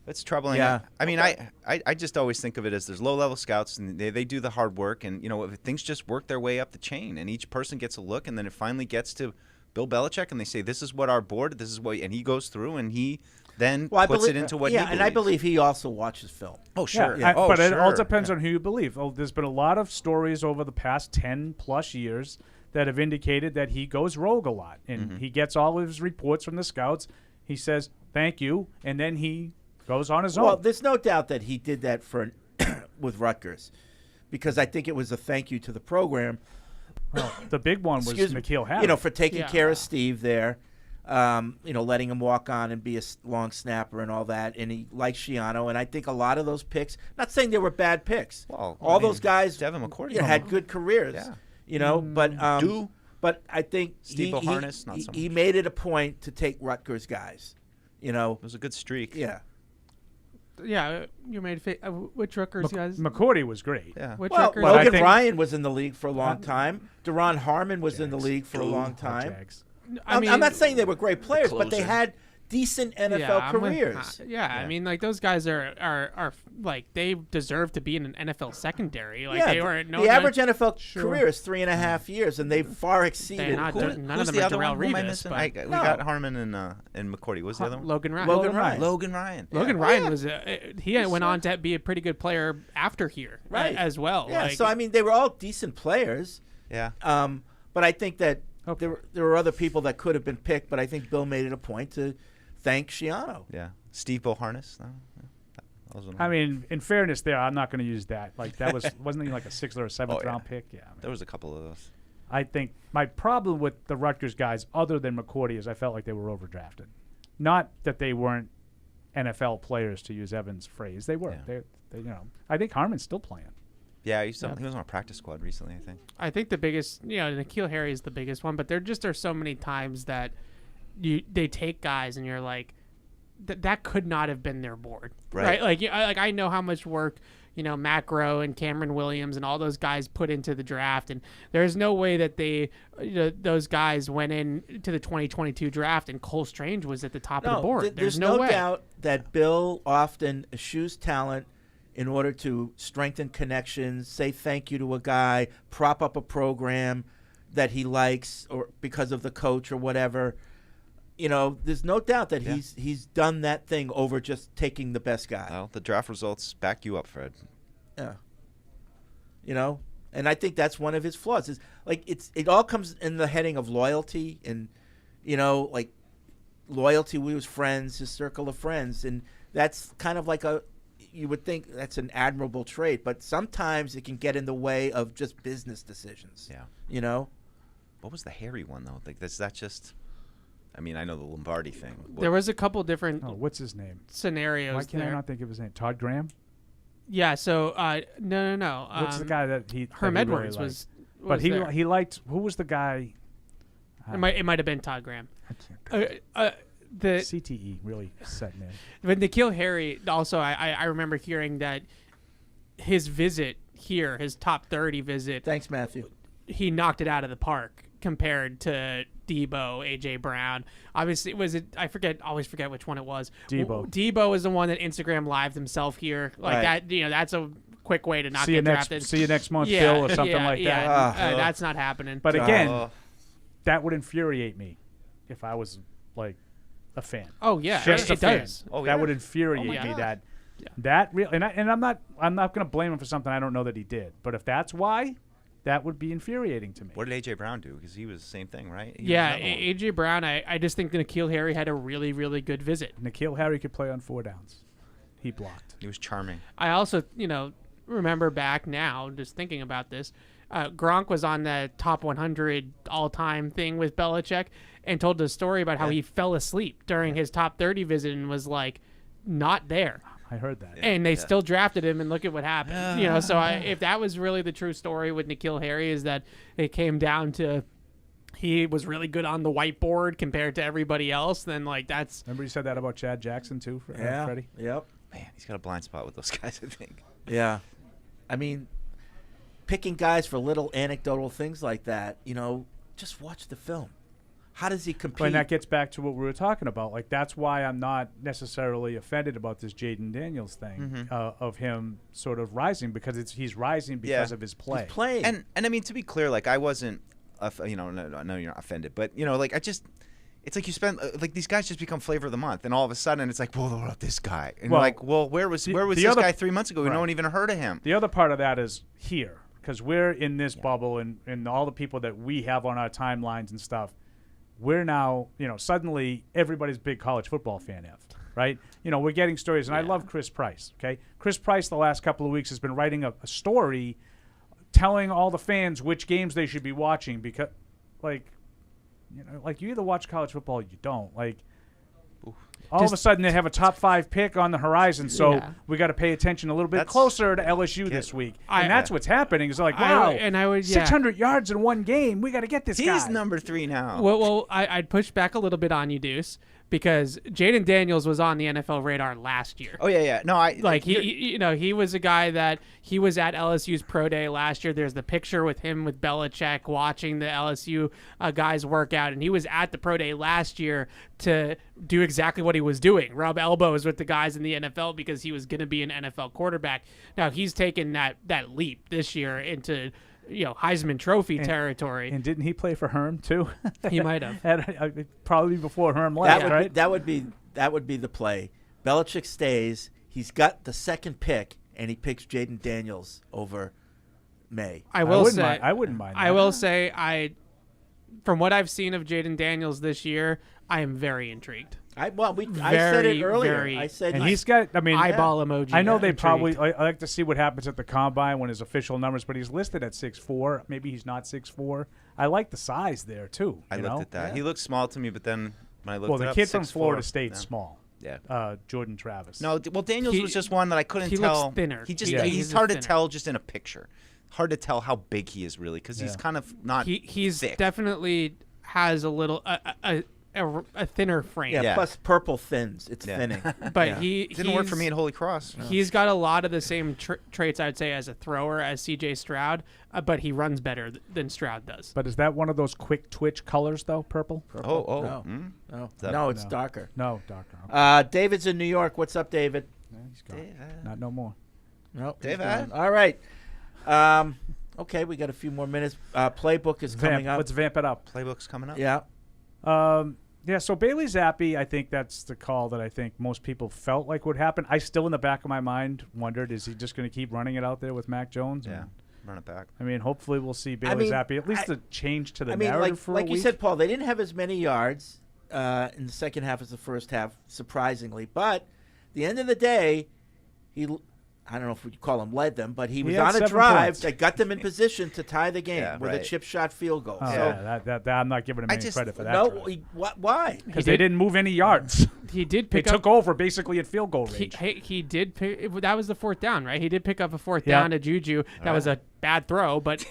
It's troubling. Yeah. I mean, I just always think of it as there's low-level scouts, and they do the hard work, and if things just work their way up the chain, and each person gets a look, and then it finally gets to Bill Belichick, and they say, this is what our board, this is what, and he goes through, and he then puts it into what he believes. and I believe he also watches film. Oh, sure. Yeah, Oh, but it all sure. depends on who you believe. There's been a lot of stories over the past 10-plus years that have indicated that he goes rogue a lot, and he gets all of his reports from the scouts. He says, thank you, and then he goes on his own. Well, there's no doubt that he did that with Rutgers, because I think it was a thank you to the program. Well, the big one was N'Keal Harry. For taking care of Steve there, letting him walk on and be a long snapper and all that. And he likes Schiano, and I think a lot of those picks. Not saying they were bad picks. Well, all those guys Devin McCourty had good careers. Yeah. But I think Steve O'Harness, not so he much. made it a point to take Rutgers guys. It was a good streak. Yeah. Yeah, you made which Rutgers guys? McCourty was great. Yeah. Which Well, Rutgers? Logan Ryan was in the league for a long time. Deron Harmon was in the league for a long time. I mean, I'm not saying they were great players, but they closer. had decent NFL careers. I mean, like those guys are like they deserve to be in an NFL secondary. Like they were the average NFL career is 3.5 years, and they far exceeded. None Who's of the them are other Darrell one? Who am I Revis. missing? But We got Harmon and McCourty. What was the other one? Logan Ryan. Logan Ryan. Logan Ryan. Logan Ryan was he went on to be a pretty good player after here, Right. as well. Yeah, Like, so I mean, they were all decent players. Yeah. But I think that there were other people that could have been picked, but I think Bill made it a point to thank Schiano. Yeah. Steve Boharnis. No? I mean, in fairness, there, I'm not going to use that. Like that wasn't he like a 6th or a 7th round pick? Yeah. I mean, there was a couple of those. I think my problem with the Rutgers guys, other than McCourty, is I felt like they were overdrafted. Not that they weren't NFL players, to use Evan's phrase. They were. Yeah. They I think Harmon's still playing. Yeah, he was on a practice squad recently, I think. I think the biggest, N'Keal Harry is the biggest one, but there just are so many times that they take guys and you're like, that could not have been their board, right? Like I know how much work Macro and Cameron Williams and all those guys put into the draft, and there's no way that those guys went in to the 2022 draft and Cole Strange was at the top of the board. There's no doubt that Bill often eschews talent in order to strengthen connections, say thank you to a guy, prop up a program that he likes, or because of the coach or whatever. There's no doubt that he's done that thing over just taking the best guy. Well, the draft results back you up, Fred. Yeah. And I think that's one of his flaws. Is like it all comes in the heading of loyalty and, like loyalty with his friends, his circle of friends, and that's kind of like you would think that's an admirable trait, but sometimes it can get in the way of just business decisions. Yeah. What was the Harry one though? Like is that just? I mean, I know the Lombardi thing. There was a couple different. Oh, what's his name? Scenarios. Why can't I there. not think of his name? Todd Graham. Yeah. So no. What's the guy that Herm that he Edwards really was. But there. he liked. Who was the guy? It might have been Todd Graham. The CTE really setting in. But N'Keal Harry also, I remember hearing that his visit here, his top 30 visit. Thanks, Matthew. He knocked it out of the park compared to Debo, AJ Brown. Obviously, always forget which one it was. Debo is the one that Instagram lived himself here. Like that, that's a quick way to not get drafted. See you next month, Phil, or something like that. That's not happening. But again, that would infuriate me if I was like a fan. Oh yeah, just it does. That would infuriate me. That real and I'm not going to blame him for something I don't know that he did. But if that's why, that would be infuriating to me. What did AJ Brown do? Because he was the same thing, right? AJ Brown. I just think that N'Keal Harry had a really, really good visit. N'Keal Harry could play on 4 downs. He blocked. He was charming. I also, remember back now, just thinking about this. Gronk was on the top 100 all-time thing with Belichick and told the story about how he fell asleep during his top 30 visit and was like not there. I heard that. And they still drafted him, and look at what happened. So if that was really the true story with N'Keal Harry, is that it came down to he was really good on the whiteboard compared to everybody else, then that's... Remember you said that about Chad Jackson too, Freddie? Yep. Man, he's got a blind spot with those guys, I think. Yeah. I mean, picking guys for little anecdotal things like that, just watch the film. How does he compete? And that gets back to what we were talking about. Like, that's why I'm not necessarily offended about this Jaden Daniels thing of him sort of rising, because he's rising because of his play. He's playing. And I mean, to be clear, I wasn't, I know you're not offended, but, it's like you spend, these guys just become flavor of the month, and all of a sudden it's like, well, what about this guy? And you're like, well, where was this guy 3 months ago? No one even heard of him. The other part of that is here, because we're in this bubble, and all the people that we have on our timelines and stuff, we're now, suddenly everybody's a big college football fan of, right? We're getting stories, and I love Chris Price, okay? Chris Price the last couple of weeks has been writing a story telling all the fans which games they should be watching because, you either watch college football or you don't. All of a sudden they have a top 5 pick on the horizon, so we got to pay attention a little bit closer to LSU this week. And that's what's happening. It's like, wow, 600 yards in one game. We got to get this guy. He's number 3 now. Well, I'd push back a little bit on you, Deuce, because Jaden Daniels was on the NFL radar last year. Oh yeah. No, he was a guy that he was at LSU's pro day last year. There's the picture with him with Belichick watching the LSU guys work out, and he was at the pro day last year to do exactly what he was doing, rub elbows with the guys in the NFL because he was going to be an NFL quarterback. Now he's taken that leap this year into Heisman Trophy territory. And didn't he play for Herm too? He might have. Probably before Herm left, right? That would be the play. Belichick stays. He's got the second pick, and he picks Jaden Daniels over May. I wouldn't mind. I will say, from what I've seen of Jaden Daniels this year, I am very intrigued. I said it earlier. I said, and he's got. I mean, eyeball emoji. I know they intrigued. probably. I like to see what happens at the combine when his official numbers, but he's listed at 6'4". Maybe he's not 6'4". I like the size there too. I looked at that. Yeah. He looks small to me, but then when I looked, the kid from Florida State's small. Yeah. Jordan Travis. No, well, Daniels was just one that I couldn't tell. He looks thinner. He's hard to tell just in a picture. Hard to tell how big he is really because he's kind of not. He's thick. definitely has a little a thinner frame. Yeah, plus purple thins. It's thinning. But he didn't work for me at Holy Cross. No. He's got a lot of the same traits, I'd say, as a thrower as C.J. Stroud, but he runs better than Stroud does. But is that one of those quick twitch colors, though, purple? No, it's darker. No, darker. David's in New York. What's up, David? Yeah, he's gone. Not no more. Nope. David. All right. Okay, we got a few more minutes. Playbook is coming up. Let's vamp it up. Playbook's coming up. Yeah. Yeah, so Bailey Zappi, I think that's the call that I think most people felt like would happen. I still, in the back of my mind, wondered, is he just going to keep running it out there with Mac Jones? Yeah, run it back. I mean, hopefully we'll see Bailey Zappi, at least a change to the narrative for a like week. you said, Paul, they didn't have as many yards in the second half as the first half, surprisingly. But at the end of the day, I don't know if we call him led them, but he was on a drive that got them in position to tie the game with a chip shot field goal. Oh, so that I'm not giving him any credit for that. No, why? Because they didn't move any yards. He did pick They took over basically at field goal range. He did pick, that was the fourth down, right? He did pick up a fourth down to Juju. That was a bad throw, but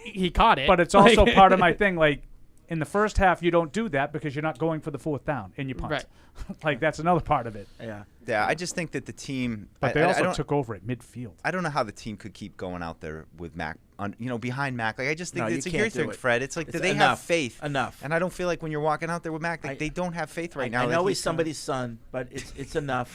he caught it. But it's also part of my thing, like, in the first half, you don't do that because you're not going for the fourth down and you punt. Right. Like, that's another part of it. Yeah, I just think that the team. But they also took over at midfield. I don't know how the team could keep going out there with Mac, behind Mac. Like I just think it's a you your can't thing, Fred. It's like, do they have faith? Enough. And I don't feel like when you're walking out there with Mac, they don't have faith right now. I know he's somebody's son, but it's enough.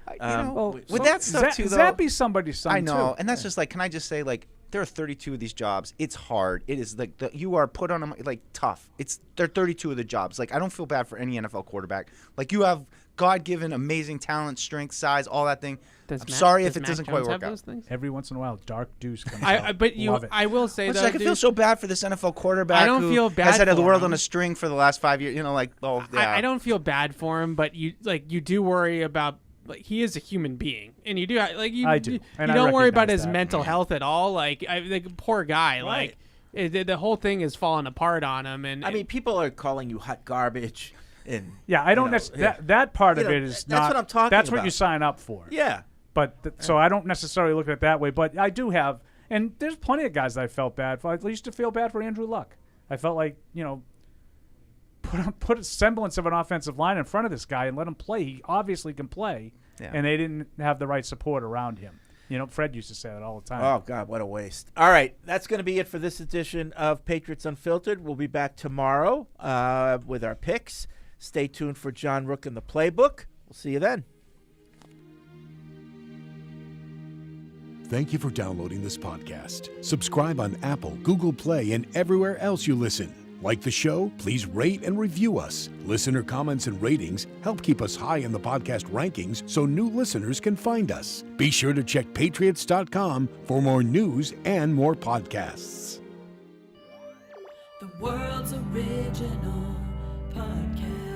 With that stuff too, though. Zappy's somebody's son. I know, too. and that's just like, can I just say, like, there are 32 of these jobs. It's hard. It is like you are put on them like tough. There are 32 of the jobs. Like I don't feel bad for any NFL quarterback. Like you have God-given amazing talent, strength, size, all that thing. I'm sorry if it doesn't quite work out. Every once in a while, dark deuce comes out. But Love it. I will say Which though, I feel so bad for this NFL quarterback. I don't feel bad has had for the world him. on a string for the last 5 years. I don't feel bad for him, but you do worry about. Like he is a human being, and you do like you. I do. You And I don't worry about recognize his that. mental health at all. Like poor guy. Right. Like the whole thing is falling apart on him. And I mean, people are calling you hot garbage. And yeah, I don't that part of it is that's not. what I'm talking That's about. what you sign up for. Yeah. But so I don't necessarily look at it that way. But I do have, and there's plenty of guys that I felt bad for. I used to feel bad for Andrew Luck. I felt like put a semblance of an offensive line in front of this guy and let him play. He obviously can play. Yeah. And they didn't have the right support around him. Fred used to say that all the time. Oh, God, what a waste. All right, that's going to be it for this edition of Patriots Unfiltered. We'll be back tomorrow with our picks. Stay tuned for John Rook and the Playbook. We'll see you then. Thank you for downloading this podcast. Subscribe on Apple, Google Play, and everywhere else you listen. Like the show? Please rate and review us. Listener comments and ratings help keep us high in the podcast rankings so new listeners can find us. Be sure to check Patriots.com for more news and more podcasts. The world's original podcast.